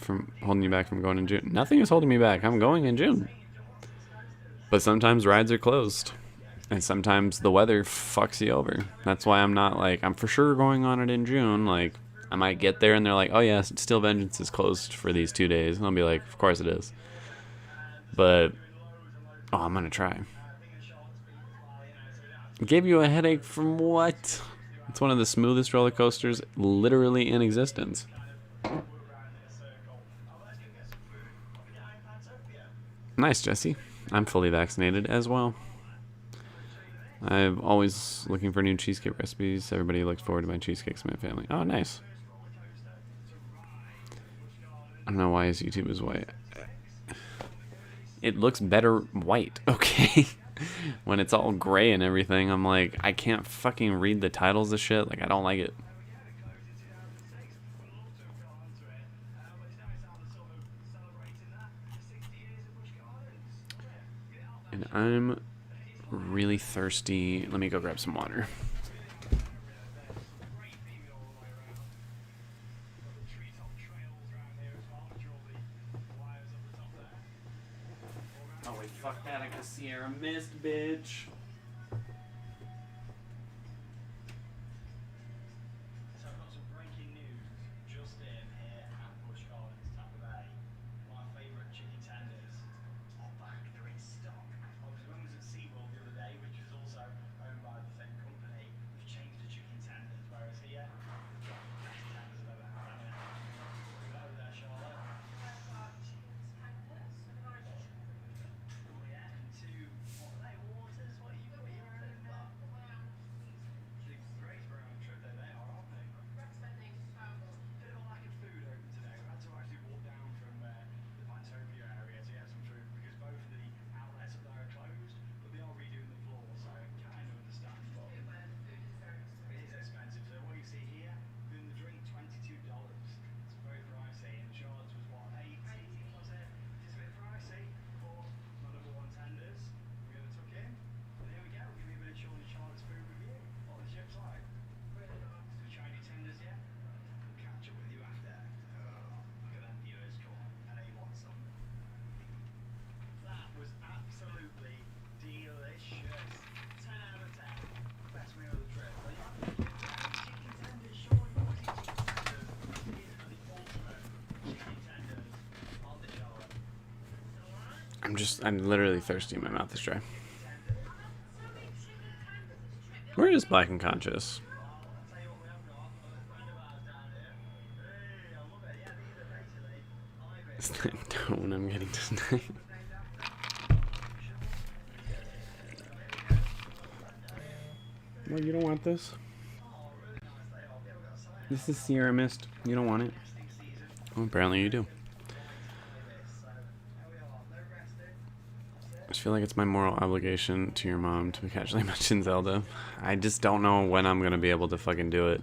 back from going in June? Nothing is holding me back. I'm going in June. But sometimes rides are closed. And sometimes the weather fucks you over. That's why I'm not like, I'm for sure going on it in June. Like, I might get there and they're like, oh yeah, Steel Vengeance is closed for these 2 days. And I'll be like, of course it is. But, oh, I'm gonna try. Gave you a headache from what? It's one of the smoothest roller coasters literally in existence. Nice, Jesse. I'm fully vaccinated as well. I'm always looking for new cheesecake recipes. Everybody looks forward to my cheesecakes in my family. Oh, nice. I don't know why his YouTube is white. It looks better white, okay? When it's all gray and everything, I'm like, I can't fucking read the titles of shit. Like, I don't like it. And I'm really thirsty. Let me go grab some water. Oh wait, fuck that, I got Sierra Mist, bitch. So I've got some breaking news. Just here at Bush Gardens, Tampa Bay. My favourite chicken tenders are back. They're in stock. Obviously, when I was at SeaWorld the other day, which is also owned by the same company, we've changed the chicken tenders. Whereas here, we've got the best tenders I've ever had. Go there, Charlotte. Oh yeah, and two, what are they? Waters? What are you wearing? Great for a road trip, they are, aren't they? Did all like food open today. We had to actually walk down from the Vantopia area to get some food because both of the outlets up there are closed, but they are redoing the floor, so I kind of understand. But it is expensive. So what you see here, doing the drink, $22. It's very pricey, and Charlotte's was what, 18? Was it? It's a bit pricey for my number one tenders. We're going to tuck in, and here we go. Give me a bit of Sean and Charlotte's food review. What the chip's like? Did we try any tenders yet? We'll catch up with you after. Oh, look at them viewers, come on. I know you want some. That was absolutely delicious. 10 out of 10. Best meal of the trip. Chicken tenders, Sean. What is chicken tenders? These are the ultimate chicken tenders on the Charlotte. I'm literally thirsty. My mouth is dry. Where is Black and Conscious? Is that tone I'm getting tonight? Well, you don't want this. This is Sierra Mist. You don't want it. Well, apparently you do. I just feel like it's my moral obligation to your mom to casually mention Zelda. I just don't know when I'm gonna be able to fucking do it.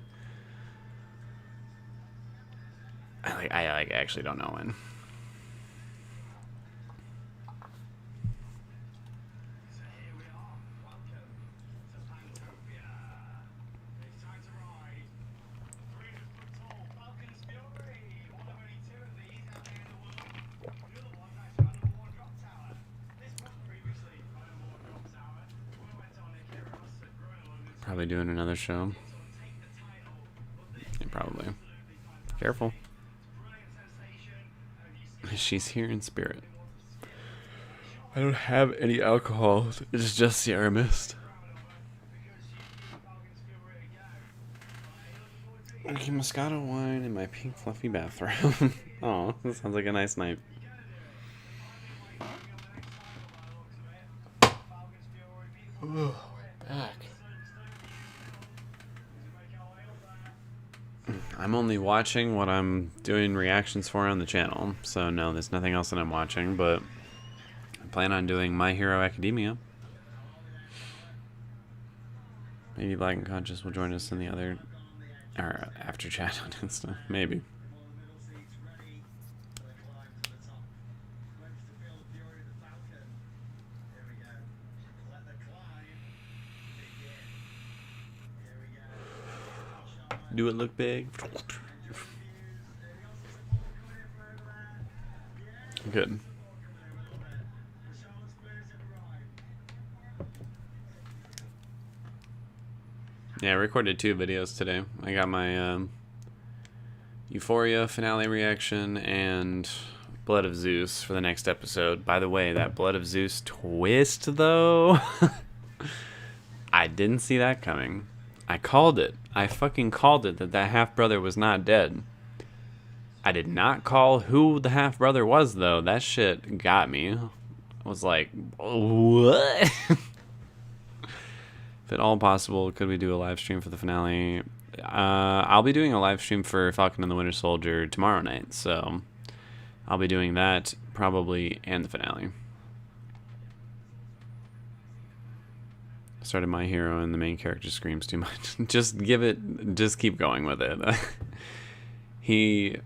I actually don't know when. Probably doing another show. Yeah, probably. Careful. She's here in spirit. I don't have any alcohol. It's just Sierra Mist. Drinking Moscato wine in my pink fluffy bathroom. Oh, that sounds like a nice night. Back. I'm only watching what I'm doing reactions for on the channel, so no, there's nothing else that I'm watching, but I plan on doing My Hero Academia. Maybe Black and Conscious will join us in the other, or after chat on Insta, maybe. Do it look big? Good. Yeah, I recorded 2 videos today. I got my Euphoria finale reaction and Blood of Zeus for the next episode. By the way, that Blood of Zeus twist, though, I didn't see that coming. I called it. I fucking called it that half-brother was not dead. I did not call who the half-brother was, though. That shit got me. I was like, what? If at all possible, could we do a live stream for the finale? I'll be doing a live stream for Falcon and the Winter Soldier tomorrow night, so I'll be doing that probably and the finale. Started My Hero and the main character screams too much. Just keep going with it. He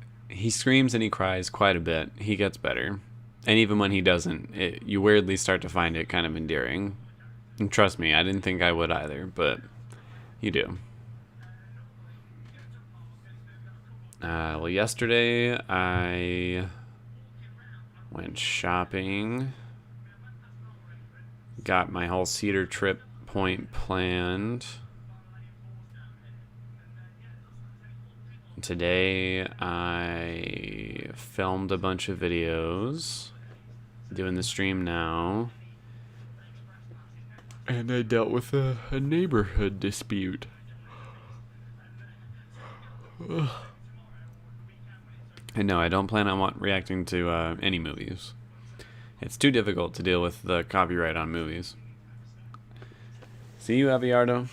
screams and he cries quite a bit. He gets better. And even when he doesn't, you weirdly start to find it kind of endearing. And trust me, I didn't think I would either, but you do. Well, yesterday I went shopping. Got my whole Cedar Point planned. Today I filmed a bunch of videos, doing the stream now, and I dealt with a neighborhood dispute. Ugh. And no, I don't plan on reacting to any movies. It's too difficult to deal with the copyright on movies. See you, Aviardo.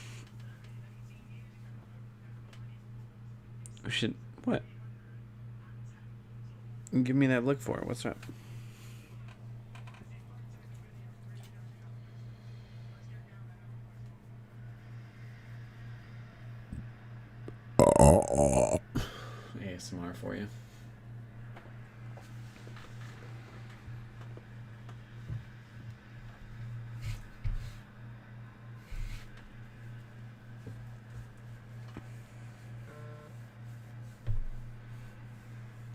We should... What? Give me that look for it. What's up? ASMR for you.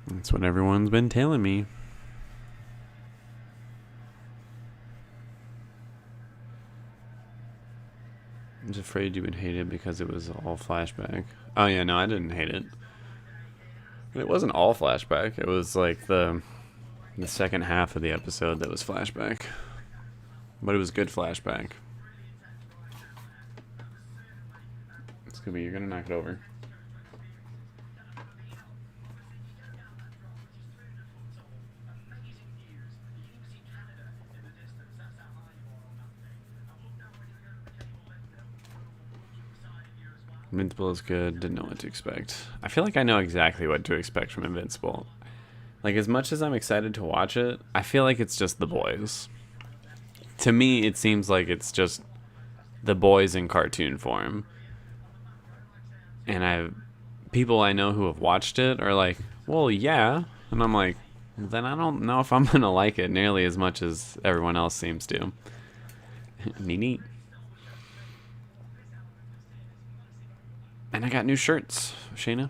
That's what everyone's been telling me. I was afraid you would hate it because it was all flashback. Oh yeah, no, I didn't hate it. It wasn't all flashback. It was like the second half of the episode that was flashback. But it was good flashback. Scooby, you're gonna knock it over. Invincible is good. Didn't know what to expect. I feel like I know exactly what to expect from Invincible. Like, as much as I'm excited to watch it, I feel like it's just The Boys. To me, it seems like it's just The Boys in cartoon form. And people I know who have watched it are like, well, yeah. And I'm like, then I don't know if I'm going to like it nearly as much as everyone else seems to. Neat. And I got new shirts, Shayna.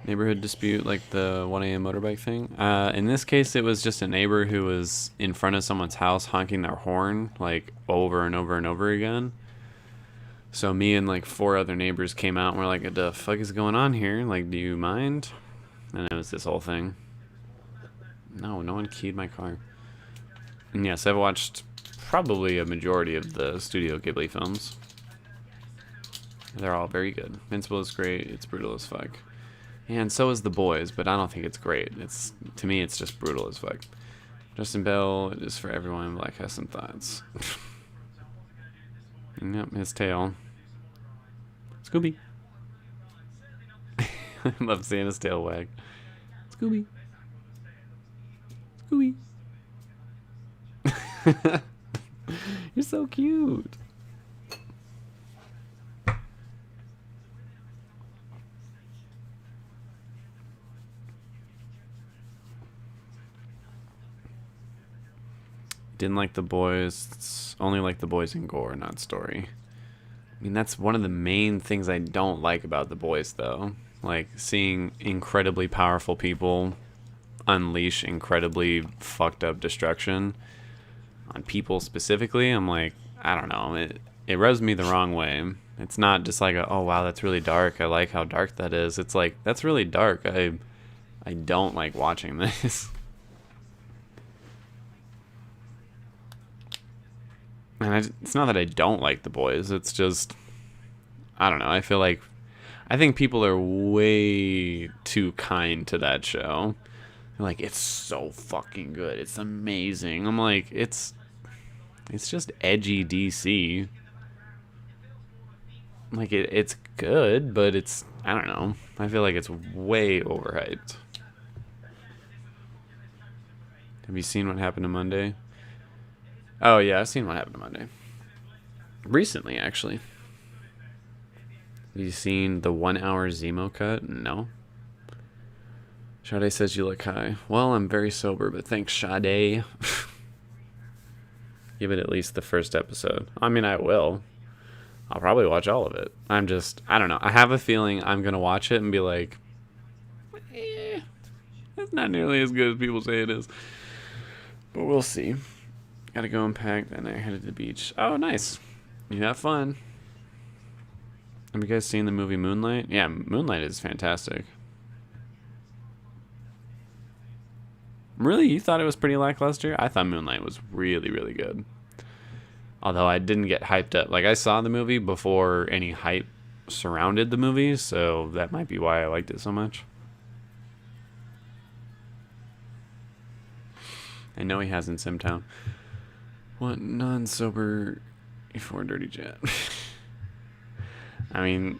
Neighborhood dispute, like the 1 a.m. motorbike thing. In this case, it was just a neighbor who was in front of someone's house honking their horn, like, over and over and over again. So me and, like, 4 other neighbors came out and were like, what the fuck is going on here? Like, do you mind? And it was this whole thing. No, no one keyed my car. And yes, I've watched probably a majority of the Studio Ghibli films. They're all very good. Invincible is great. It's brutal as fuck. And so is The Boys, but I don't think it's great. To me, it's just brutal as fuck. Justin Bell is for everyone. Black has some thoughts. Yep, his tail. Scooby. I love seeing his tail wag. Scooby. Scooby. You're so cute. Didn't like The Boys. Only like The Boys in gore, not story. I mean, that's one of the main things I don't like about The Boys, though. Like, seeing incredibly powerful people unleash incredibly fucked up destruction on people specifically. I'm like, I don't know. it rubs me the wrong way. It's not just like, oh wow, that's really dark. I like how dark that is. It's like, that's really dark. I don't like watching this. And it's not that I don't like The Boys. It's just, I don't know. I think people are way too kind to that show. They're like, it's so fucking good. It's amazing. I'm like, it's just edgy DC. Like, it's good, but it's, I don't know. I feel like it's way overhyped. Have you seen What Happened to Monday? Oh, yeah, I've seen What Happened to Monday. Recently, actually. Have you seen the 1 hour Zemo cut? No. Sade says you look high. Well, I'm very sober, but thanks, Sade. Give it at least the first episode. I mean, I will. I'll probably watch all of it. I don't know. I have a feeling I'm going to watch it and be like, it's not nearly as good as people say it is. But we'll see. Gotta go and pack, then I headed to the beach. Oh, nice. You have fun. Have you guys seen the movie Moonlight? Yeah, Moonlight is fantastic. Really? You thought it was pretty lackluster? I thought Moonlight was really, really good. Although I didn't get hyped up. Like, I saw the movie before any hype surrounded the movie, so that might be why I liked it so much. I know he has in Simtown. What non-sober before Dirty Jet? I mean,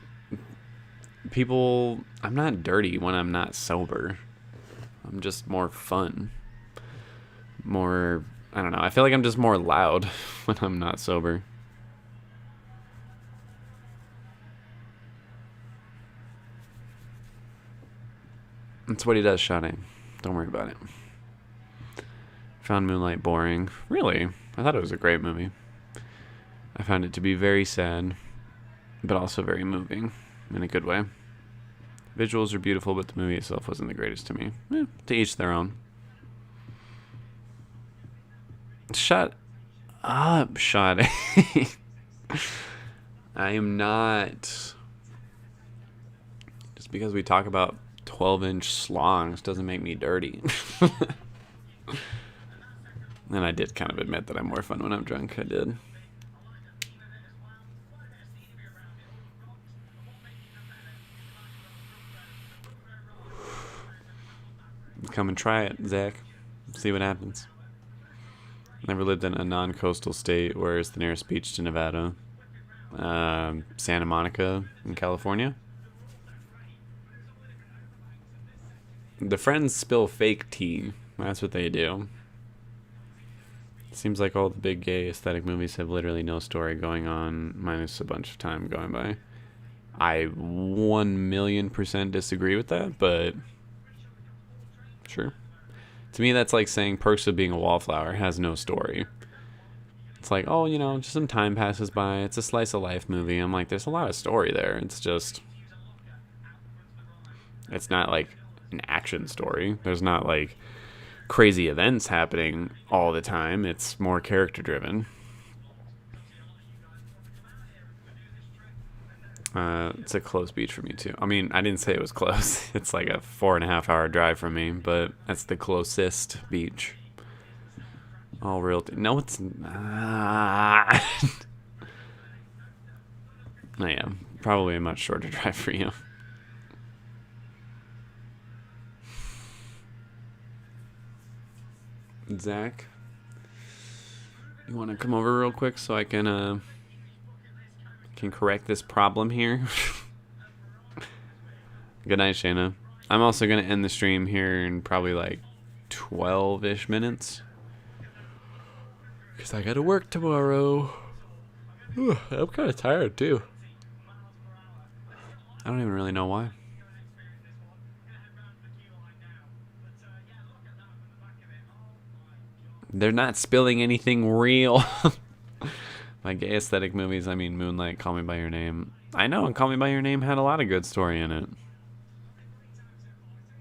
I'm not dirty when I'm not sober. I'm just more fun. More, I don't know. I feel like I'm just more loud when I'm not sober. That's what he does, Sade. Don't worry about it. Found Moonlight boring. Really? I thought it was a great movie. I found it to be very sad, but also very moving in a good way. Visuals are beautiful, but the movie itself wasn't the greatest to me. To each their own. Shut up, Sade. I am not. Just because we talk about 12-inch slongs doesn't make me dirty. And I did kind of admit that I'm more fun when I'm drunk. I did. Come and try it, Zach. See what happens. Never lived in a non-coastal state. Where is the nearest beach to Nevada? Santa Monica in California. The friends spill fake tea. That's what they do. Seems like all the big gay aesthetic movies have literally no story going on, minus a bunch of time going by. I 1,000,000% disagree with that, but sure. To me, that's like saying Perks of Being a Wallflower has no story. It's like, oh, just some time passes by. It's a slice of life movie. I'm like, there's a lot of story there. It's not like an action story. There's not like crazy events happening all the time. It's more character driven. It's a close beach for me too. I mean, I didn't say it was close. It's like a 4.5 hour drive from me, but that's the closest beach. All real. No, it's not. Oh, yeah, probably a much shorter drive for you. Zach, you want to come over real quick so I can correct this problem here? Good night, Shayna. I'm also going to end the stream here in probably like 12-ish minutes. Because I got to work tomorrow. I'm kind of tired, too. I don't even really know why. They're not spilling anything real. My gay aesthetic movies, I mean Moonlight, Call Me By Your Name. I know, and Call Me By Your Name had a lot of good story in it.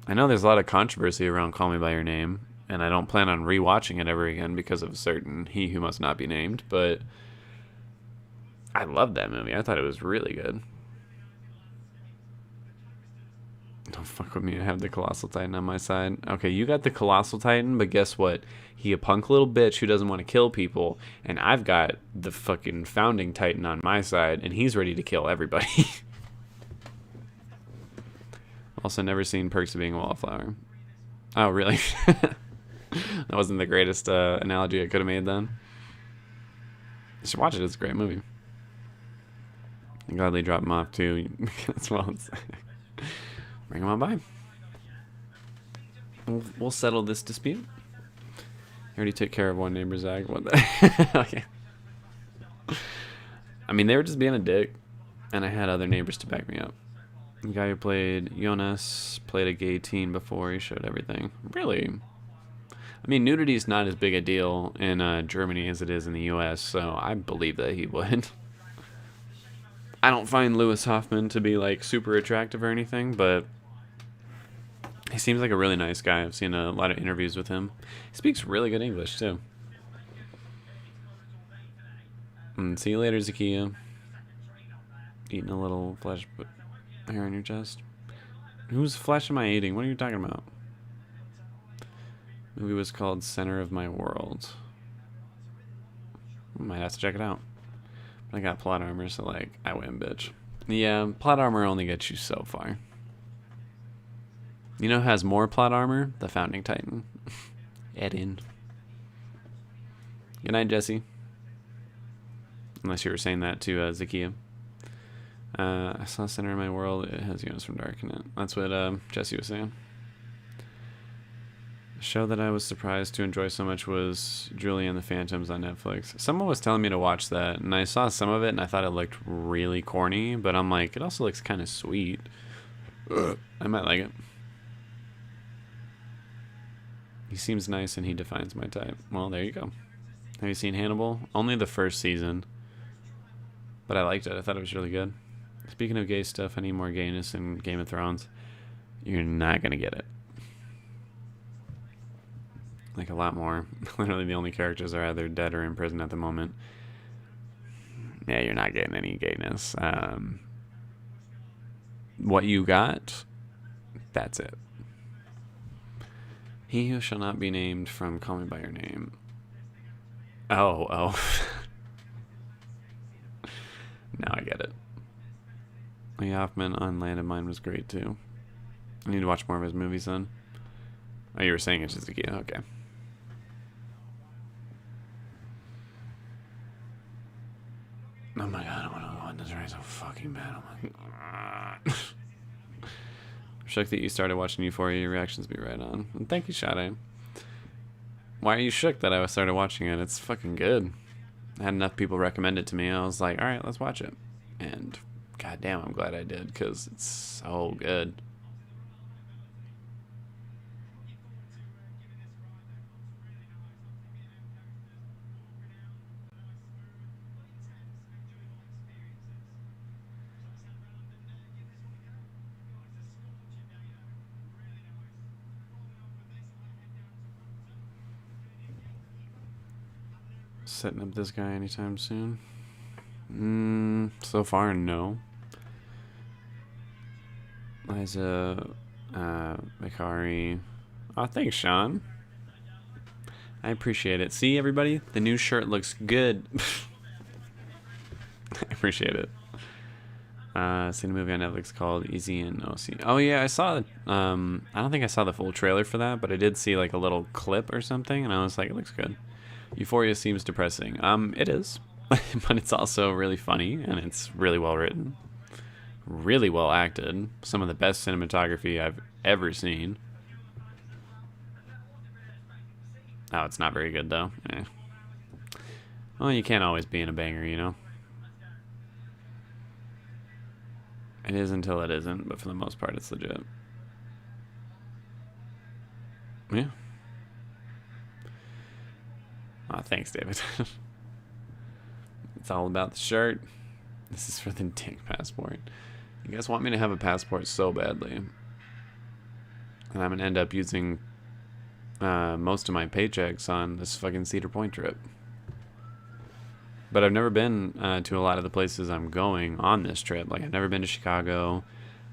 I know there's a lot of controversy around Call Me By Your Name, and I don't plan on rewatching it ever again because of a certain He Who Must Not Be Named, but I loved that movie. I thought it was really good. Don't fuck with me. I have the Colossal Titan on my side. Okay, you got the Colossal Titan, but guess what? He a punk little bitch who doesn't want to kill people, and I've got the fucking Founding Titan on my side, and he's ready to kill everybody. Also, never seen Perks of Being a Wallflower. Oh, really? That wasn't the greatest analogy I could have made then. You should watch it. It's a great movie. I'm glad they dropped him off, too. As well. Bring him on by. We'll settle this dispute. I already took care of one neighbor, Zach. What the? Okay. I mean, they were just being a dick, and I had other neighbors to back me up. The guy who played Jonas played a gay teen before. He showed everything. Really? I mean, nudity is not as big a deal in Germany as it is in the U.S., so I believe that he would. I don't find Lewis Hoffman to be, like, super attractive or anything, but he seems like a really nice guy. I've seen a lot of interviews with him. He speaks really good English, too. And see you later, Zakiya. Eating a little flesh hair on your chest. Whose flesh am I eating? What are you talking about? The movie was called Center of My World. I might have to check it out. I got plot armor, so, like, I win, bitch. Yeah, plot armor only gets you so far. You know who has more plot armor? The Founding Titan. Eden. Good night, Jesse. Unless you were saying that to Zakiya. I saw Center of My World. It has Jonas from Dark in it. That's what Jesse was saying. The show that I was surprised to enjoy so much was Julie and the Phantoms on Netflix. Someone was telling me to watch that, and I saw some of it, and I thought it looked really corny, but I'm like, it also looks kind of sweet. I might like it. He seems nice, and he defines my type. Well, there you go. Have you seen Hannibal? Only the first season, but I liked it. I thought it was really good. Speaking of gay stuff, I need more gayness in Game of Thrones. You're not going to get it. Like, a lot more. Literally, the only characters are either dead or in prison at the moment. Yeah, you're not getting any gayness. What you got, that's it. He who shall not be named from Call Me By Your Name. Oh. Now I get it. Lee Hoffman on Land of Mine was great, too. I need to watch more of his movies, then. Oh, you were saying it's just a okay. Oh my god, I want to go on this race so fucking bad. I'm like, I'm shook that you started watching Euphoria. Your reactions be right on. And thank you, Sade. Why are you shook that I started watching it? It's fucking good. I had enough people recommend it to me. I was like, alright, let's watch it. And goddamn, I'm glad I did, because it's so good. Setting up this guy anytime soon? So far, no. Liza, Mikari. Oh, thanks, Sean. I appreciate it. See, everybody? The new shirt looks good. I appreciate it. Seen a movie on Netflix called Easy and OC. Oh, yeah, I saw I don't think I saw the full trailer for that, but I did see, like, a little clip or something, and I was like, it looks good. Euphoria seems depressing. It is. But it's also really funny, and it's really well written. Really well acted. Some of the best cinematography I've ever seen. Oh, it's not very good, though. Well, you can't always be in a banger, you know? It is until it isn't, but for the most part, it's legit. Yeah. Oh, thanks, David. It's all about the shirt. This is for the dick passport. You guys want me to have a passport so badly. And I'm going to end up using most of my paychecks on this fucking Cedar Point trip. But I've never been to a lot of the places I'm going on this trip. Like, I've never been to Chicago.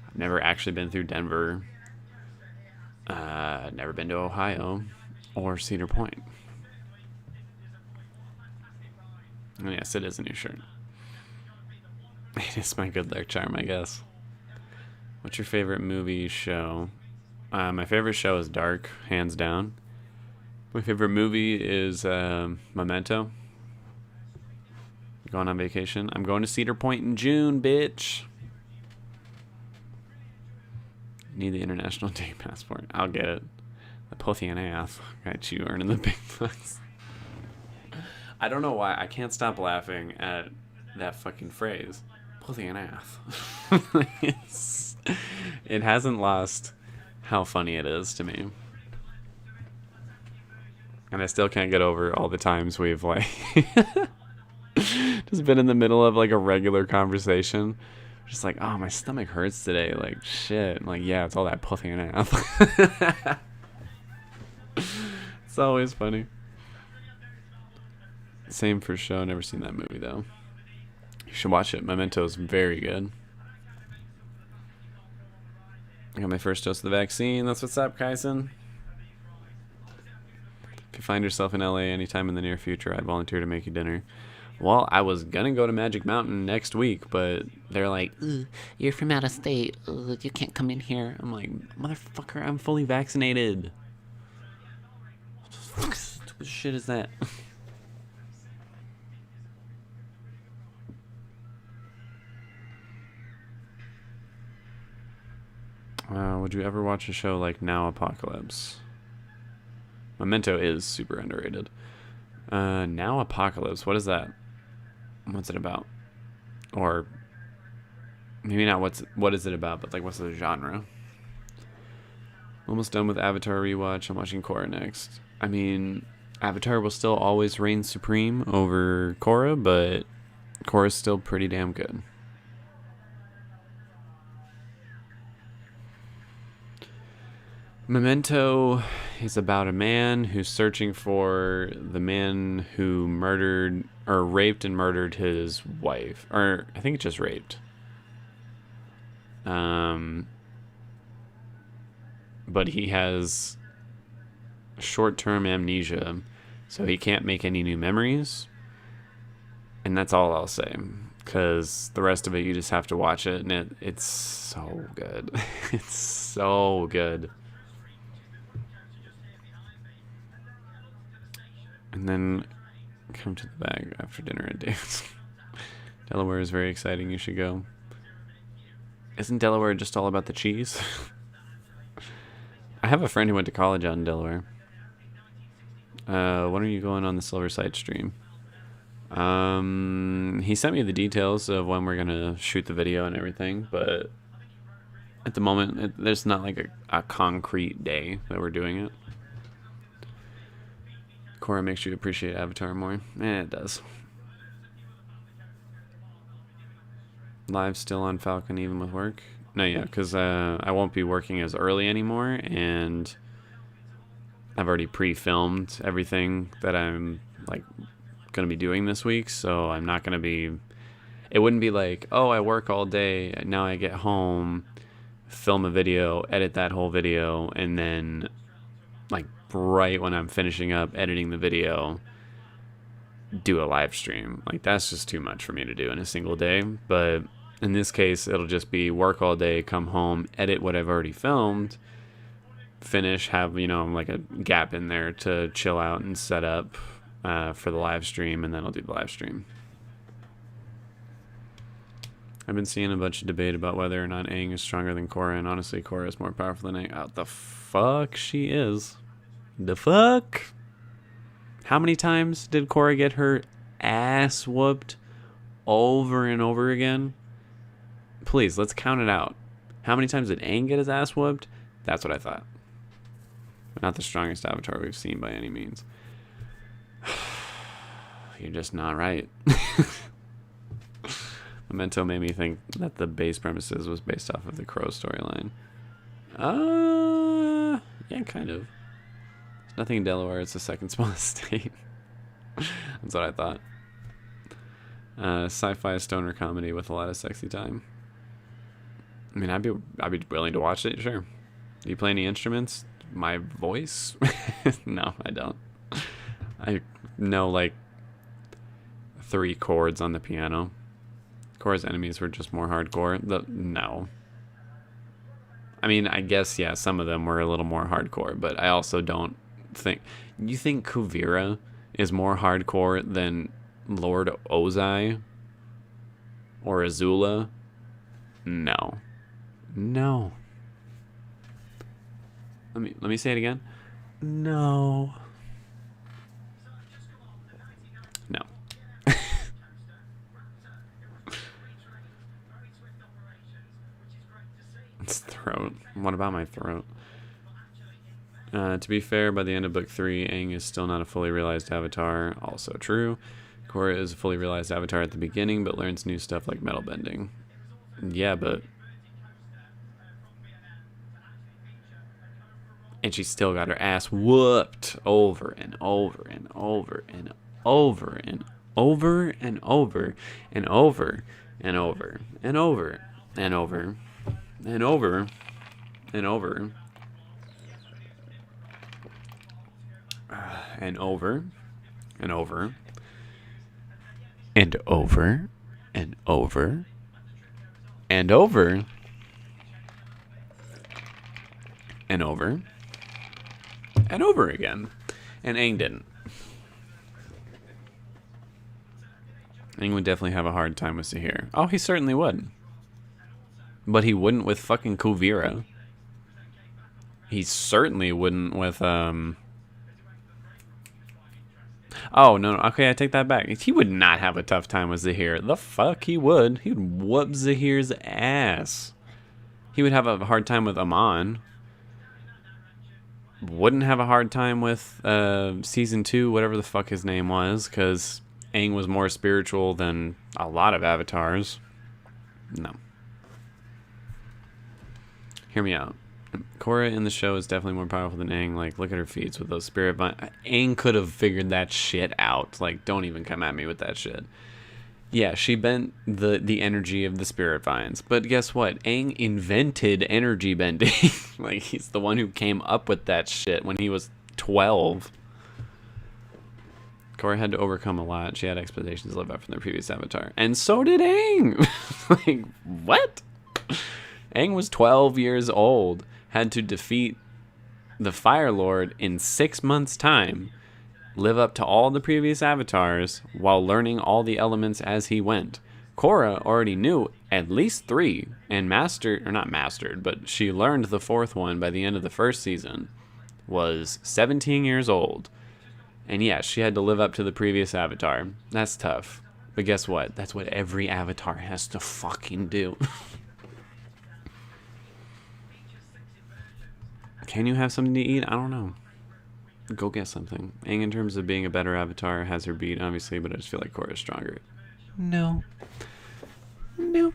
I've never actually been through Denver. Never been to Ohio or Cedar Point. Oh, yes, it is a new shirt. It is my good luck charm, I guess. What's your favorite movie show? My favorite show is Dark, hands down. My favorite movie is Memento. Going on vacation. I'm going to Cedar Point in June, bitch. Need the international day passport. I'll get it. The pussy and ass. Got you earning the big bucks. I don't know why. I can't stop laughing at that fucking phrase. Pussy and ass. It hasn't lost how funny it is to me. And I still can't get over all the times we've, like, just been in the middle of, like, a regular conversation. Just like, oh, my stomach hurts today. Like, shit. I'm like, yeah, it's all that pussy and ass. It's always funny. Same for show. Never seen that movie, though. You should watch it. Memento's very good. I got my first dose of the vaccine. That's what's up, Kyson. If you find yourself in LA anytime in the near future, I'd volunteer to make you dinner. Well, I was gonna go to Magic Mountain next week, but they're like, you're from out of state. You can't come in here. I'm like, motherfucker, I'm fully vaccinated. What stupid shit is that? Would you ever watch a show like Now Apocalypse? Memento is super underrated. Now Apocalypse, what is that? What's it about? Or maybe not what is it about, but like what's the genre? Almost done with Avatar rewatch. I'm watching Korra next. I mean, Avatar will still always reign supreme over Korra, but Korra's still pretty damn good. Memento is about a man who's searching for the man who murdered or raped and murdered his wife. Or I think it's just raped. But he has short-term amnesia, so he can't make any new memories. And that's all I'll say, because the rest of it you just have to watch it, and it's so good. It's so good. And then come to the bag after dinner and dance. Delaware is very exciting. You should go. Isn't Delaware just all about the cheese? I have a friend who went to college out in Delaware. When are you going on the Silverside stream? He sent me the details of when we're going to shoot the video and everything, but at the moment, there's not like a concrete day that we're doing it. Korra makes you appreciate Avatar more. It does. Live still on Falcon even with work? No, yeah, because I won't be working as early anymore, and I've already pre-filmed everything that I'm like going to be doing this week, so I'm not going to be... It wouldn't be like, oh, I work all day, now I get home, film a video, edit that whole video, and then like right when I'm finishing up editing the video, do a live stream. Like, that's just too much for me to do in a single day. But in this case, it'll just be work all day, come home, edit what I've already filmed, finish, have, you know, like a gap in there to chill out and set up for the live stream, and then I'll do the live stream. I've been seeing a bunch of debate about whether or not Aang is stronger than Korra, and honestly, Korra is more powerful than Aang. Oh, the fuck she is. The fuck? How many times did Korra get her ass whooped over and over again? Please, let's count it out. How many times did Aang get his ass whooped? That's what I thought. But not the strongest Avatar we've seen by any means. You're just not right. Memento made me think that the base premises was based off of the Crow storyline. Yeah, kind of. There's nothing in Delaware. It's the second smallest state. That's what I thought. Sci-fi stoner comedy with a lot of sexy time. I mean, I'd be willing to watch it, sure. Do you play any instruments? My voice? No, I don't. I know like 3 chords on the piano. Cora's enemies were just more hardcore. No. I mean, I guess, yeah, some of them were a little more hardcore, but I also don't think... You think Kuvira is more hardcore than Lord Ozai? Or Azula? No. No. Let me say it again. No. No. It's throat. What about my throat? To be fair, by the end of book 3, Aang is still not a fully realized avatar. Also true. Korra is a fully realized avatar at the beginning, but learns new stuff like metal bending. Yeah, but... And she still got her ass whooped over and over and over and over and over and over and over and over and over and over and over and over and over and over and over and over and over and over and over again. And Aang didn't. Aang would definitely have a hard time with Zahir. Oh, he certainly would. But he wouldn't with fucking Kuvira. He certainly wouldn't with, Oh, no, okay, I take that back. He would not have a tough time with Zahir. The fuck he would. He would whoop Zahir's ass. He would have a hard time with Amon. Wouldn't have a hard time with season 2, whatever the fuck his name was, because Aang was more spiritual than a lot of avatars. No. Hear me out. Korra in the show is definitely more powerful than Aang. Like, look at her feats with those spirit vines. Aang could have figured that shit out. Like, don't even come at me with that shit. Yeah, she bent the energy of the spirit vines. But guess what? Aang invented energy bending. Like, he's the one who came up with that shit when he was 12. Korra had to overcome a lot. She had expectations to live up from their previous avatar. And so did Aang! Like, what? Aang was 12 years old. Had to defeat the Fire Lord in 6 months' time. Live up to all the previous avatars while learning all the elements as he went. Korra already knew at least 3 and not mastered, but she learned the 4th one by the end of the 1st season. Was 17 years old. And yeah, she had to live up to the previous avatar. That's tough. But guess what? That's what every avatar has to fucking do. Can you have something to eat? I don't know. Go get something. Aang, in terms of being a better avatar, has her beat, obviously, but I just feel like Korra's stronger. No. No.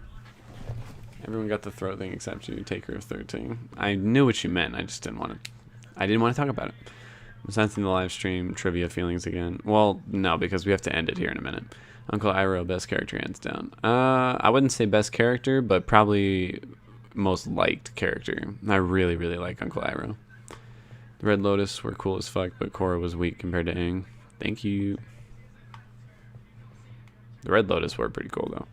Everyone got the throat thing except you, Taker of 13. I knew what you meant. I just didn't want to talk about it. I'm sensing the live stream trivia feelings again. Well, no, because we have to end it here in a minute. Uncle Iroh, best character, hands down. I wouldn't say best character, but probably most liked character. I really, really like Uncle Iroh. The Red Lotus were cool as fuck, but Korra was weak compared to Aang. Thank you. The Red Lotus were pretty cool, though.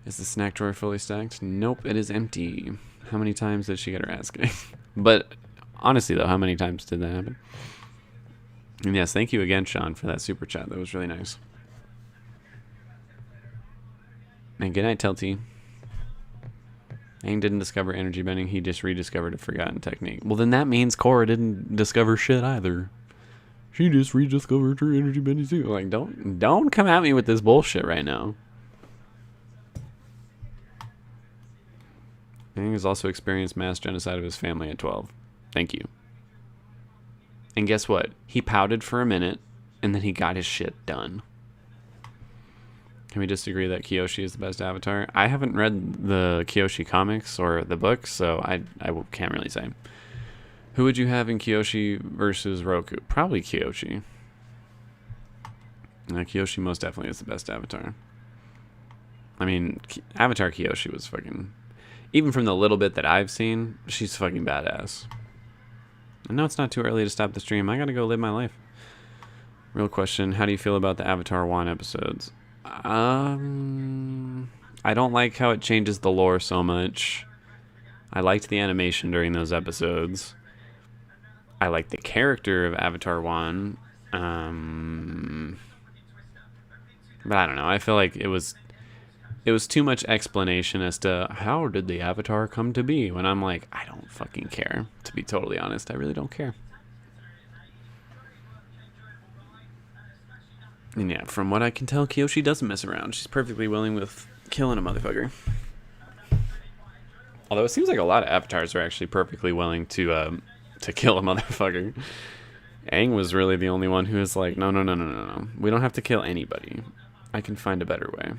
Is the snack drawer fully stacked? Nope, it is empty. How many times did she get her ass kicked? But honestly, though, how many times did that happen? And yes, thank you again, Sean, for that super chat. That was really nice. And good night, Telty. Aang didn't discover energy bending, he just rediscovered a forgotten technique. Well, then that means Korra didn't discover shit either. She just rediscovered her energy bending too. Like, don't come at me with this bullshit right now. Aang has also experienced mass genocide of his family at 12. Thank you. And guess what? He pouted for a minute, and then he got his shit done. Can we just agree that Kyoshi is the best avatar? I haven't read the Kyoshi comics or the books, so I can't really say. Who would you have in Kyoshi versus Roku? Probably Kyoshi. Kyoshi most definitely is the best avatar. I mean, Avatar Kyoshi was fucking... Even from the little bit that I've seen, she's fucking badass. I know it's not too early to stop the stream. I gotta go live my life. Real question, how do you feel about the Avatar 1 episodes? I don't like how it changes the lore so much. I liked the animation during those episodes. I like the character of Avatar 1. But I don't know. I feel like it was too much explanation as to how did the Avatar come to be, when I'm like, I don't fucking care. To be totally honest, I really don't care. And yeah, from what I can tell, Kyoshi doesn't mess around. She's perfectly willing with killing a motherfucker. Although it seems like a lot of avatars are actually perfectly willing to kill a motherfucker. Aang was really the only one who was like, no. We don't have to kill anybody. I can find a better way.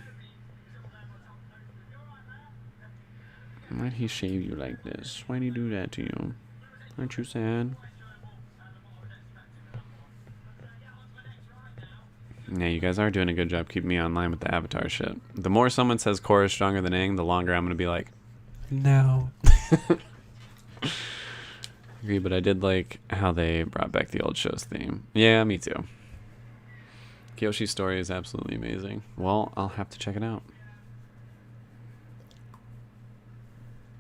Why'd he shave you like this? Why'd he do that to you? Aren't you sad? Yeah, you guys are doing a good job keeping me online with the Avatar shit. The more someone says Korra is stronger than Aang, the longer I'm going to be like, no. Agree, but I did like how they brought back the old show's theme. Yeah, me too. Kyoshi's story is absolutely amazing. Well, I'll have to check it out.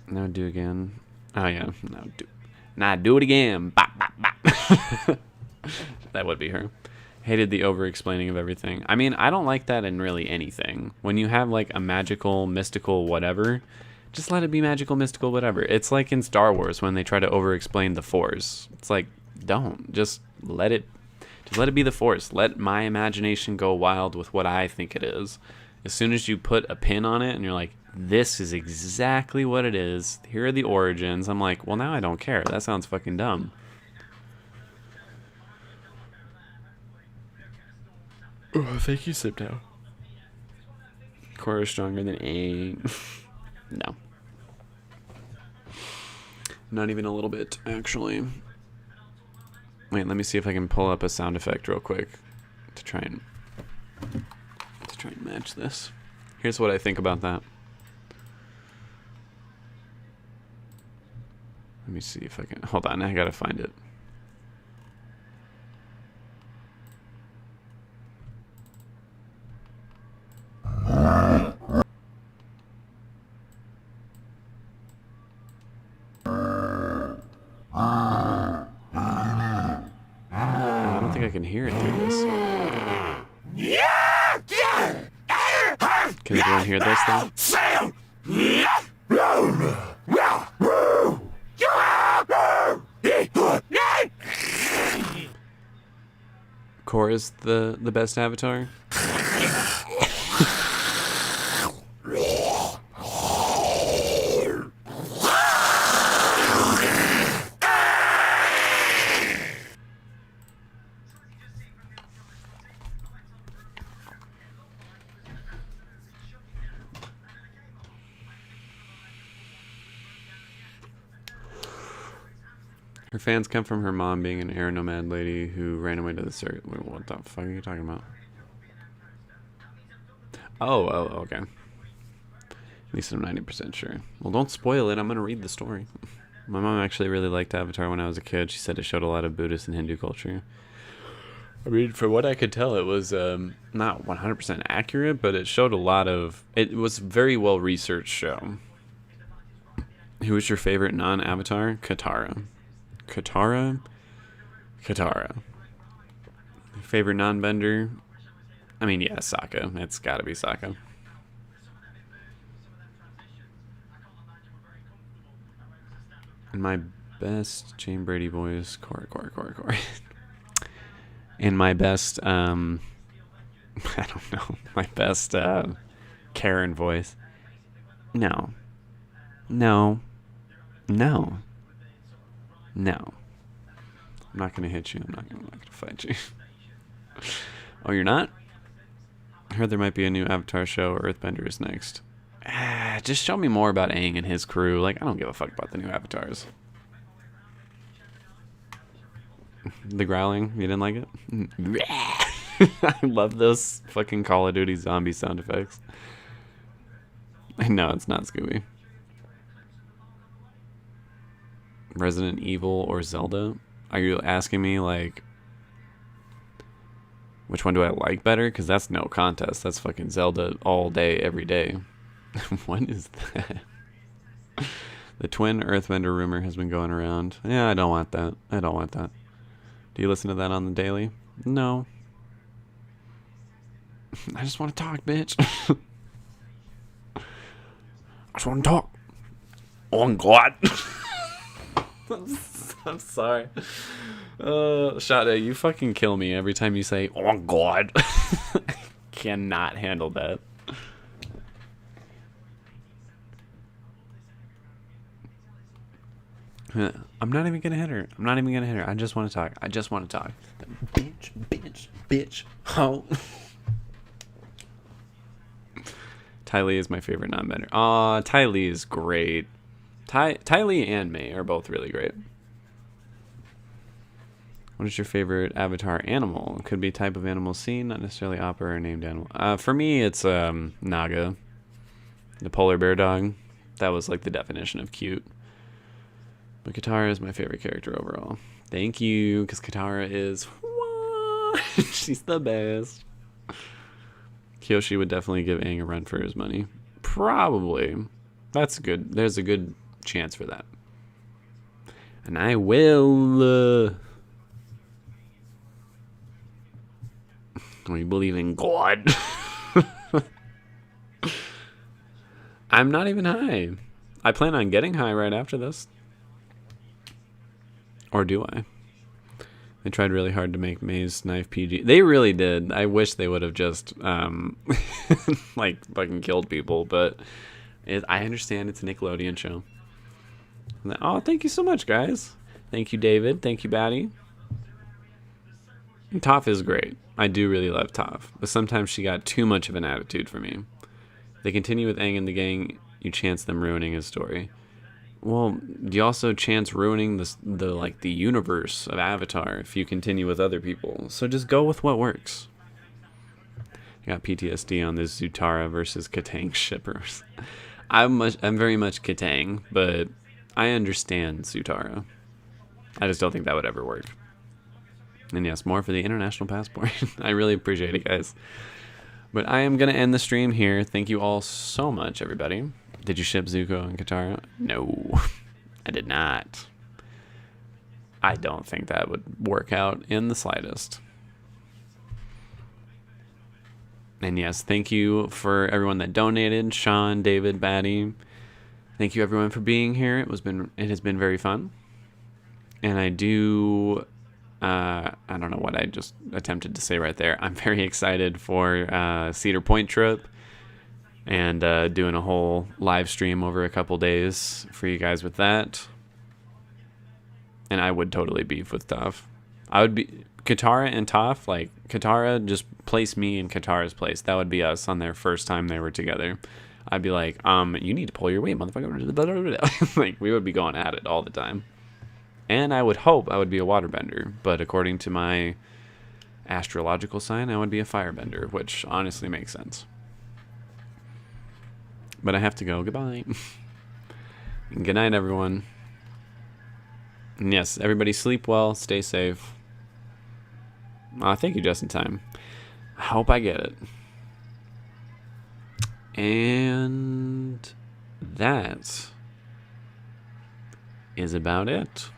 No, do again. Oh yeah, do it again. Bop, bop, bop. That would be her. Hated the over-explaining of everything. I mean, I don't like that in really anything. When you have like a magical, mystical, whatever, just let it be magical, mystical, whatever. It's like in Star Wars when they try to over-explain the Force. It's like, don't. Just let it be the Force. Let my imagination go wild with what I think it is. As soon as you put a pin on it and you're like, this is exactly what it is, here are the origins, I'm like, well, now I don't care. That sounds fucking dumb. Oh, thank you, Sip now. Korra is stronger than Aang. No. Not even a little bit, actually. Wait, let me see if I can pull up a sound effect real quick to try and match this. Here's what I think about that. Let me see if I can... Hold on, I gotta find it. I don't think I can hear it through this. Can everyone hear this though? Korra's the best avatar? Her fans come from her mom being an air nomad lady who ran away to the circuit. Wait, what the fuck are you talking about? Oh, okay. At least I'm 90% sure. Well, don't spoil it. I'm going to read the story. My mom actually really liked Avatar when I was a kid. She said it showed a lot of Buddhist and Hindu culture. I mean, from what I could tell, it was not 100% accurate, but it showed a lot of... It was a very well-researched show. Who was your favorite non-Avatar? Katara. Katara. Favorite non-bender? I mean, yeah, Sokka. It's gotta be Sokka. And my best Jane Brady voice, Corey. And my best, I don't know, my best Karen voice. No. I'm not gonna hit you. I'm not gonna fight you. Oh, you're not? I heard there might be a new Avatar show or Earthbender is next. Just show me more about Aang and his crew. Like, I don't give a fuck about the new Avatars. The growling, you didn't like it? I love those fucking Call of Duty zombie sound effects. No, it's not Scooby. Resident Evil or Zelda? Are you asking me, like, which one do I like better? Because that's no contest. That's fucking Zelda all day, every day. What is that? The twin Earthbender rumor has been going around. Yeah, I don't want that. I don't want that. Do you listen to that on the daily? No. I just want to talk, bitch. I just want to talk. Oh, God. I'm sorry. Shada, you fucking kill me every time you say, oh, God. I cannot handle that. I'm not even gonna hit her. I'm not even gonna hit her. I just want to talk. I just want to talk. Bitch, bitch, bitch. Oh. Ty Lee is my favorite non-bender. Aw, Ty Lee is great. Ty Lee and May are both really great. What is your favorite Avatar animal? Could be type of animal seen, not necessarily opera or named animal. For me, it's Naga, the polar bear dog. That was like the definition of cute. But Katara is my favorite character overall. Thank you, because Katara is... she's the best. Kyoshi would definitely give Aang a run for his money. Probably. That's good. There's a good chance for that. And I will... we believe in God. I'm not even high. I plan on getting high right after this. Or do I? They tried really hard to make May's knife PG. They really did. I wish they would have just, like, fucking killed people. But I understand it's a Nickelodeon show. Oh, thank you so much, guys. Thank you, David. Thank you, Batty. Toph is great. I do really love Toph. But sometimes she got too much of an attitude for me. They continue with Aang and the gang. You chance them ruining his story. Well, you also chance ruining the universe of Avatar if you continue with other people. So just go with what works. I got PTSD on this Zutara versus Katang shippers. I'm very much Katang, but I understand Zutara. I just don't think that would ever work. And yes, more for the international passport. I really appreciate it, guys. But I am going to end the stream here. Thank you all so much, everybody. Did you ship Zuko and Katara? No, I did not. I don't think that would work out in the slightest. And yes, thank you for everyone that donated. Sean, David, Batty. Thank you everyone for being here. It has been very fun. And I do I don't know what I just attempted to say right there. I'm very excited for Cedar Point trip. And doing a whole live stream over a couple days for you guys with that. And I would totally beef with Toph. I would be... Katara and Toph, like, Katara, just place me in Katara's place. That would be us on their first time they were together. I'd be like, you need to pull your weight, motherfucker. Like, we would be going at it all the time. And I would hope I would be a waterbender. But according to my astrological sign, I would be a firebender, which honestly makes sense. But I have to go. Goodbye. Good night, everyone. And yes, everybody sleep well. Stay safe. Thank you, just in time. I hope I get it. And that is about it.